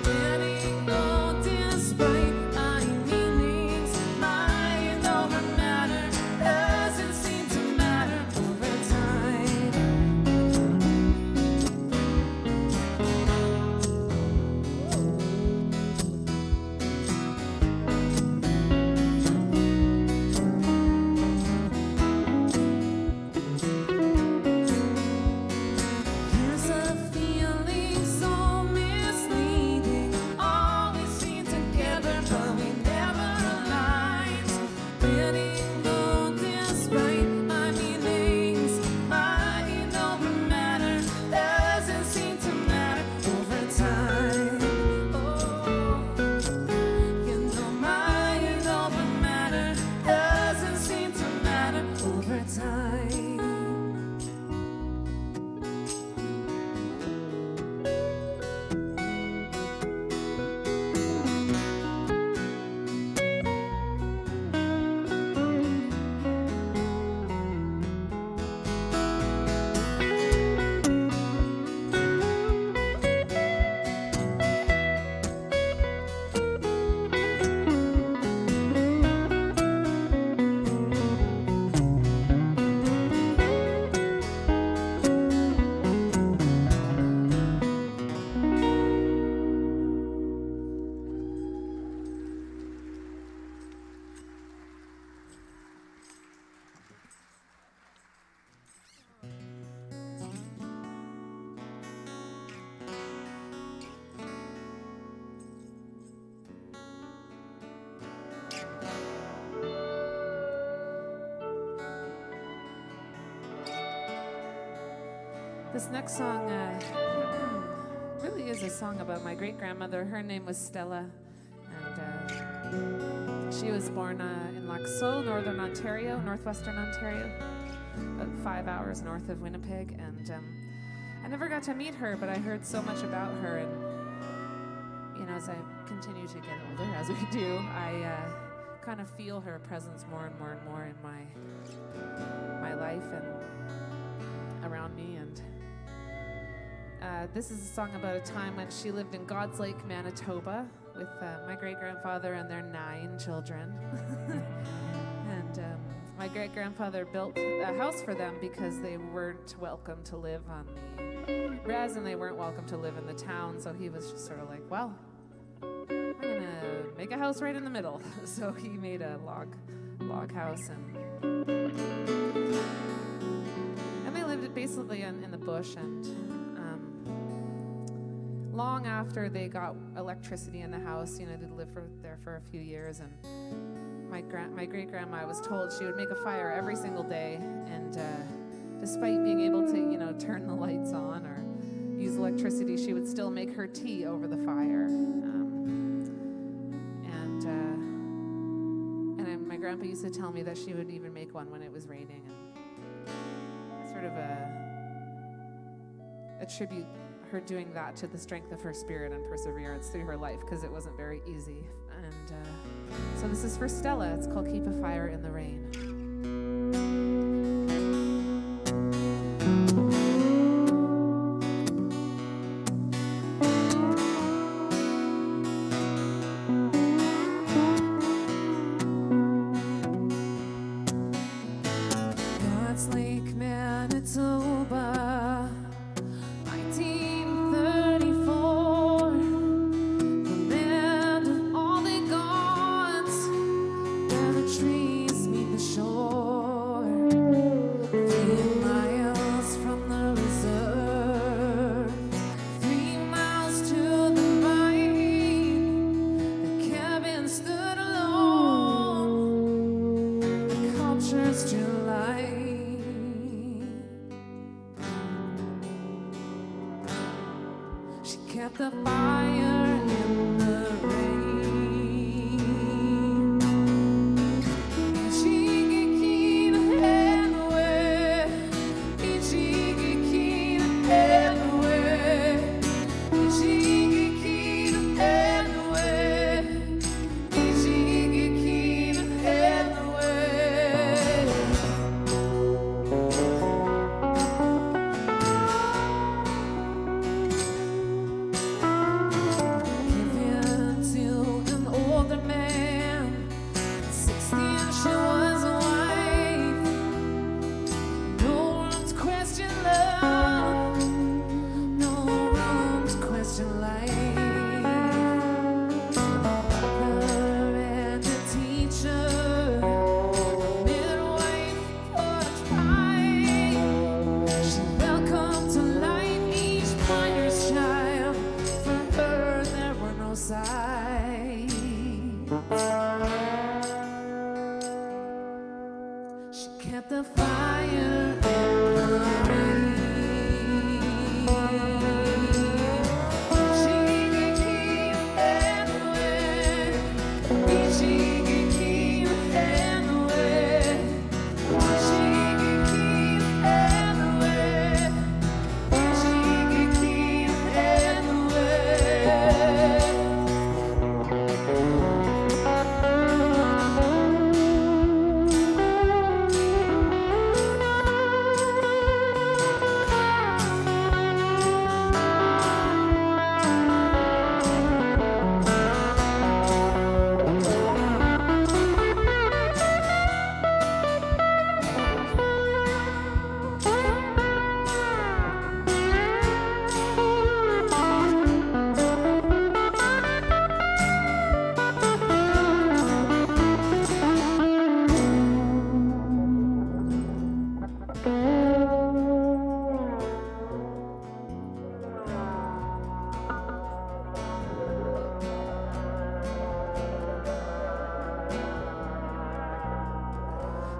Letting go despite our meanings. Mind over matter doesn't seem to matter over time. Here's a feeling so misleading. Always seem together, but we never aligned. Letting go despite my meanings. Mind over matter doesn't seem to matter over time. Oh, you know, mind over matter doesn't seem to matter over time. This next song really is a song about my great-grandmother. Her name was Stella, and she was born in Lac Seul, Northern Ontario, Northwestern Ontario, about 5 hours north of Winnipeg. And I never got to meet her, but I heard so much about her. And you know, as I continue to get older, as we do, I kind of feel her presence more and more and more in my life and around me. And this is a song about a time when she lived in God's Lake, Manitoba, with my great-grandfather and their 9 children. And my great-grandfather built a house for them because they weren't welcome to live on the res and they weren't welcome to live in the town. So he was just sort of like, well, I'm gonna make a house right in the middle. So he made a log house, and they lived basically in the bush. And long after they got electricity in the house, you know, they'd live there for a few years. And my great-grandma, I was told, she would make a fire every single day, and despite being able to, you know, turn the lights on or use electricity, she would still make her tea over the fire. And Grandpa used to tell me that she would even make one when it was raining, and sort of attribute her doing that to the strength of her spirit and perseverance through her life, because it wasn't very easy. And so this is for Stella. It's called Keep a Fire in the Rain. The fire in the rain. Ichigikina everywhere. Ichigikina everywhere. Ichigikina everywhere. Ichigikina everywhere. The fire in the rain. Ichigikina everywhere. Ichigikina everywhere. Ichigikina everywhere. Ichigikina everywhere.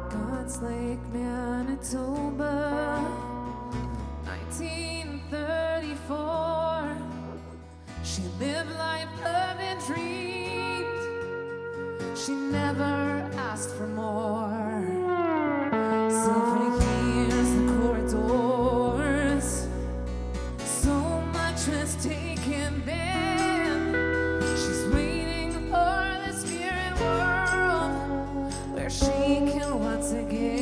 God's Lake, Manitoba, 1934. She lived life, loved and dreamed. She never asked for more. Silver years, the corridors. So much was taken then. She's waiting for the spirit world where she can once again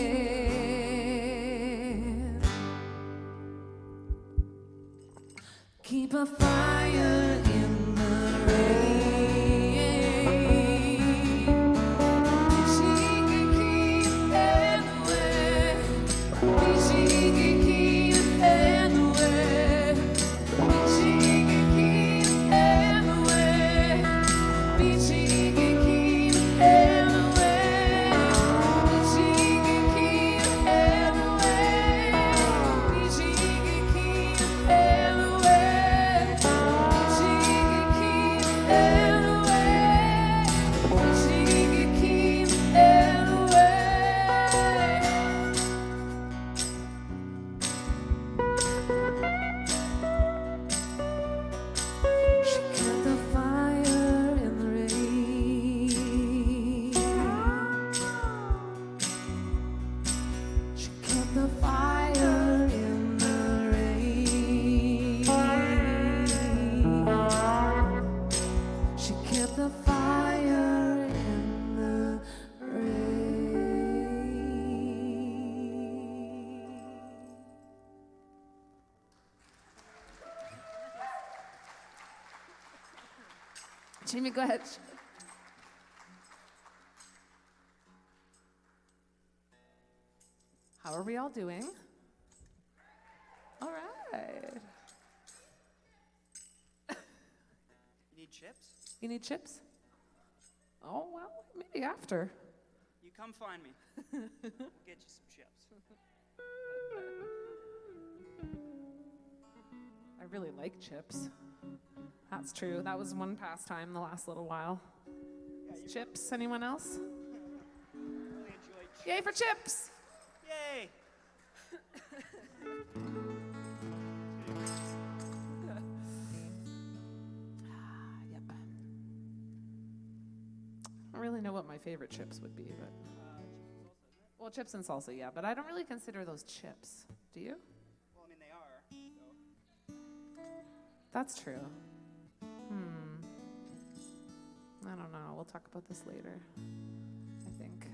keep a fire in the rain. Ichigikina everywhere. Ichigikina everywhere. Ichigikina everywhere. Ichigikina everywhere. Ichigikina everywhere. Ichigikina everywhere. Ichigikina everywhere. Jimmy, go ahead. How are we all doing? All right. You need chips? You need chips? Oh, well, maybe after. You come find me. We'll get you some chips. I really like chips. That's true. That was one pastime the last little while. Chips, anyone else? Really enjoyed chips. Yay for chips! Yay! Yep. I don't really know what my favorite chips would be, but well, chips and salsa, yeah. But I don't really consider those chips. Do you? Well, I mean, they are. So. That's true. I don't know. We'll talk about this later, I think.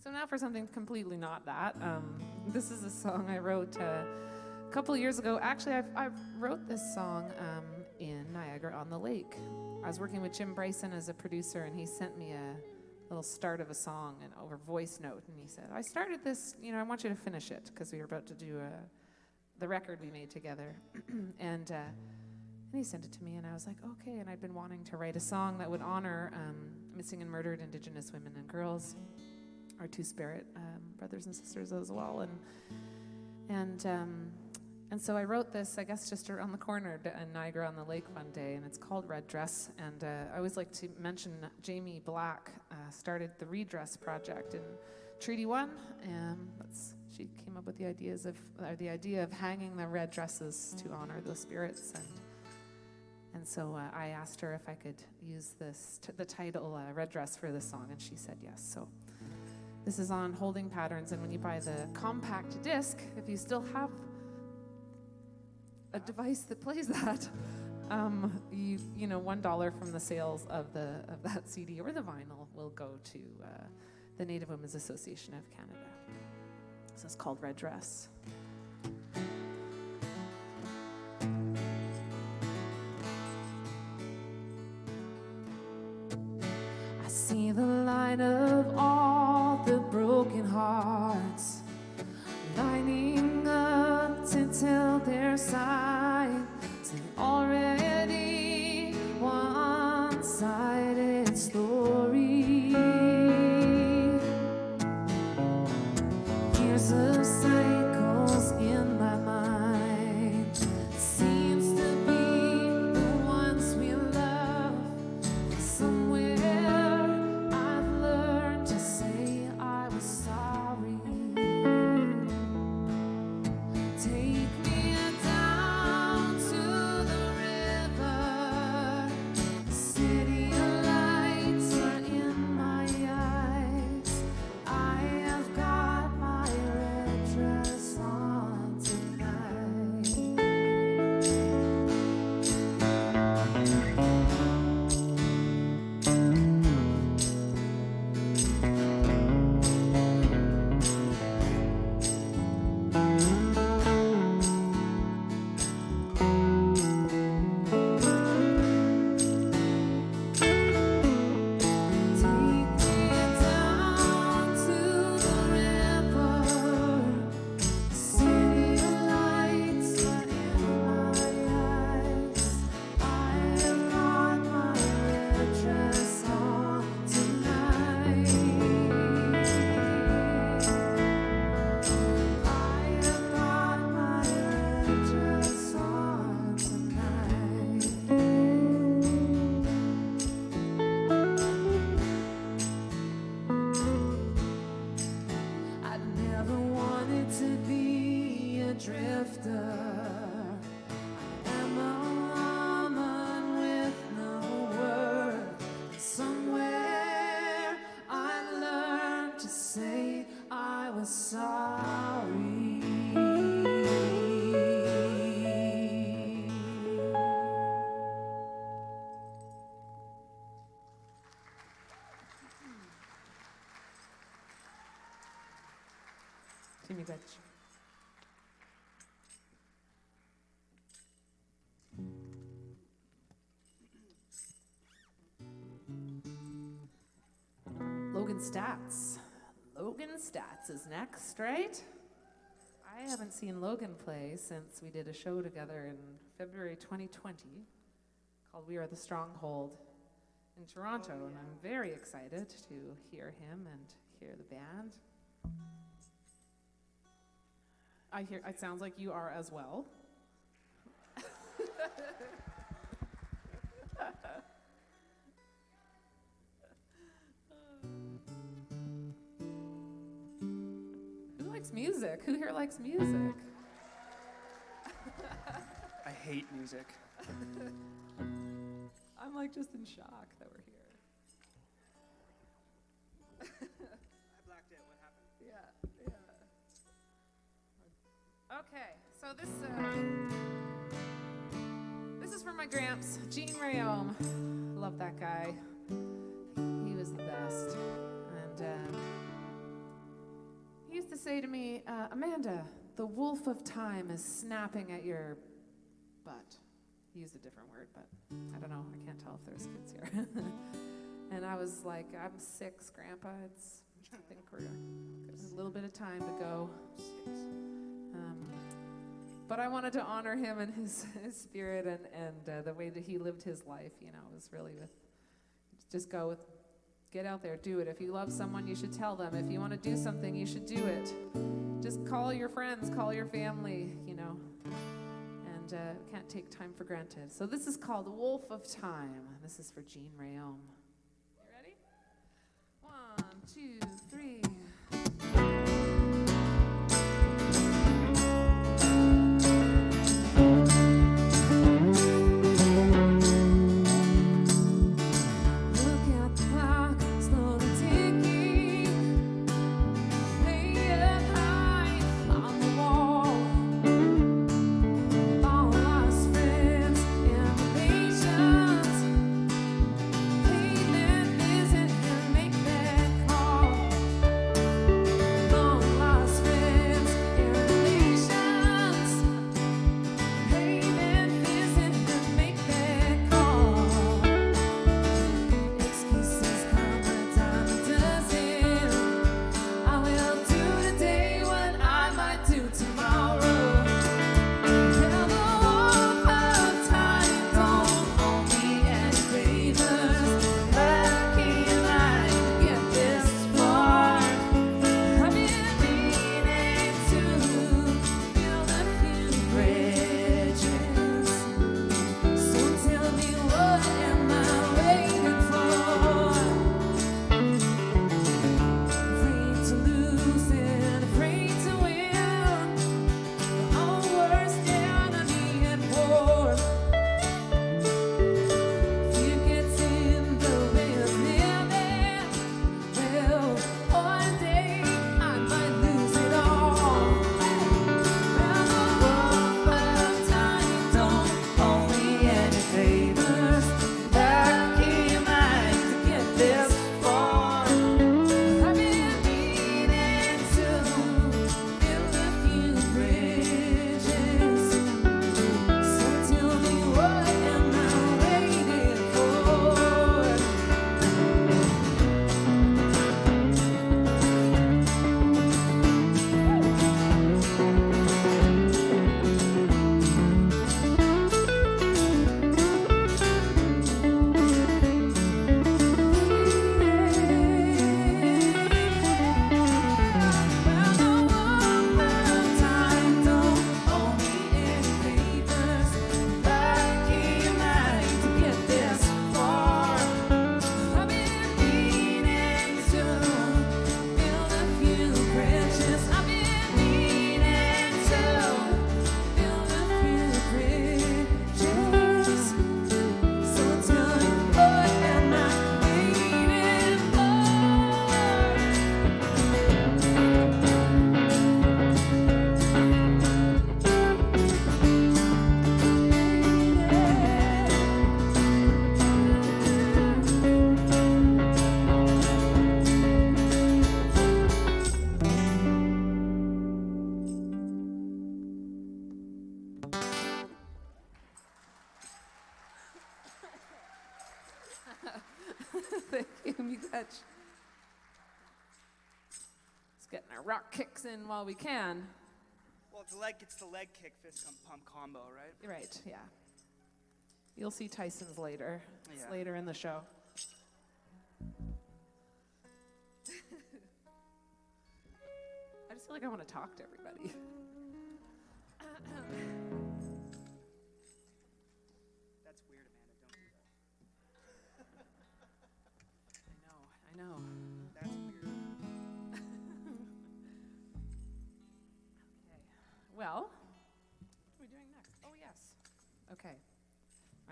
So now for something completely not that. This is a song I wrote a couple of years ago. Actually, I wrote this song in Niagara on the Lake. I was working with Jim Bryson as a producer, and he sent me a little start of a song and over voice note, and he said, I started this, I want you to finish it, because we were about to do the record we made together. And he sent it to me, and I was like, okay. And I'd been wanting to write a song that would honor missing and murdered Indigenous women and girls, our Two-Spirit brothers and sisters as well. And so I wrote this, I guess, just around the corner in Niagara on the Lake one day, and it's called Red Dress. And I always like to mention Jamie Black started the Redress project in Treaty 1. She came up with the idea of hanging the red dresses to honor those spirits. And so I asked her if I could use the title Red Dress for this song, and she said yes. So this is on holding patterns, and when you buy the compact disc, if you still have a device that plays that, $1 from the sales of that CD or the vinyl will go to the Native Women's Association of Canada. So it's called Red Dress. I see the light of all the broken hearts lining up to tell their side, to already one-sided story. Years of cycles in my mind seems to be the ones we love. Somewhere I've learned to say I was sorry. Take me down to the river. City lights are in my eyes. I have got my red dress on tonight. I never wanted to be a drifter. I am a woman with no worth. Somewhere I learned to say I was sorry. Jimmy Gretsch. Staats. Logan Staats is next, right? I haven't seen Logan play since we did a show together in February 2020 called We Are the Stronghold in Toronto, and I'm very excited to hear him and hear the band. It sounds like you are as well. Who likes music? Who here likes music? I hate music. I'm like just in shock that we're here. I blacked it. What happened? Yeah. Okay, so this is for my Gramps, Gene Rheaume. Love that guy. He was the best. And he used to say to me, Amanda, the wolf of time is snapping at your butt. He used a different word, but I don't know. I can't tell if there's kids here. And I was like, I'm 6, Grandpa. I think we're got a little bit of time to go. But I wanted to honor him and his spirit and the way that he lived his life. You know, was really just get out there, do it. If you love someone, you should tell them. If you want to do something, you should do it. Just call your friends, call your family, you know. And can't take time for granted. So this is called Wolf of Time. This is for Gene Rheaume. You ready? 1, 2, 3. Thank you, Mikach. rock kicks in while we can. Well, it's the leg kick, fist pump combo, right? Right, yeah. You'll see Tyson's later. It's Yeah. later in the show. I just feel like I want to talk to everybody. That's weird, Amanda. Don't do that. I know. That's weird. Okay. Well, what are we doing next? Oh, yes. Okay.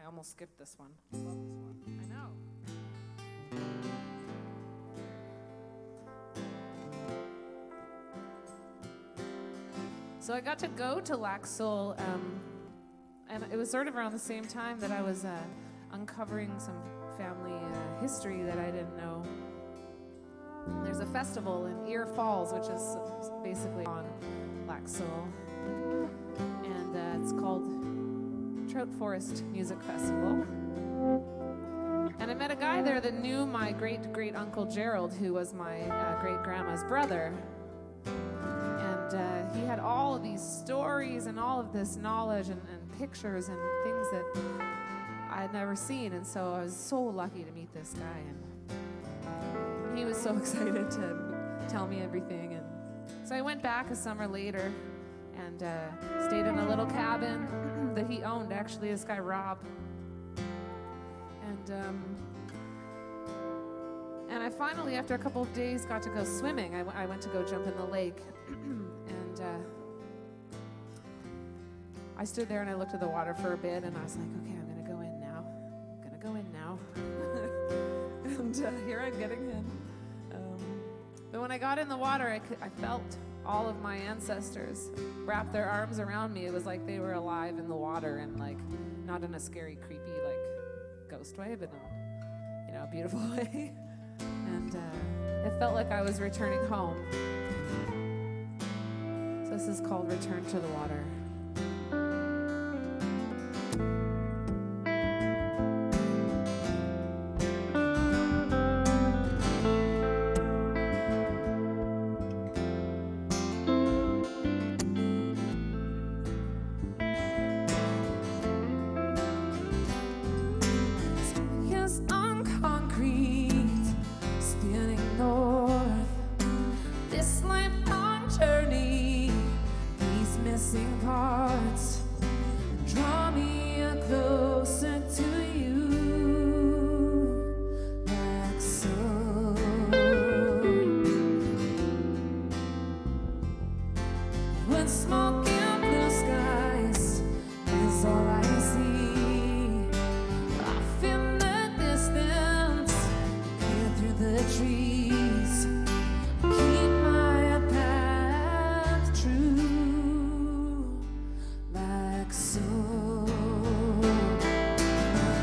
I almost skipped this one. I love this one. I know. So I got to go to Lac Seul, and it was sort of around the same time that I was uncovering some family history that I didn't know. There's a festival in Ear Falls, which is basically on Lac Seul, and it's called Trout Forest Music Festival. And I met a guy there that knew my great-great-uncle Gerald, who was my great-grandma's brother. And he had all of these stories and all of this knowledge and pictures and things that I had never seen. And so I was so lucky to meet this guy. And he was so excited to tell me everything. And so I went back a summer later and stayed in a little cabin that he owned, actually, this guy Rob. And I finally, after a couple of days, got to go swimming. I went to go jump in the lake. And I stood there and I looked at the water for a bit, and I was like, okay, I'm going to go in now. And here I'm getting in. But when I got in the water, I felt all of my ancestors wrap their arms around me. It was like they were alive in the water, and like not in a scary, creepy, like ghost way, but in a beautiful way. And it felt like I was returning home. So this is called Return to the Water. Return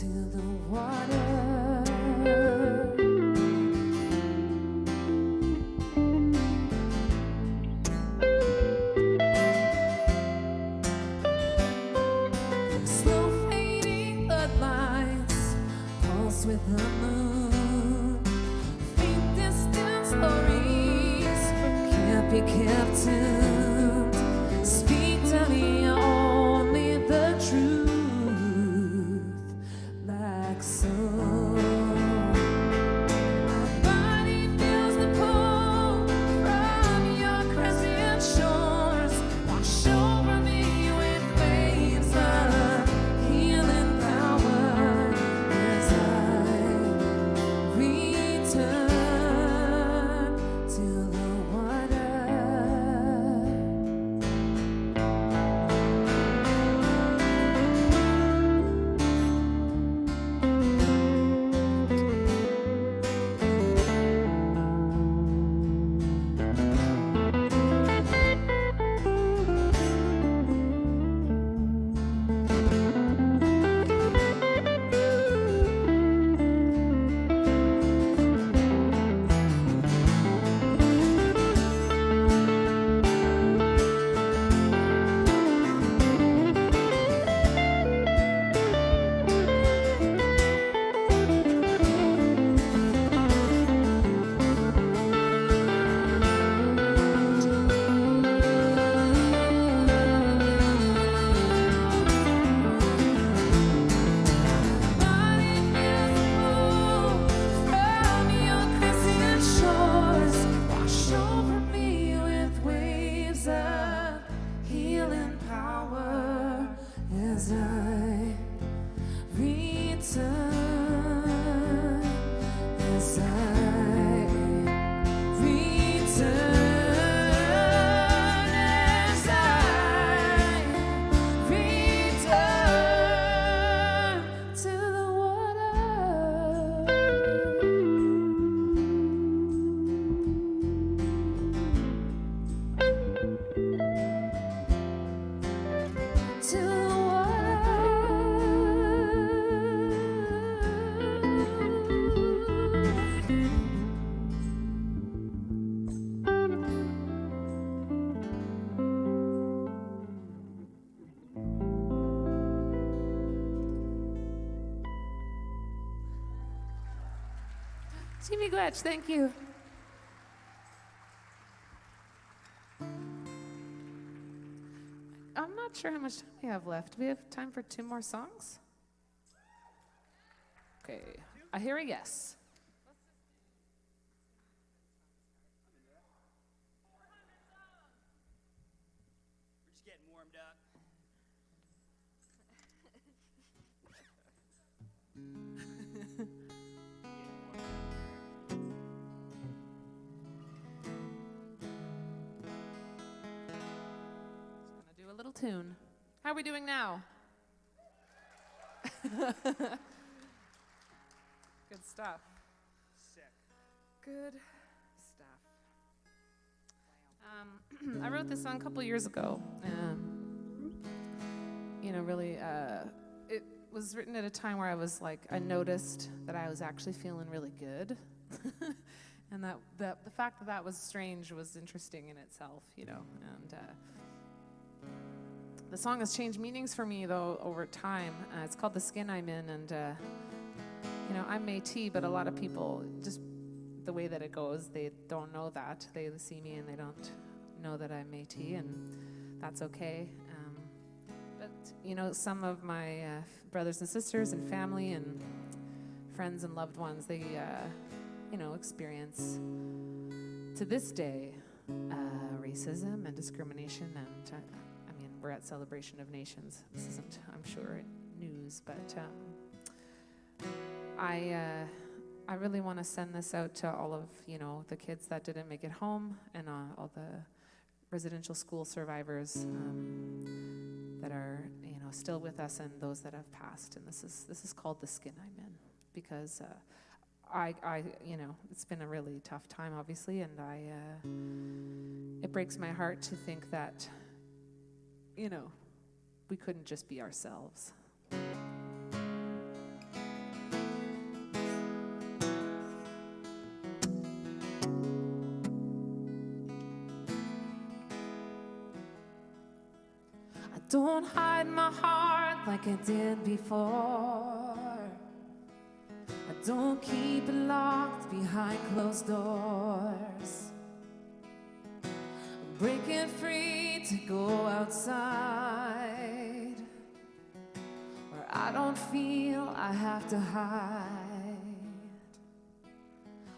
to the water. as I return, as I return, as I return to the water. To the Jimmy Glitch, thank you. I'm not sure how much time we have left. Do we have time for 2 more songs? Okay, I hear a yes. We're just getting warmed up. Gonna do a little tune. How are we doing now? Good stuff. Sick. Good stuff. I wrote this song a couple years ago. Really, it was written at a time where I was like, I noticed that I was actually feeling really good. And that the fact that was strange was interesting in itself, And the song has changed meanings for me, though, over time. It's called The Skin I'm In, and, I'm Métis, but a lot of people, just the way that it goes, they don't know that. They see me and they don't know that I'm Métis, and that's okay. But, some of my brothers and sisters and family and friends and loved ones, they, experience, to this day, racism and discrimination, and we're at Celebration of Nations. This isn't, I'm sure, news, but I really want to send this out to all of, the kids that didn't make it home, and all the residential school survivors that are, still with us, and those that have passed. And this is called The Skin I'm In, because it's been a really tough time, obviously, and it breaks my heart to think that, we couldn't just be ourselves. I don't hide my heart like I did before. I don't keep it locked behind closed doors. I'm breaking free to go outside, where I don't feel I have to hide.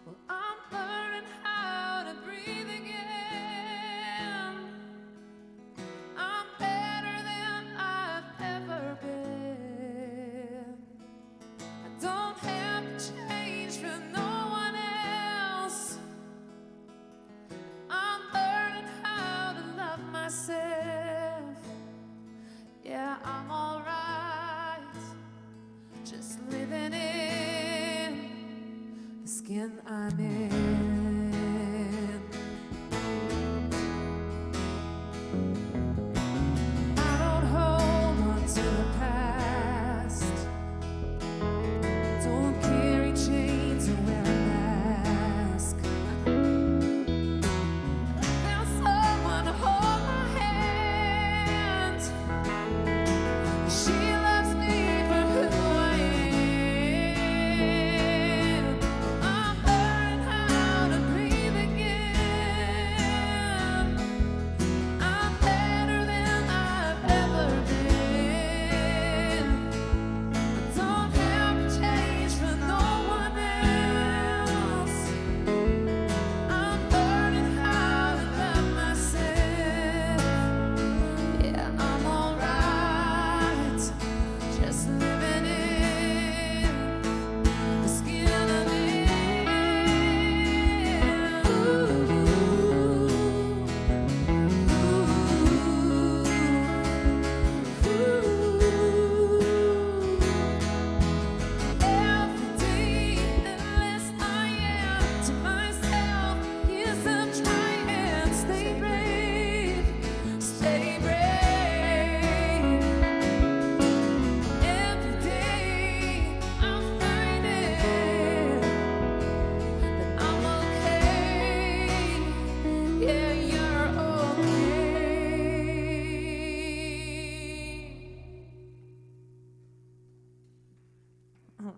Well, I'm learning how to breathe again. I'm better than I've ever been. I don't have to change for no one else. I'm learning how to love myself. Yeah, I'm alright, just living it.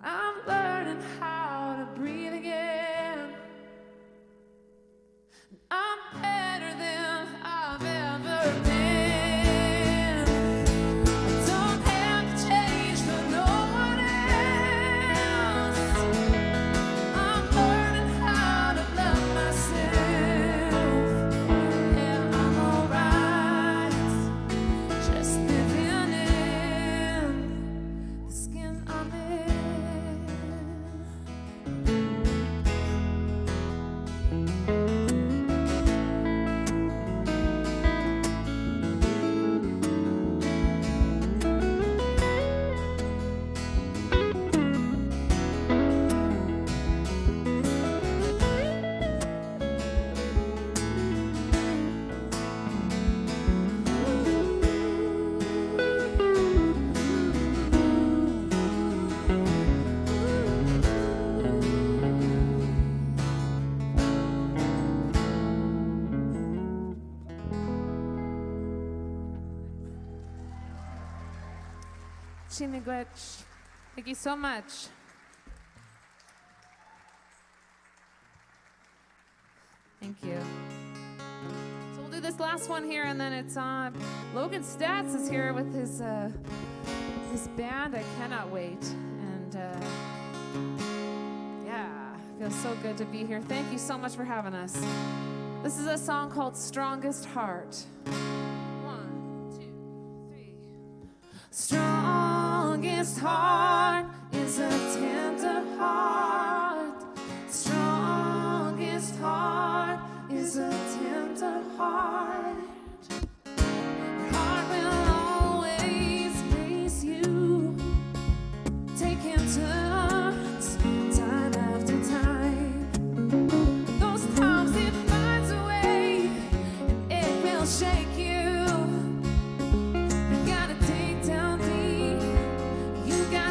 I'm learning how to breathe again. I'm better than I've ever been. I don't have to change for no one else. I'm learning how to love myself. Yeah, I'm alright. Just living in the skin I'm in. Chimigwech. Thank you so much. Thank you. So we'll do this last one here, and then it's on. Logan Staats is here with his band. I cannot wait. And yeah, feels so good to be here. Thank you so much for having us. This is a song called Strongest Heart. 1, 2, 3. Strongest heart is a tender heart. Strongest heart is a tender heart. Your heart will always face you, taking turns, time after time. Those times it finds a way, and it will shake you. You gotta dig down deep. You gotta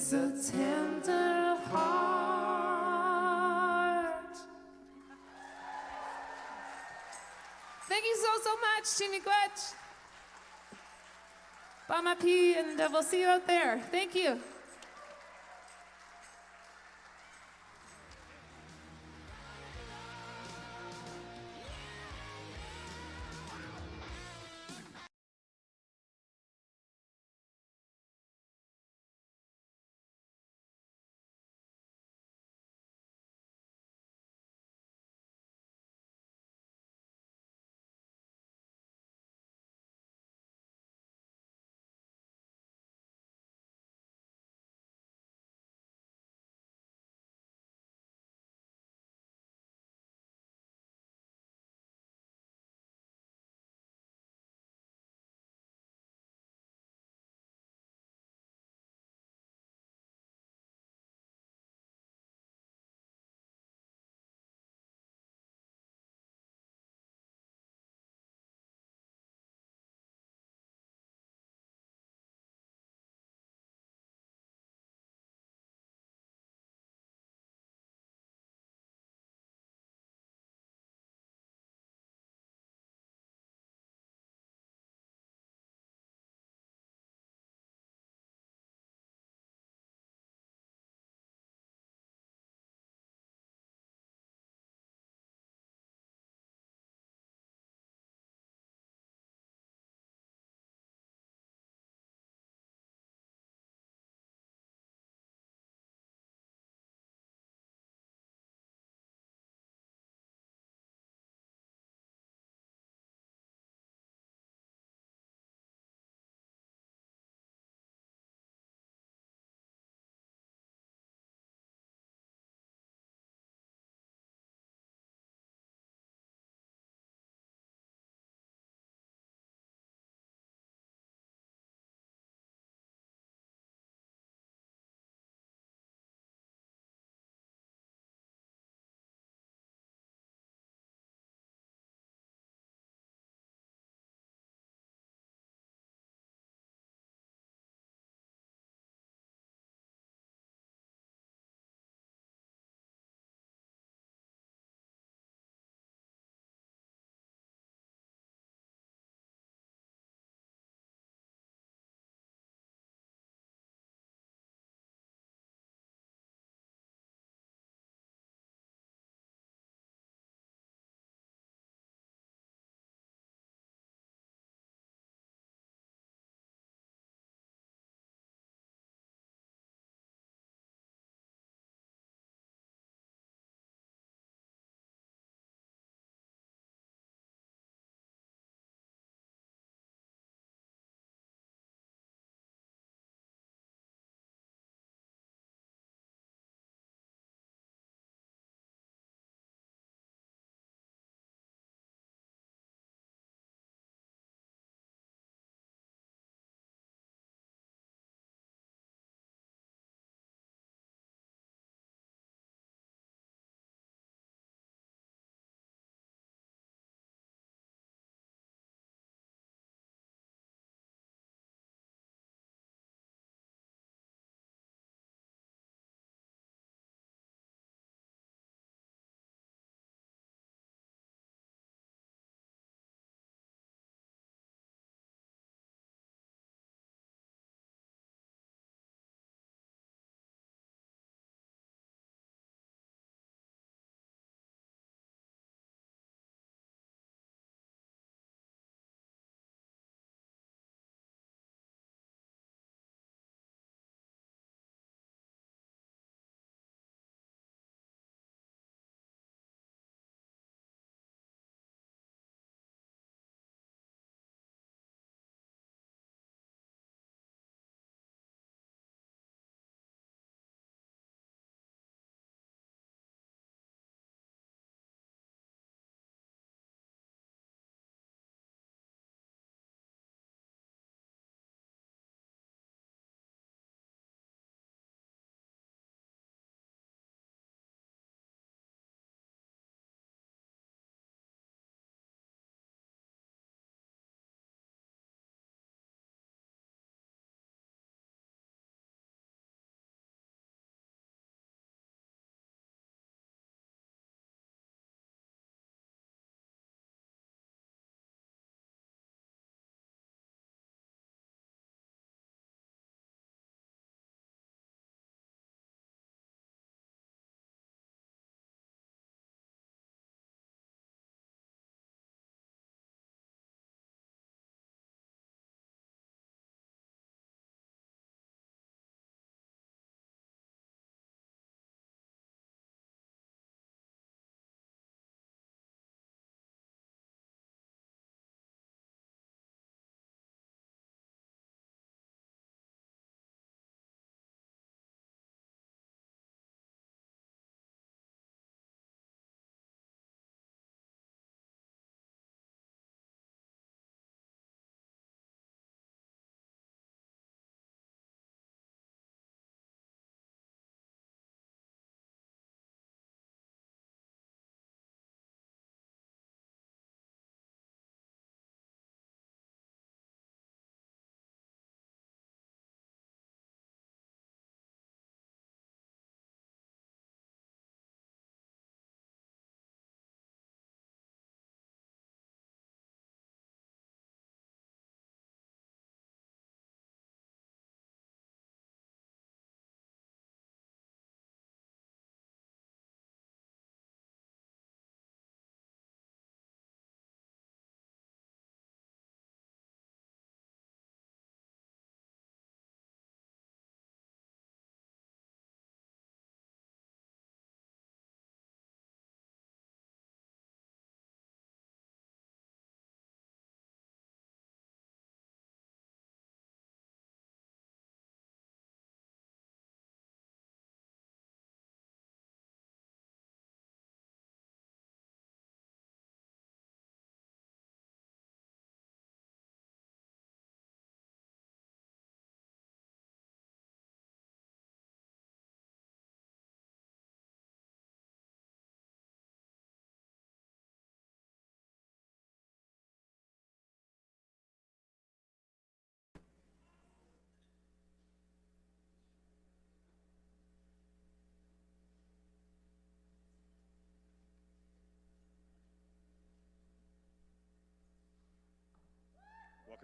with a tender heart. Thank you so much, Chiniquet. Bamapi, and we'll see you out there. Thank you.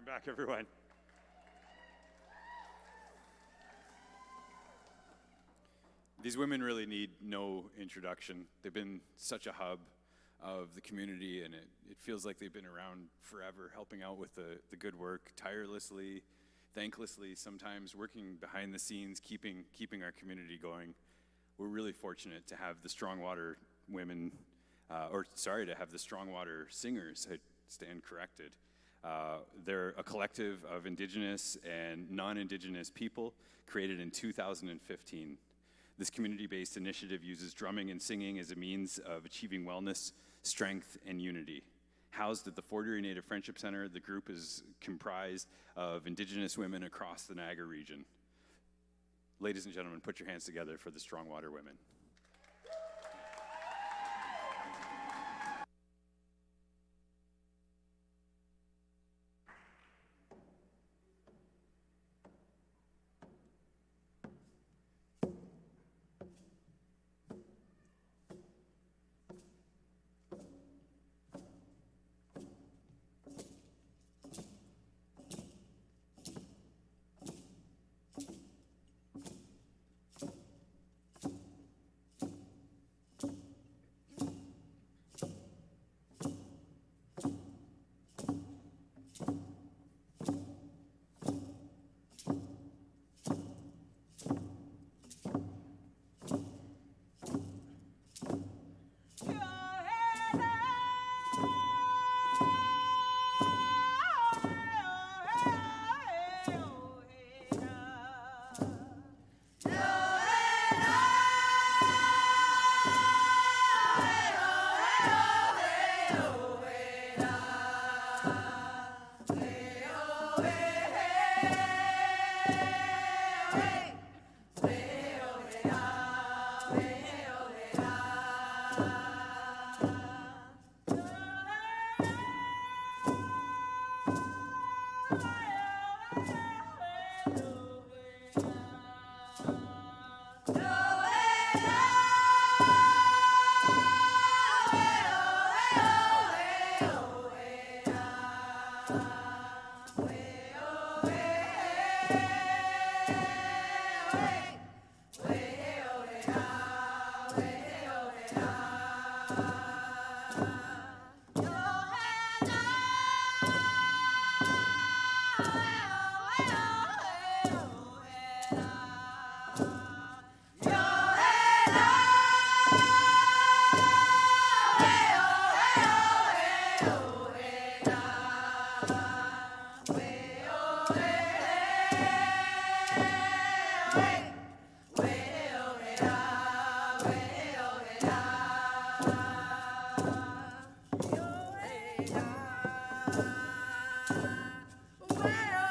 Welcome back, everyone. These women really need no introduction. They've been such a hub of the community, and it feels like they've been around forever, helping out with the good work, tirelessly, thanklessly, sometimes working behind the scenes, keeping our community going. We're really fortunate to have the Strongwater women, to have the Strongwater singers. I stand corrected. They're a collective of Indigenous and non-Indigenous people created in 2015. This community-based initiative uses drumming and singing as a means of achieving wellness, strength, and unity. Housed at the Fort Erie Native Friendship Center, the group is comprised of Indigenous women across the Niagara region. Ladies and gentlemen, put your hands together for the Strongwater women. Well,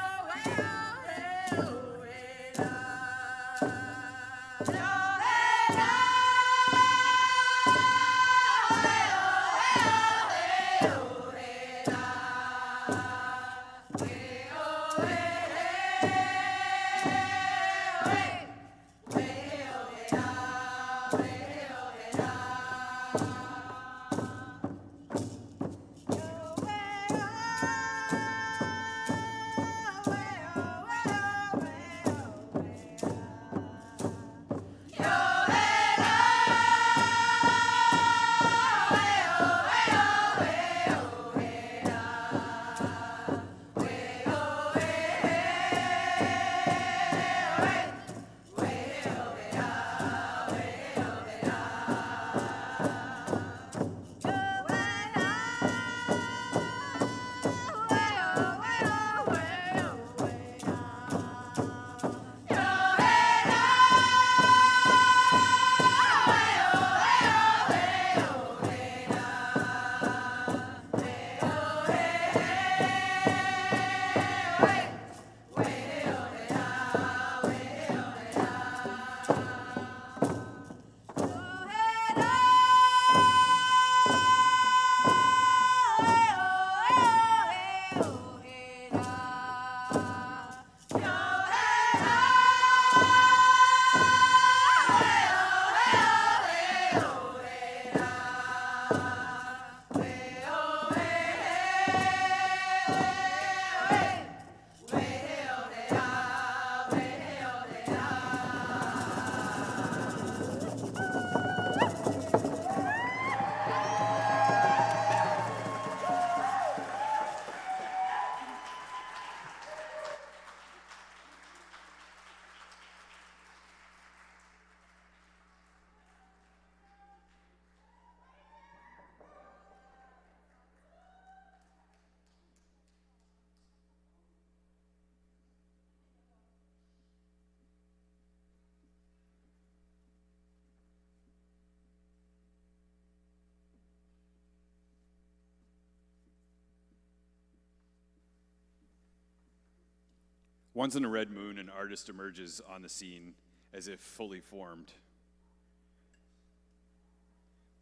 Once in a red moon, an artist emerges on the scene as if fully formed.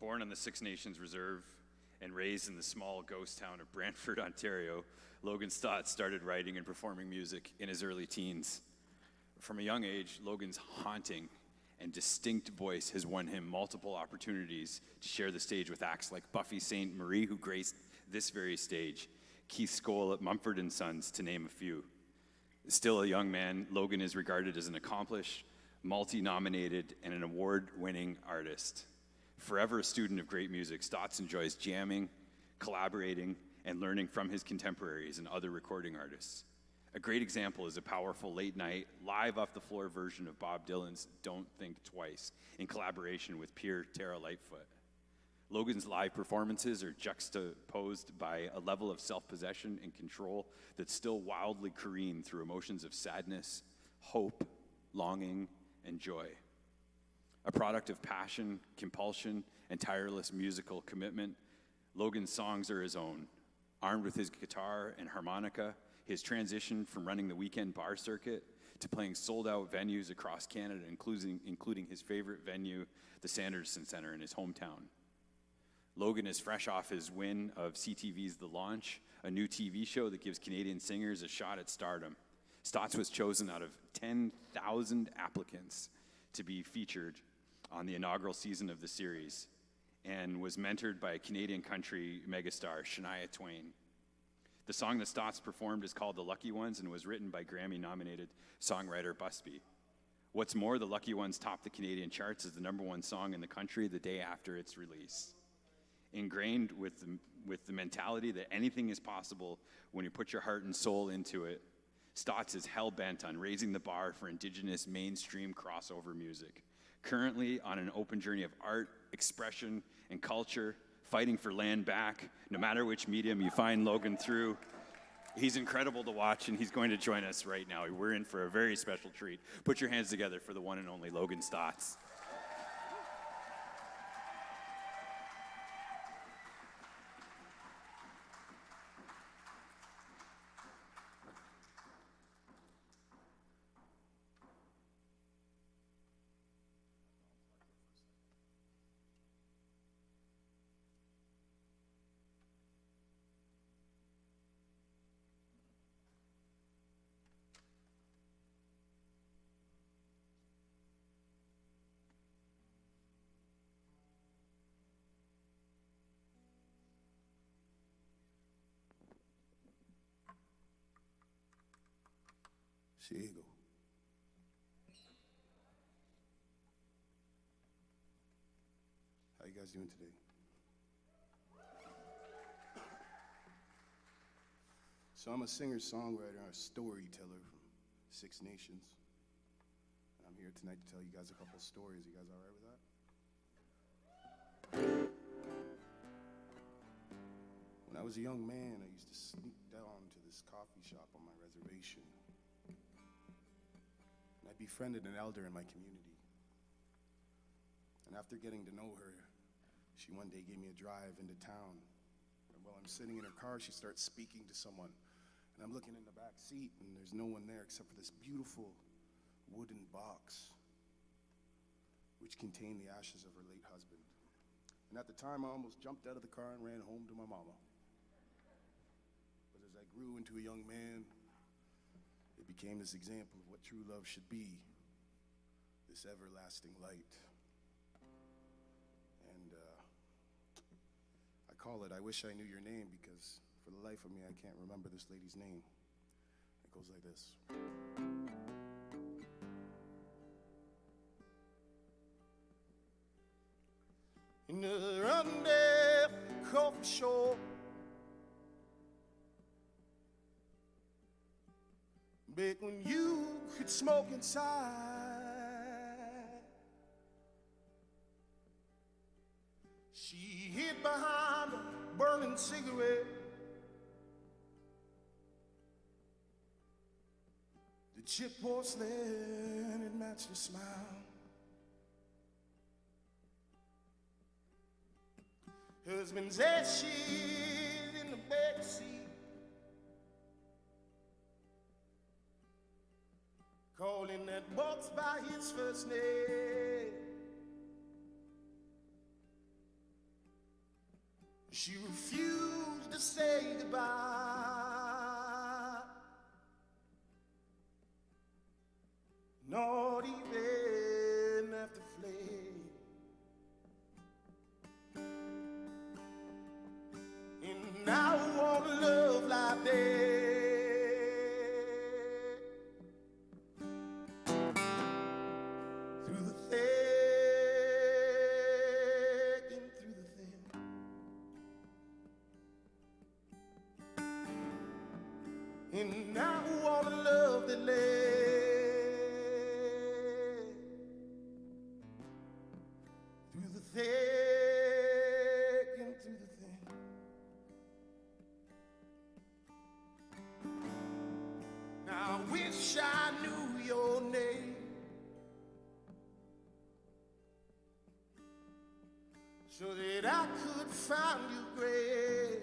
Born on the Six Nations Reserve and raised in the small ghost town of Brantford, Ontario, Logan Staats started writing and performing music in his early teens. From a young age, Logan's haunting and distinct voice has won him multiple opportunities to share the stage with acts like Buffy St. Marie, who graced this very stage, Keith Skoll at Mumford & Sons, to name a few. Still a young man, Logan is regarded as an accomplished, multi-nominated, and an award-winning artist. Forever a student of great music, Staats enjoys jamming, collaborating, and learning from his contemporaries and other recording artists. A great example is a powerful late-night, live-off-the-floor version of Bob Dylan's Don't Think Twice, in collaboration with peer Tara Lightfoot. Logan's live performances are juxtaposed by a level of self-possession and control that still wildly careen through emotions of sadness, hope, longing, and joy. A product of passion, compulsion, and tireless musical commitment, Logan's songs are his own. Armed with his guitar and harmonica, his transition from running the weekend bar circuit to playing sold-out venues across Canada, including his favorite venue, the Sanderson Centre in his hometown. Logan is fresh off his win of CTV's The Launch, a new TV show that gives Canadian singers a shot at stardom. Staats was chosen out of 10,000 applicants to be featured on the inaugural season of the series and was mentored by Canadian country megastar Shania Twain. The song that Staats performed is called The Lucky Ones and was written by Grammy-nominated songwriter Busby. What's more, The Lucky Ones topped the Canadian charts as the #1 song in the country the day after its release. Ingrained with the mentality that anything is possible when you put your heart and soul into it, Staats is hell-bent on raising the bar for Indigenous mainstream crossover music. Currently on an open journey of art, expression, and culture, fighting for land back, no matter which medium you find Logan through. He's incredible to watch, and he's going to join us right now. We're in for a very special treat. Put your hands together for the one and only Logan Staats. Here you go. How you guys doing today? So I'm a singer-songwriter and a storyteller from Six Nations. And I'm here tonight to tell you guys a couple stories. You guys all right with that? When I was a young man, I used to sneak down to this coffee shop on my reservation. I befriended an elder in my community. And after getting to know her, she one day gave me a drive into town. And while I'm sitting in her car, she starts speaking to someone. And I'm looking in the back seat, and there's no one there except for this beautiful wooden box, which contained the ashes of her late husband. And at the time, I almost jumped out of the car and ran home to my mama. But as I grew into a young man, it became this example of what true love should be, this everlasting light. And I call it, I Wish I Knew Your Name, because for the life of me, I can't remember this lady's name. It goes like this. In the Rheaume coffee shop, back when you could smoke inside, she hid behind a burning cigarette. The chip porcelain, it matched her smile. Husband's ashes in the backseat. calling that box by its first name. She refused to say goodbye, not even after flame. And I want a love like that. Through the thick and through the thin. And I want a love that lay through the thick and through the thin. Now I wish I knew your name, so that I could find your grave.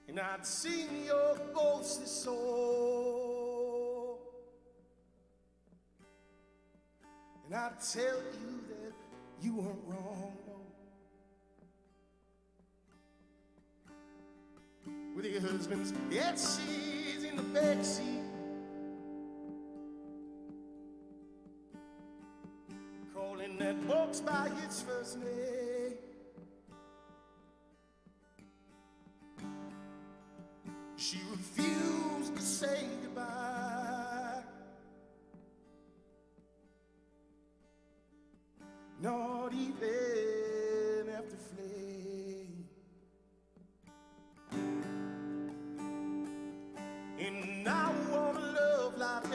And I'd sing your ghostly soul, and I'd tell you that you weren't wrong, no. With your husband's she's in the backseat, calling that box by its first name. She refused to say goodbye, not even after flame. And I want a love like that.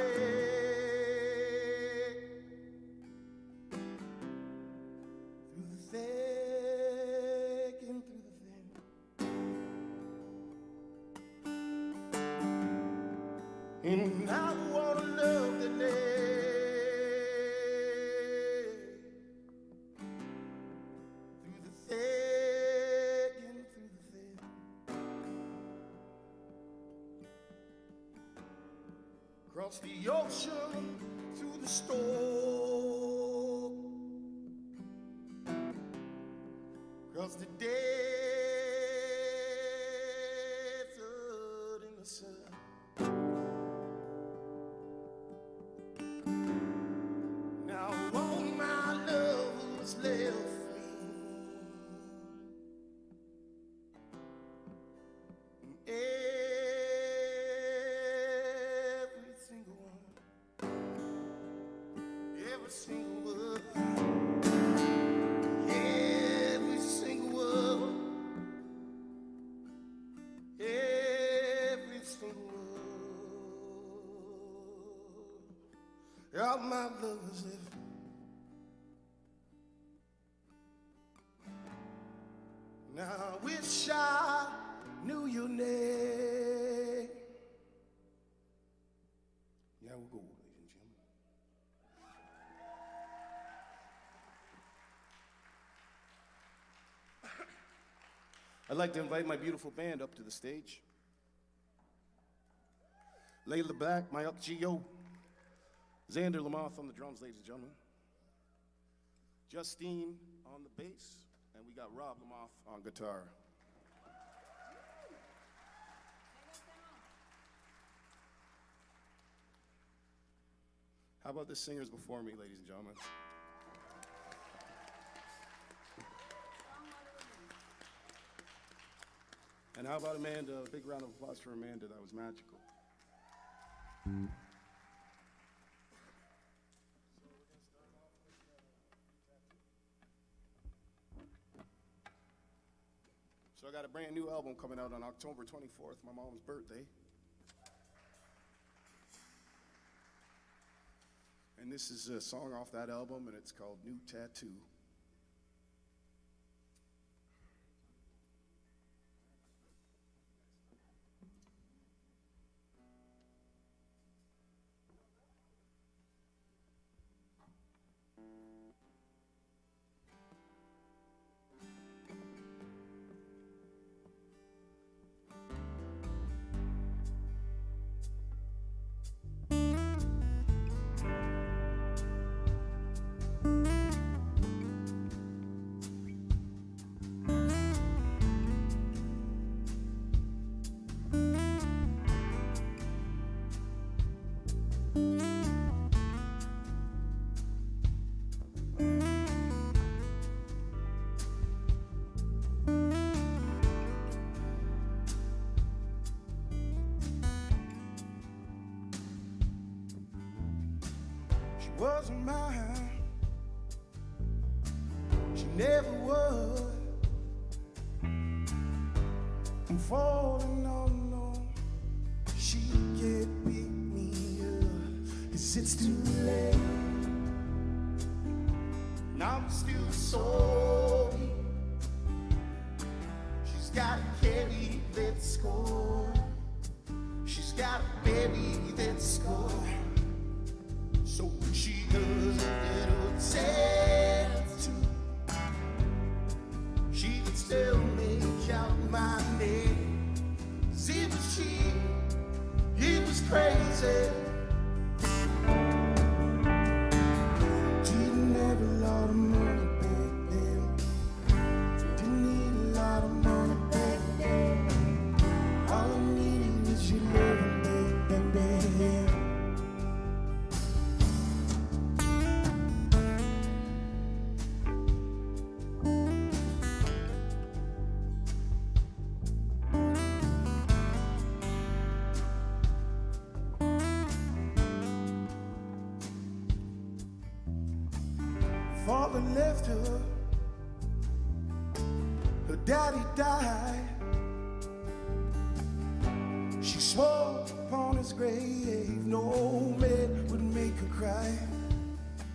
Through the thick and through the thin. And I want a love that lay through the thick and through the thin. Across the ocean, through the storm, across the desert in the sun. All my lovers live. Now I wish I knew your name. Yeah, we'll go, ladies and gentlemen. I'd like to invite my beautiful band up to the stage. Layla Black, my Gio. Xander Lamoth on the drums, ladies and gentlemen. Justine on the bass, and we got Rob Lamoth on guitar. How about the singers before me, ladies and gentlemen? And how about Amanda? A big round of applause for Amanda. That was magical. So I got a brand new album coming out on October 24th, my mom's birthday. And this is a song off that album, and it's called New Tattoo. wasn't mine. She never was. I'm falling all alone. She can't pick me up, 'cause it's too late. And I'm still sorry. She's gotta carry that score. She's gotta bury that score. So when she does a little tattoo, she can still make out my name. 'Cause it was cheap, it was crazy. Didn't have a lot of money back then. Didn't need a lot of money back then. All I needed was your love, baby. Father left her, her daddy died. She swore upon his grave no man would make her cry.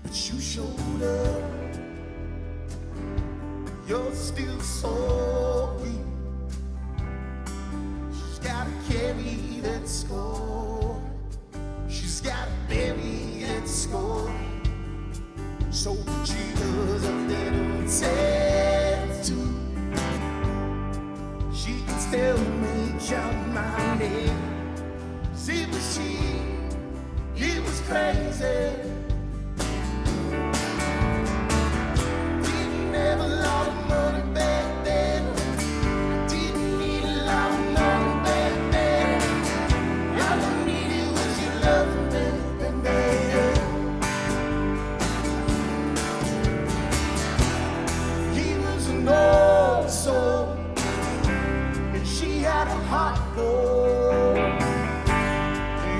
But you showed up, you're still so weak. She's gotta carry that score. She's gotta bury that score. So she does a little tattoo. She can still make out my name. See, but it was crazy. Didn't have a lot of money back then. I didn't need a lot of money back then. All I needed was your love, baby. Old soul, and she had a heart gold.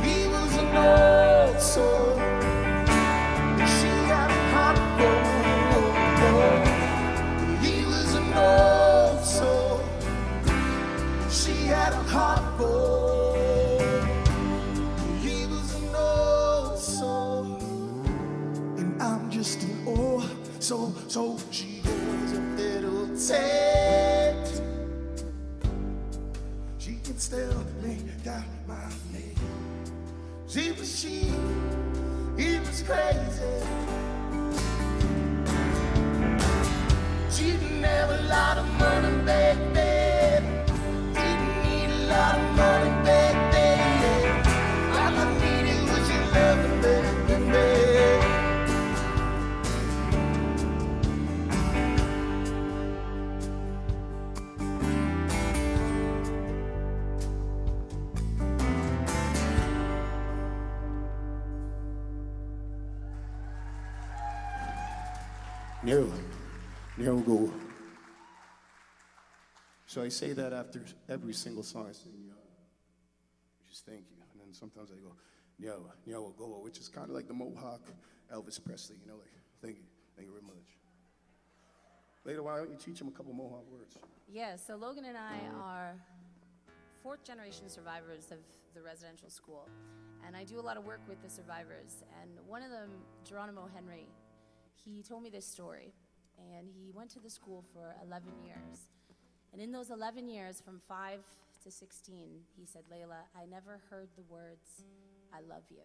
He was an old soul, and she had a heart gold. He was an old soul, she had a heart gold. He was an old soul, and I'm just an old soul. So she does a little tattoo. She can still make out my name. It was crazy. She didn't have a lot of money back then. Didn't need a lot of money back then. All I needed was your love, baby. Never go. So I say that after every single song I sing, just thank you. And then sometimes I go, Neo, go, which is kind of like the Mohawk Elvis Presley, like, thank you very much. Later, why don't you teach him a couple Mohawk words? Yeah, so Logan and I are fourth-generation survivors of the residential school, and I do a lot of work with the survivors, and one of them, Geronimo Henry, he told me this story, and he went to the school for 11 years. And in those 11 years, from 5 to 16, he said, Layla, I never heard the words, I love you.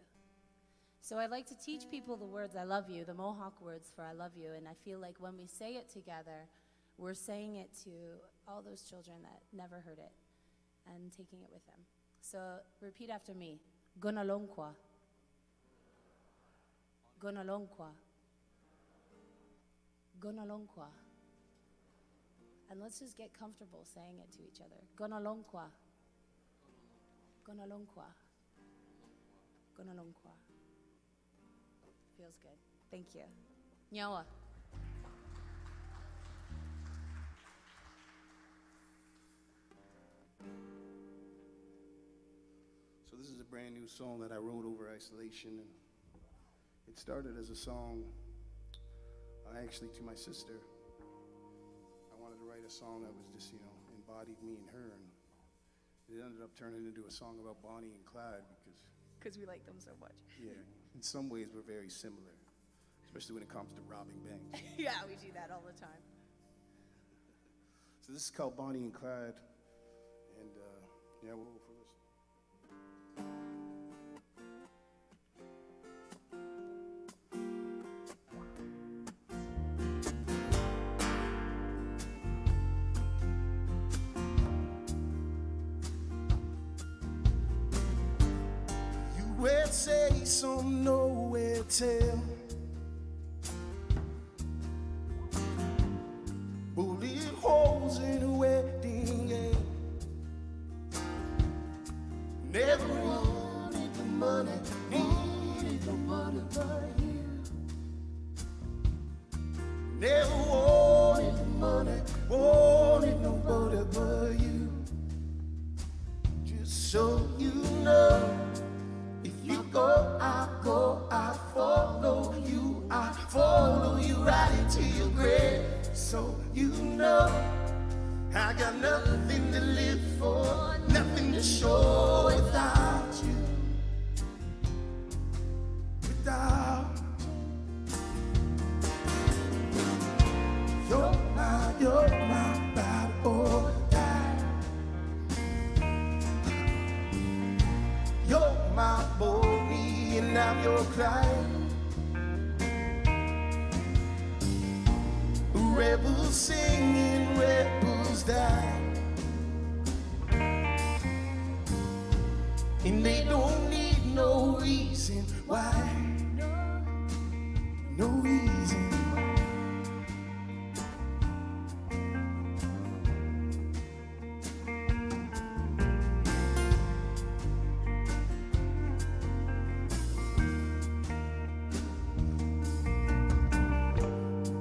So I'd like to teach people the words, I love you, the Mohawk words for I love you, and I feel like when we say it together, we're saying it to all those children that never heard it, and taking it with them. So repeat after me, Gonalonkwa. Gonalonkwa. Gonalonkwa. And let's just get comfortable saying it to each other. Gonalonkwa. Gonalonkwa. Gonalonkwa. Feels good. Thank you. Nyawa. So this is a brand new song that I wrote over isolation, and It started as a song, actually to my sister. I wanted to write a song that was just, embodied me and her, and it ended up turning into a song about Bonnie and Clyde Because we like them so much. yeah, in some ways we're very similar, especially when it comes to robbing banks. Yeah, we do that all the time. So this is called Bonnie and Clyde, and we'll go for this. You will say some nowhere tale. Bullet holes in a wedding game. Never wanted the money, needed nobody but you. Never wanted the money, wanted nobody but you. Just so you know, if you go, I go, I follow you right into your grave. So you know, I got nothing to live for, nothing to show without you. Without you. You're my ride or die. You're my Bonnie and I'm your Clyde. Rebels singing, rebels die. And they don't need no reason why. No reason.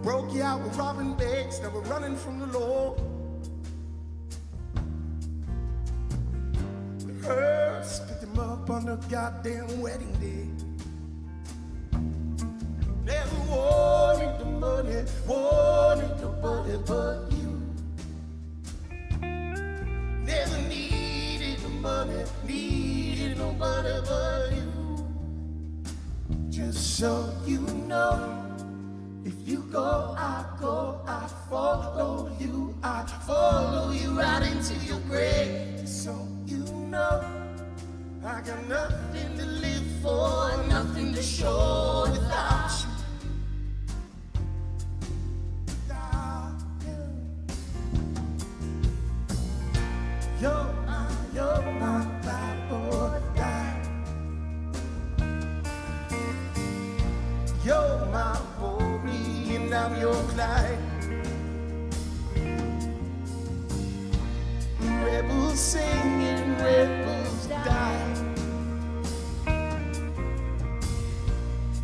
Broke you out with robbing banks that were running from the law. The hearse picked him up on the goddamn wedding day. Never wanted the money, wanted nobody but you. Never needed the money, needed nobody but you. Just so you know, if you go, I follow you right into your grave. Just so you know, I got nothing to live for, nothing to show without you. Without you. You're my ride or die. You're my Bonnie and I'm your Clyde. Rebels singing, rebels die.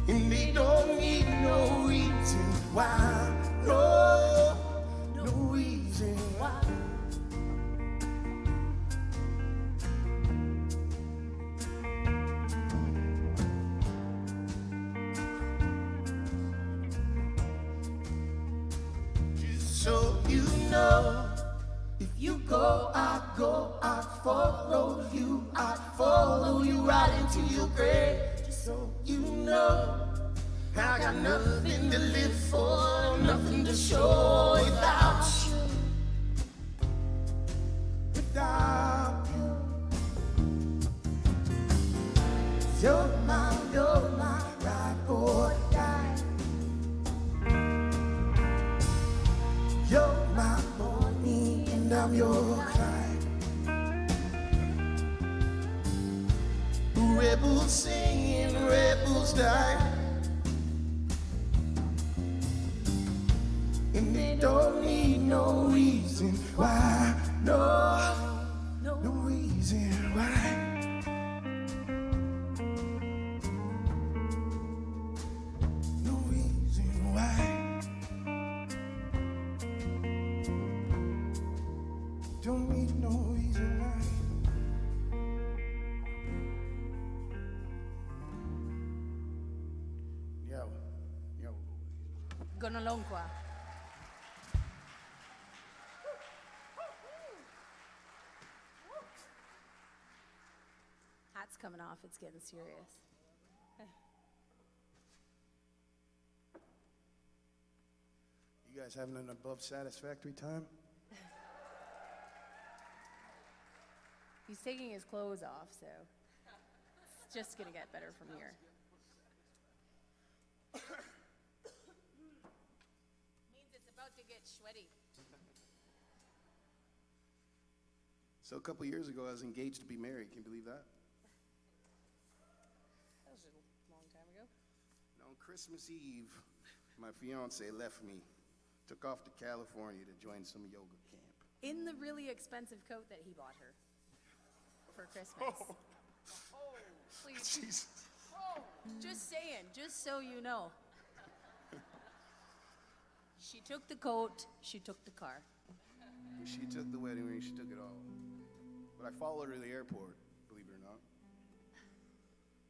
And they don't need no reason why. No reason why. So you know, if you go, I follow you right into your grave. Just so you know, I got nothing to live for, nothing to show without you. Without you. You're my ride or die. You're my Bonnie and I'm your Clyde. Rebels singing, rebels die. And they don't need no reason why. No reason why. No reason why. Don't need no reason why. Gonalonkwa. Hat's coming off, it's getting serious. You guys having an above satisfactory time? He's taking his clothes off, so it's just gonna get better from here. Means it's about to get sweaty. So a couple years ago, I was engaged to be married. Can you believe that? That was a long time ago. And on Christmas Eve, my fiance left me, took off to California to join some yoga camp. In the really expensive coat that he bought her for Christmas. Oh, please. Jesus. Oh, just saying, just so you know. She took the coat, she took the car. She took the wedding ring, she took it all. But I followed her to the airport, believe it or not.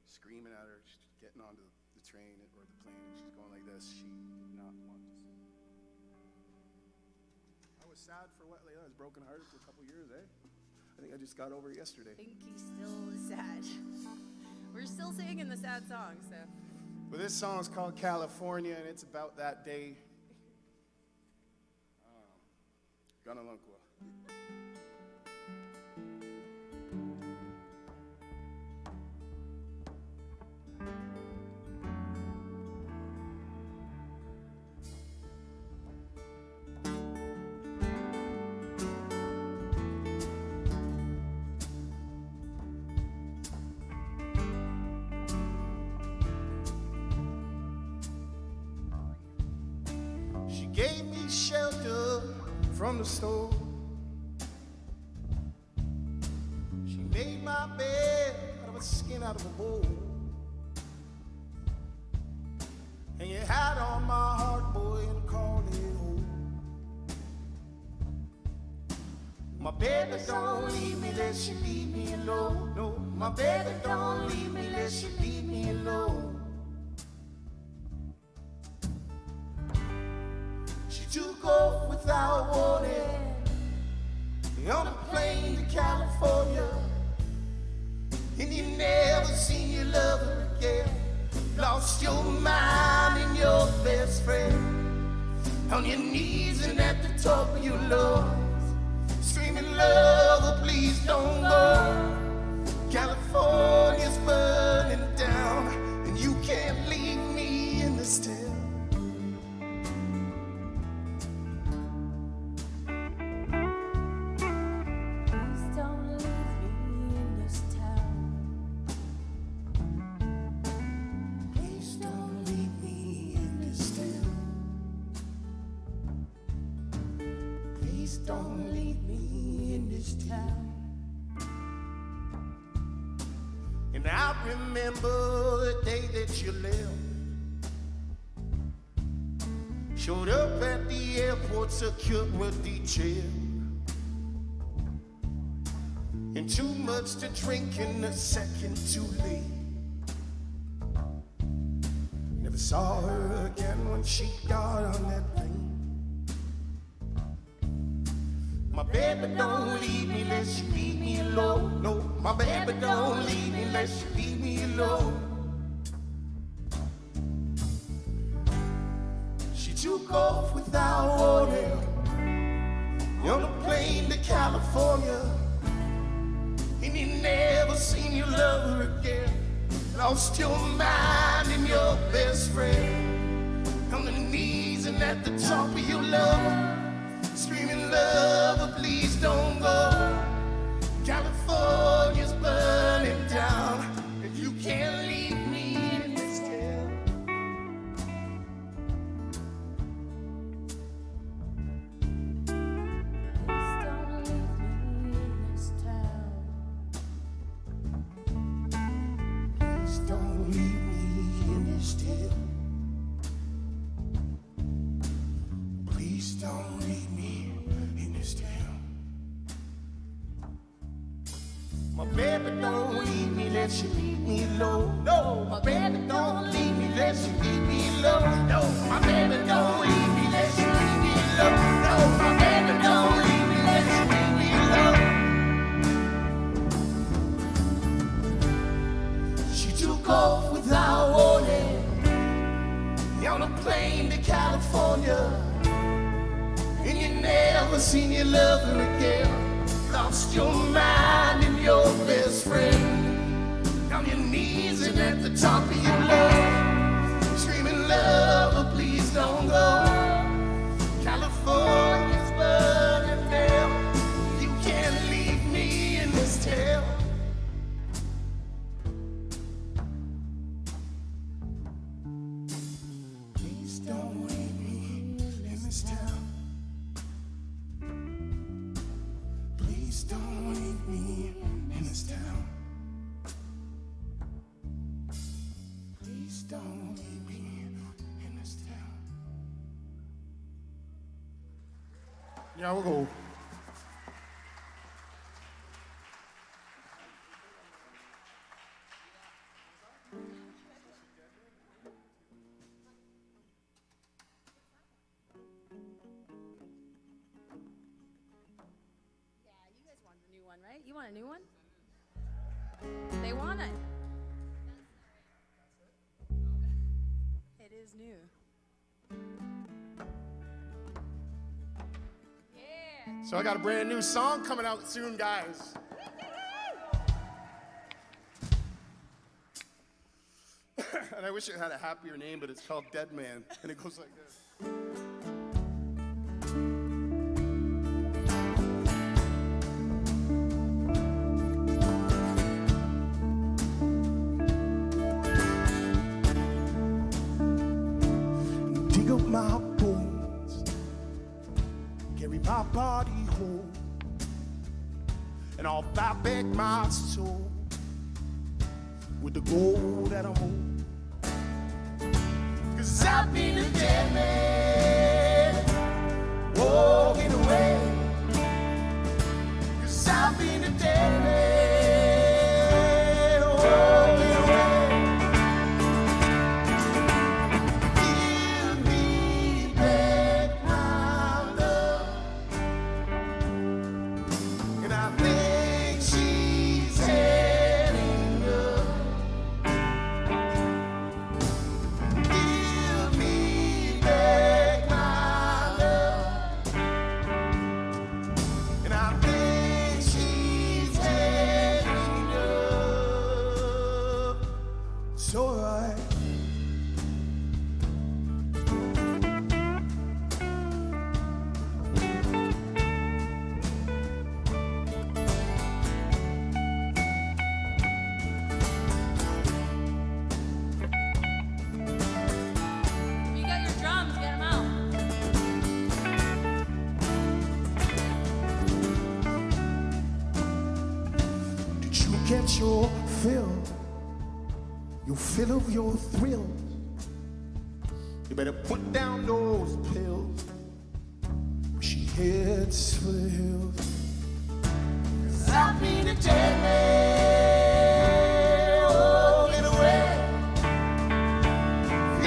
Screaming at her, she's getting onto the train or the plane, and she's going like this. She did not want to see. I was sad for what, I was brokenhearted for a couple years, eh? I think I just got over it yesterday. I think he's still sad. We're still singing the sad song, so. But this song's called California, and it's about that day. Gonalonkwa. She gave me shelter from the storm. She made my bed out of a skin out of a bowl. And you had on my heart, boy, and called it home. My baby don't leave me, let you leave me alone. No, my baby don't leave me, let you leave me alone. Took off without warning on a plane to California, and you never seen your lover again. Lost your mind and your best friend on your knees and at the top of your lungs, screaming, "Lover, please don't go. California's burning down, and you can't leave me in this town." Don't leave me in this town. And I remember the day that you left. Showed up at the airport, secure detail. And too much to drink and a second too late. Never saw her again when she got on that plane. My baby don't leave me, let you leave me alone. No, my baby don't leave me, let you leave me alone. She took off without warning on a plane to California, and you never seen your lover again. Lost your mind and your best friend on the knees and at the top of your love, screaming, "Lover, please don't go. California's burning down, and you can't leave me in this town." Please don't leave me in this town. Please don't leave me in this town. Please don't leave me in this town. My baby don't leave me, let you leave me low. No, my baby don't leave me, let you leave me low. No, my baby don't leave me, let you leave me low. No, my baby don't leave me, let you leave me low. She took off without warning on a plane to California, and you never seen your lover again. Lost your mind and your best friend, on your knees and at the top of your lungs, screaming, lover, please don't go. California's burning down, you can't leave me in this town. Please don't leave me in this town. Please don't leave me in this town. Please don't leave me in this town. Yeah, we'll go. Right? You want a new one? They want it. It is new. Yeah. So I got a brand new song coming out soon, guys. And I wish it had a happier name, but it's called Dead Man, and it goes like this. Dig up my bones, carry my body home, and I'll buy back my soul with the gold that I hold. 'Cause I've been a dead man, walking away. 'Cause I've been a dead man, walking away. Give me back my love, and I think she's heading up. Give me back my love, and I think she's heading up. It's alright. You got your drums, get them out. Did you get your fill of your thrills? You better put down those pills. She heads for the hills. 'Cause I've been a dead man, walking away.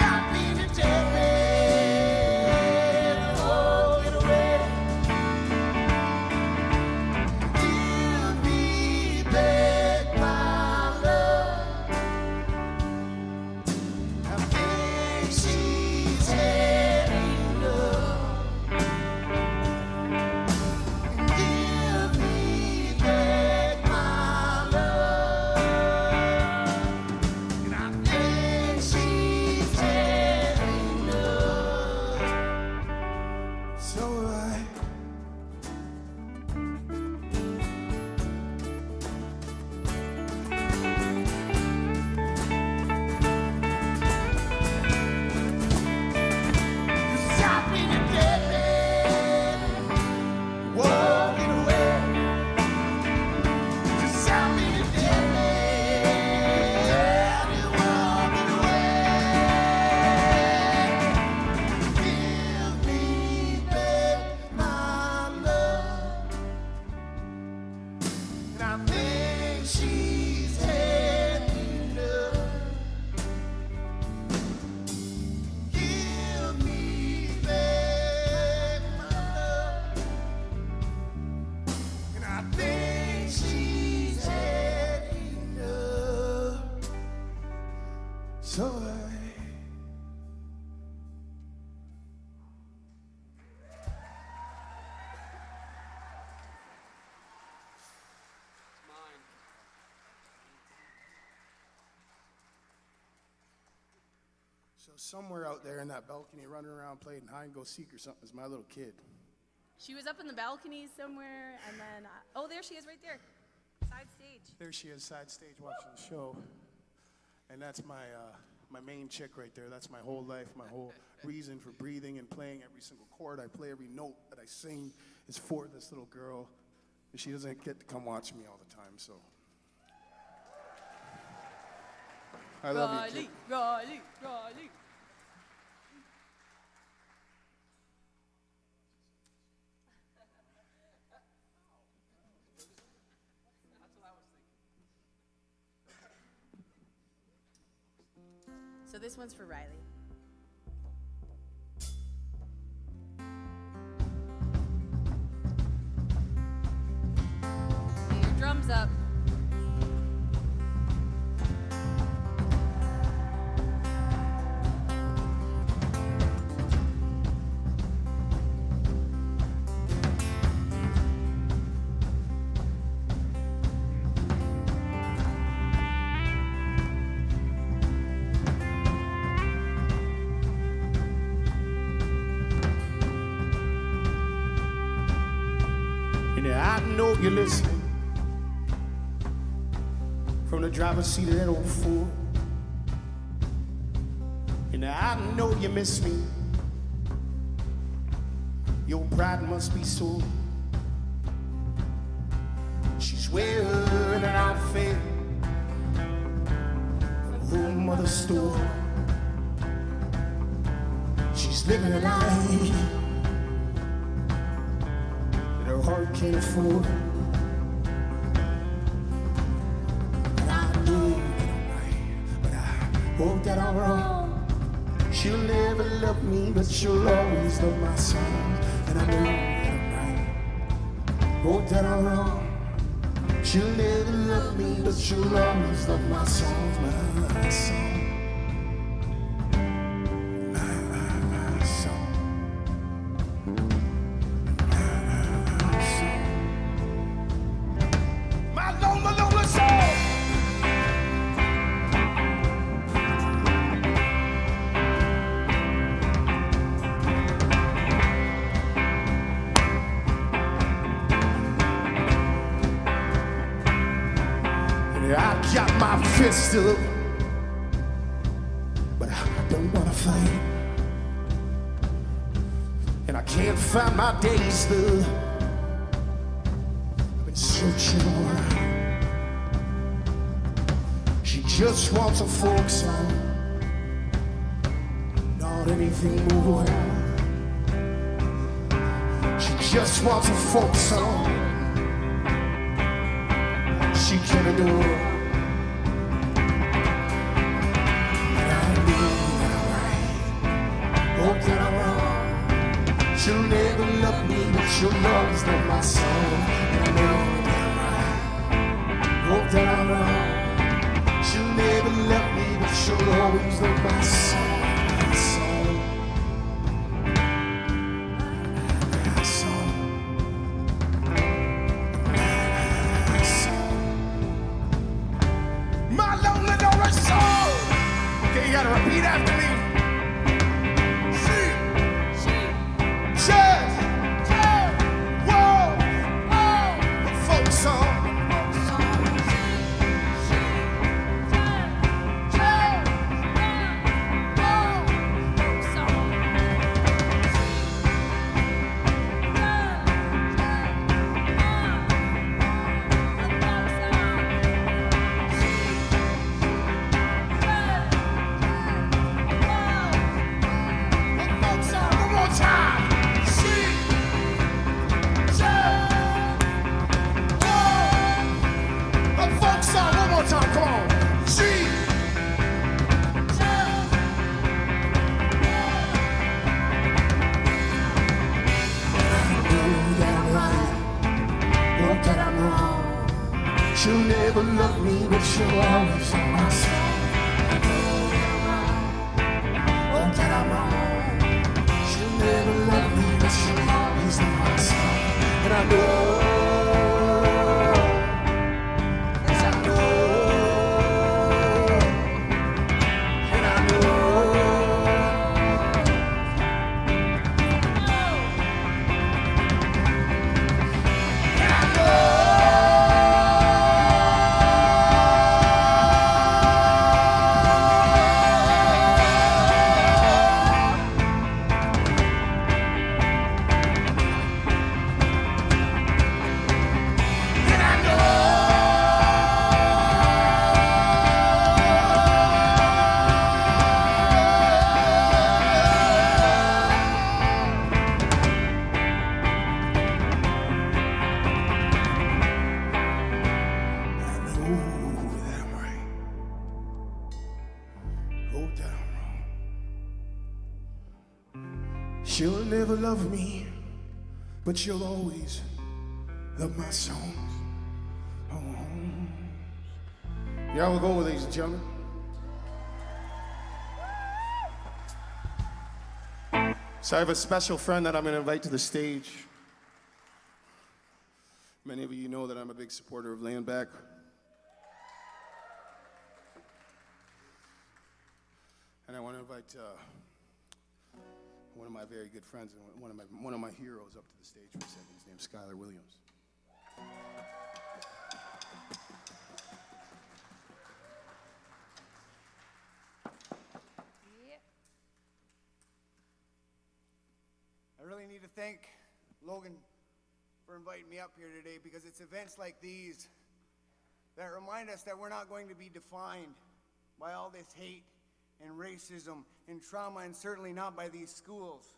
I've been a dead man, walking away. Give me back my love, I think she's heading up. Give me back my So somewhere out there in that balcony running around playing hide and go seek or something is my little kid. She was up in the balcony somewhere, and then, oh, there she is right there, side stage. There she is, side stage watching the show. And that's my my main chick right there. That's my whole life, my whole reason for breathing and playing every single chord. I play every note that I sing is for this little girl. And she doesn't get to come watch me all the time, so. I love you, kid. Riley. So this one's for Riley. Get your drums up. I know you're listening from the driver's seat of that old Ford. And I know you miss me. Your pride must be sore. She's wearing an outfit from home of the store. She's living a life her heart can't afford. And I know that I'm right, but I hope that I'm wrong. She'll never love me, but she'll always love my songs. And I know that I'm right, hope that I'm wrong. She'll never love me, but she'll always love my songs, my songs. I got my fist up, but I don't wanna fight. And I can't find my days, love. I've been searching all around. She just wants a folk song, not anything more. She just wants a folk song she can adore. Hope that I'm wrong. She'll never love me, but she'll always love my song. And I know that I'm right. Hope that I'm wrong. She'll never love me, but she'll always love my song. My song. My song. My song. My lonely Norris song. Okay, you gotta repeat after me. She'll never love me, but she'll always love my song. I know that I'm She'll never love me, but she'll always love my songs. Oh. Y'all will go, ladies and gentlemen. So I have a special friend that I'm going to invite to the stage. Many of you know that I'm a big supporter of land back. And I want to invite one of my very good friends and one of my heroes up to the stage for a second. His name's Skylar Williams. I really need to thank Logan for inviting me up here today, because it's events like these that remind us that we're not going to be defined by all this hate and racism and trauma, and certainly not by these schools.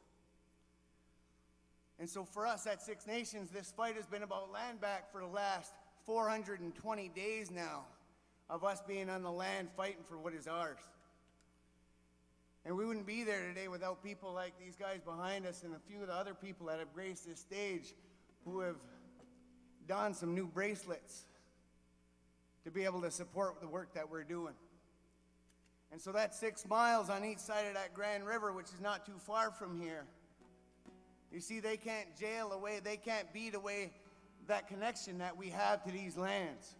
And so for us at Six Nations, this fight has been about land back for the last 420 days now, of us being on the land fighting for what is ours. And we wouldn't be there today without people like these guys behind us and a few of the other people that have graced this stage who have donned some new bracelets to be able to support the work that we're doing. And so that's 6 miles on each side of that Grand River, which is not too far from here. You see, they can't jail away, they can't beat away that connection that we have to these lands.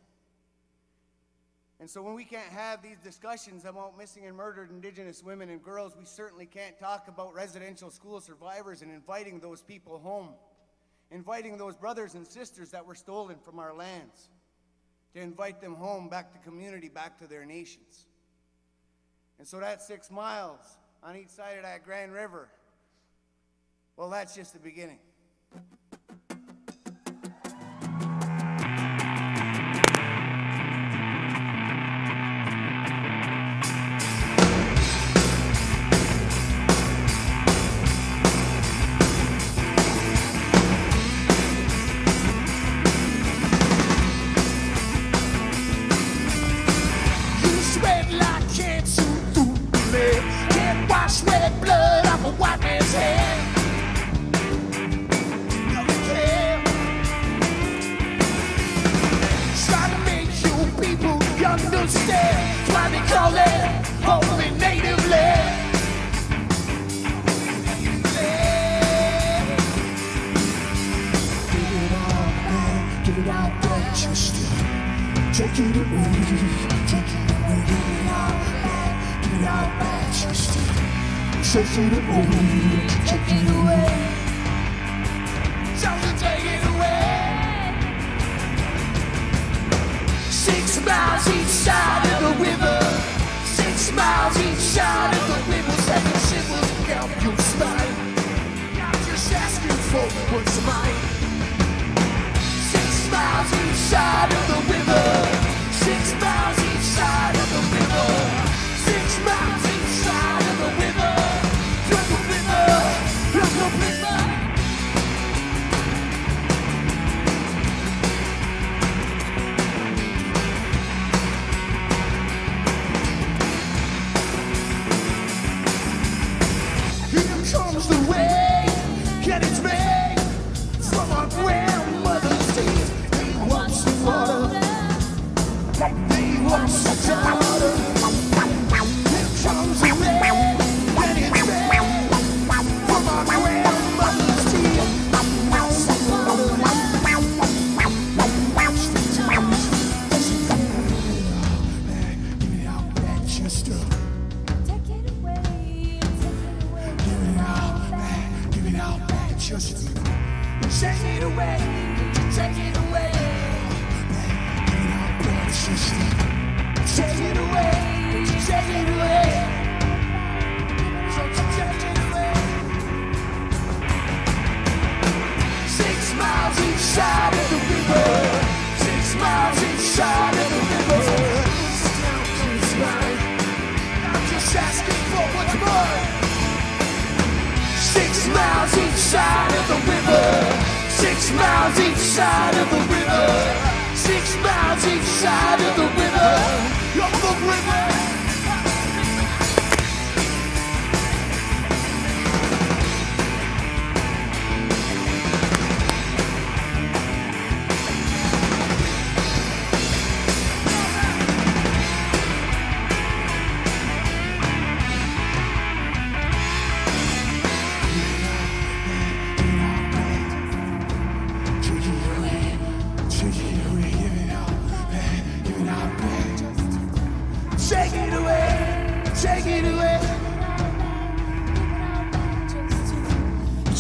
And so when we can't have these discussions about missing and murdered Indigenous women and girls, we certainly can't talk about residential school survivors and inviting those people home, inviting those brothers and sisters that were stolen from our lands, to invite them home, back to community, back to their nations. And so that's 6 miles on each side of that Grand River. Well, that's just the beginning.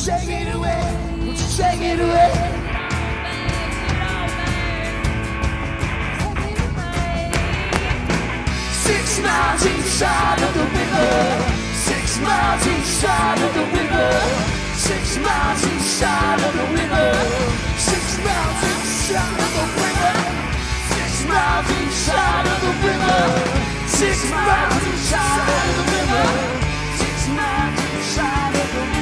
take it away? Won't you take it away? 6 miles each side of the river. 6 miles each side of the river. 6 miles each side of the river. 6 miles each side of the river. 6 miles each side of the river. 6 miles each side of the river. 6 miles each side of the river.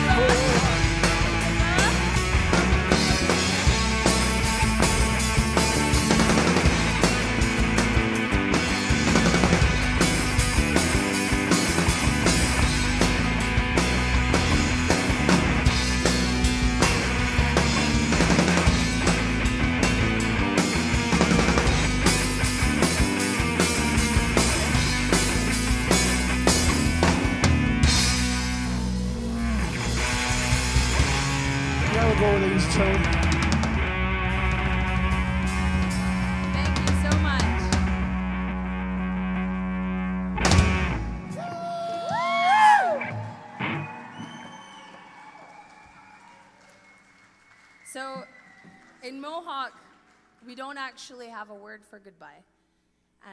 Thank you so much. So, in Mohawk, we don't actually have a word for goodbye.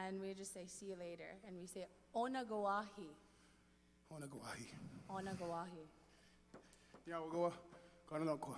And we just say, see you later. And we say, ona goahi. Ona goahi. Ona goahi. Yeah, we'll go. Go.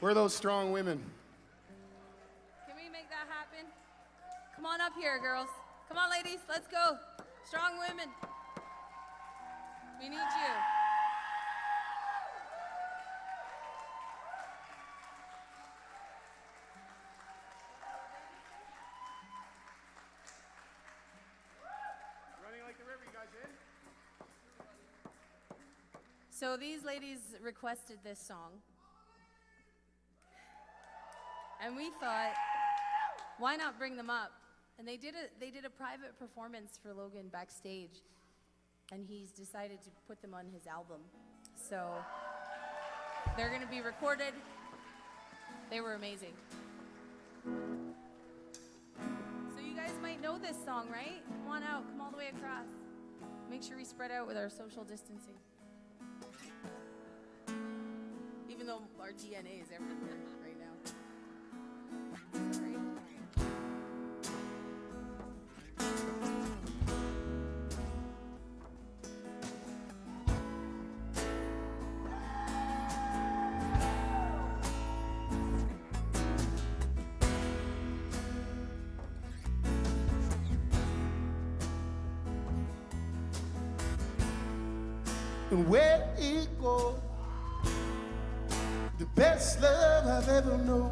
Where are those strong women? Can we make that happen? Come on up here, girls. Come on, ladies, let's go. Strong women. We need you. Running like the river, you guys in? So these ladies requested this song. And we thought, why not bring them up? And they did a private performance for Logan backstage, and he's decided to put them on his album. So they're gonna be recorded. They were amazing. So you guys might know this song, right? Come on out, come all the way across. Make sure we spread out with our social distancing. Even though our DNA is everywhere right now. Sorry. And where it goes, the best love I've ever known.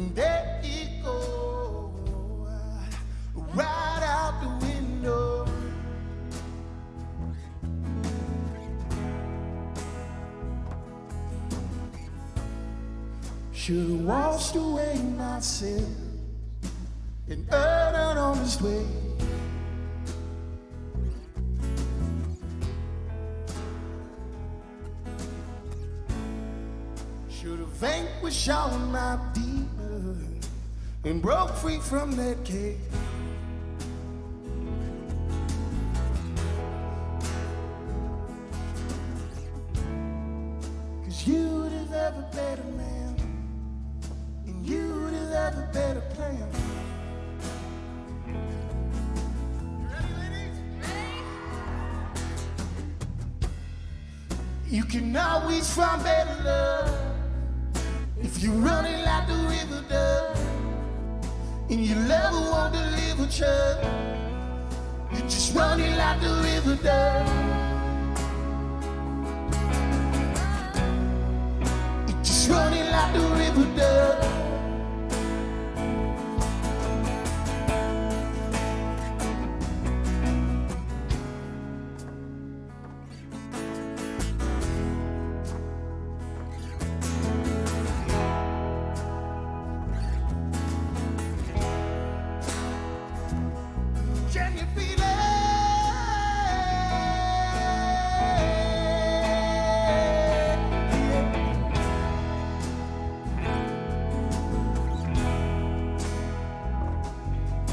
and there it goes, right out the window. Should've washed away my sin and earned an honest way. Should've vanquished all my demons and broke free from that cage. Cause you deserve a better man, and you deserve a better plan. You can always find better love if you run it like the river does, and your lover won't deliver trust. You just run it like the river does. You just run it like the river does. Can you feel it?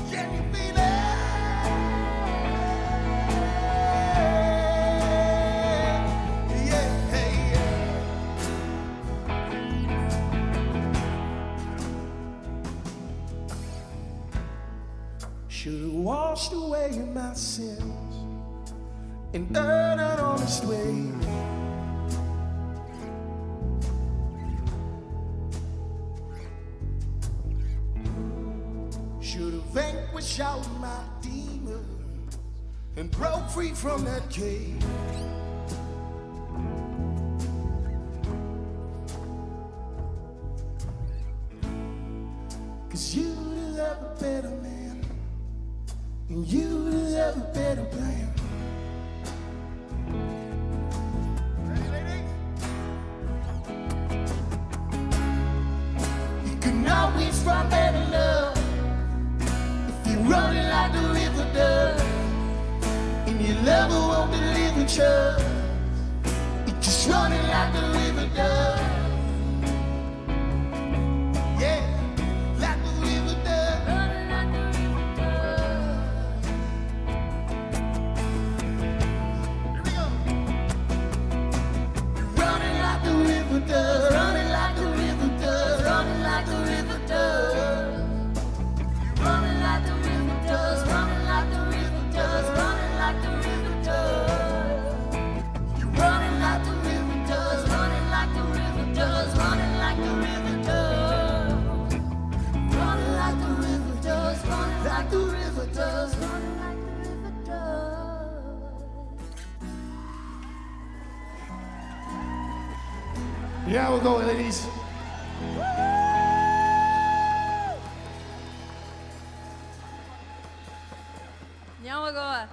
Can you feel it? Yeah, yeah. Should've washed away my sins and earned an honest way. Should've vanquished all my demons and broke free from that cage. Cause you deserve a better man, and you deserve a better plan. Ready, ladies? You can always find better love if you run it like the river does, and your lover won't deliver trust. You just run it like the river does. Yeah, like the river does. Running like the river does. Here we go. Running like the river does. Running like the river does. Running like the river does. Running like the river does. Running like the river does. Running like the river does. You're running like the river does. Running like the river does. Running like the river does. Running like the river does. Running like the river does. Running like the river does. Yeah, we'll go, ladies. Nyamagoa.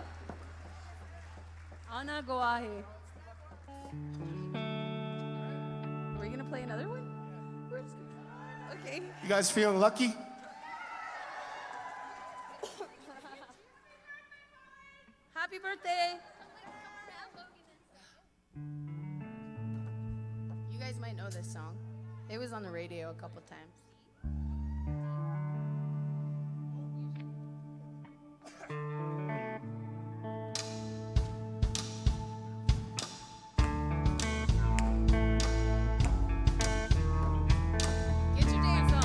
Anagoahi. Are we gonna play another one? Okay. You guys feeling lucky? Happy birthday. You guys might know this song. It was on the radio a couple times. Get your dance on.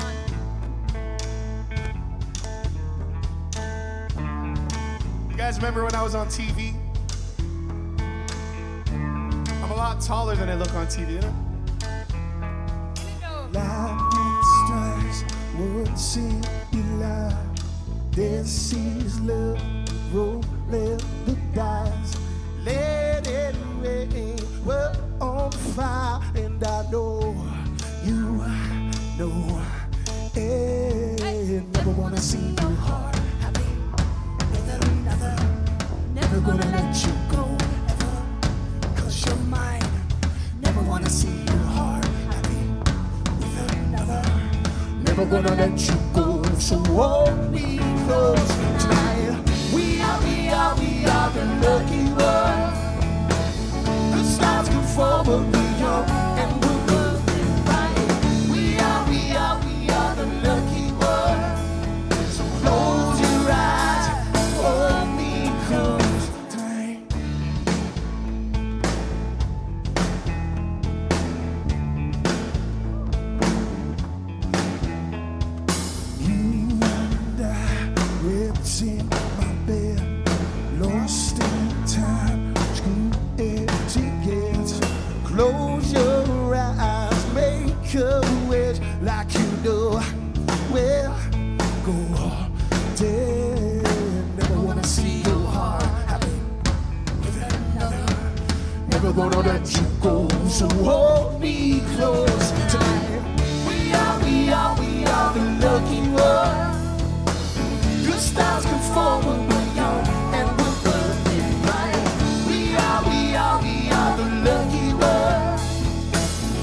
You guys remember when I was on TV? I'm a lot taller than I look on TV, you know? Lightning strikes once in your life. This is love, roll, let the dice. Let it rain, we're on fire. And I know you know Never wanna see your heart happy with another. Never gonna let you go ever, 'cause you're mine. Never wanna see your heart happy with another. Never gonna let you go, so hold me close tonight. We are the lucky ones. The stars come forward, we are, and we're looking right. We are the lucky ones. So close your eyes, hold me close tonight. You and I, ripped in my bed, lost in time, screw etiquette. Close your eyes, make a wish like you do. Well, go dead. Never wanna see your heart happy with another. Never gonna let you go, so hold me close tonight. We are the lucky ones. Good stars come forward, we're young and we're burning bright. We are the lucky ones.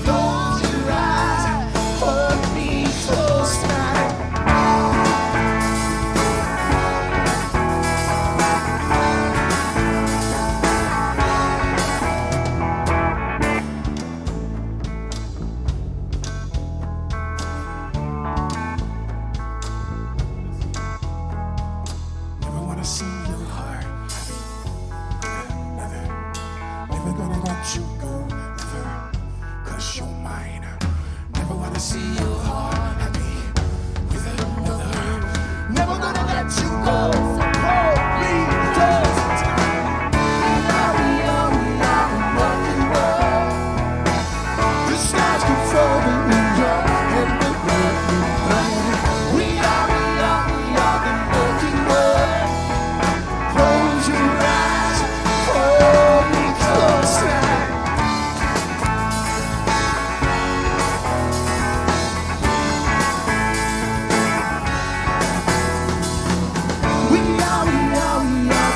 Close your eyes, hold me close tonight. Never wanna see your heart happy with another. Never gonna let you go ever, 'cause you're mine. Never wanna see your heart happy with another. Never gonna let you go, so hold me close tonight. We are the lucky ones. The stars come forward, we are, and we're burning bright. We are the lucky ones. Close your eyes, hold me close tonight. We are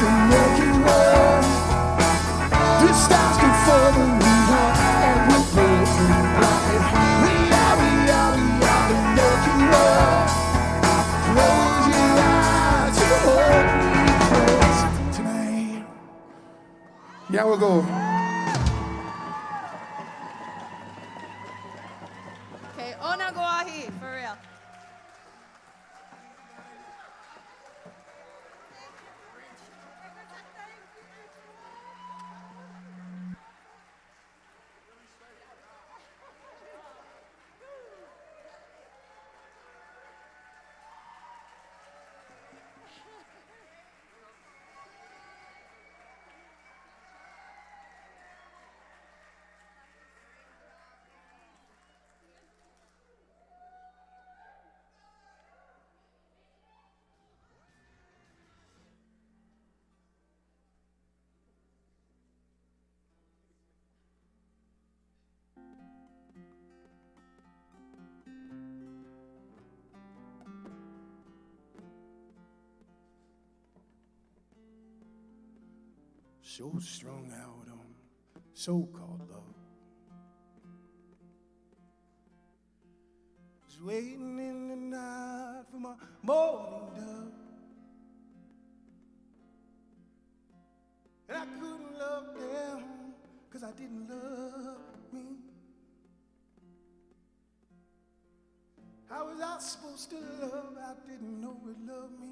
the lucky ones. The stars come forward, we are, and we're burning bright. We are the lucky ones. Close your eyes, hold me close tonight. Yeah, we'll go. Okay, ona goahi, for real. So strung out on so-called love. Was waiting in the night for my morning dove. And I couldn't love them, 'cause I didn't love me. How was I supposed to love? I didn't know it loved me.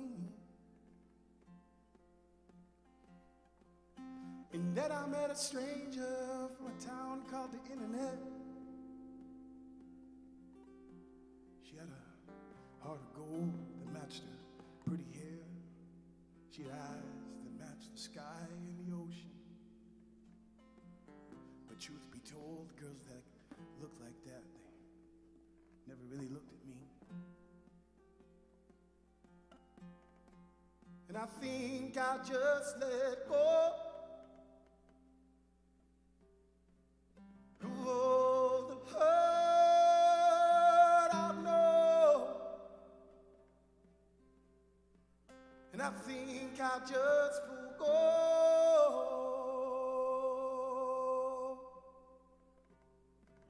And then I met a stranger from a town called the internet. She had a heart of gold that matched her pretty hair. She had eyes that matched the sky and the ocean. But truth be told, girls that look like that, they never really looked at me. And I think I just let go. Oh, the hurt I know. And I think I just forgo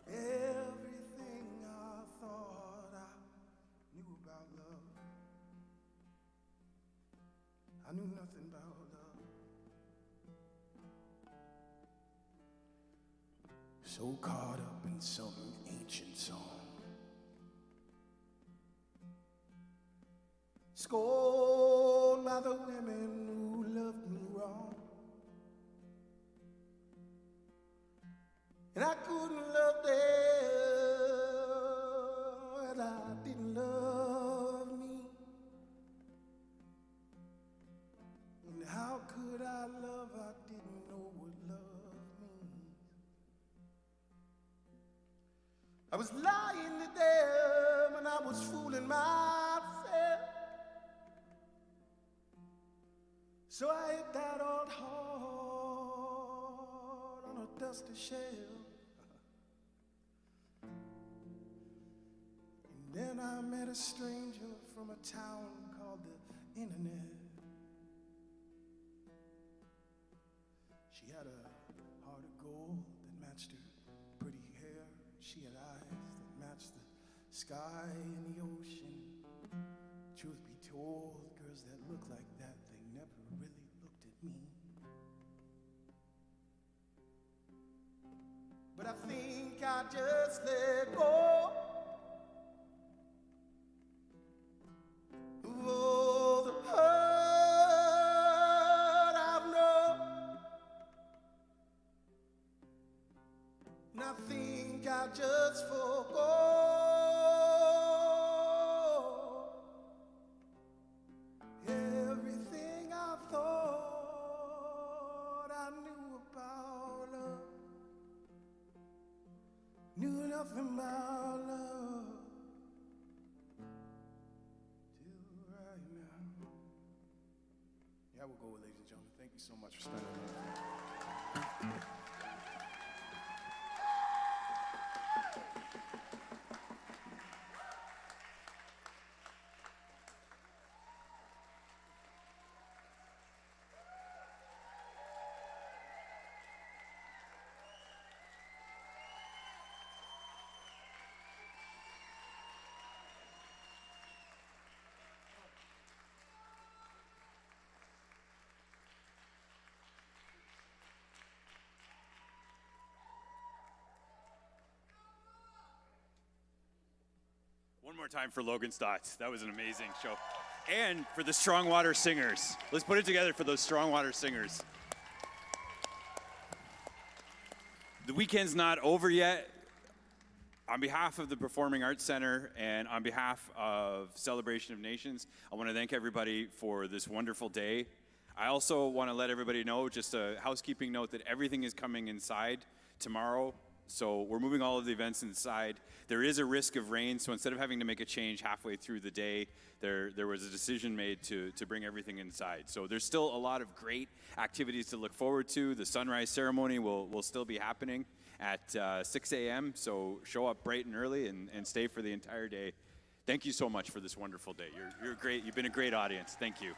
everything I thought I knew about love. I knew nothing about love. So caught up in some ancient song. Scorned by the women who loved me wrong. And I couldn't love them that didn't love me. And how could I love? I didn't know what love means. I was lying to them and I was fooling myself. So I hit that old heart on a dusty shell. And then I met a stranger from a town called the Internet. She had a heart of gold that matched her pretty hair. She had eyes that matched the sky and the ocean. Truth be told, girls that look like that, they never really looked at me. But I think I just let go of all the hurt I've known. And I think I just forgo everything I thought I knew about love. Knew nothing about love till right now. Yeah, we'll go, ladies and gentlemen. Thank you so much for spending the night. One more time for Logan Staats. That was an amazing show. And for the Strongwater Singers. Let's put it together for those Strongwater Singers. The weekend's not over yet. On behalf of the Performing Arts Centre and on behalf of Celebration of Nations, I want to thank everybody for this wonderful day. I also want to let everybody know, just a housekeeping note, that everything is coming inside tomorrow. So we're moving all of the events inside. There is a risk of rain, so instead of having to make a change halfway through the day, there was a decision made to bring everything inside. So there's still a lot of great activities to look forward to. The sunrise ceremony will still be happening at 6 a.m., so show up bright and early and stay for the entire day. Thank you so much for this wonderful day. You're great. You've been a great audience. Thank you.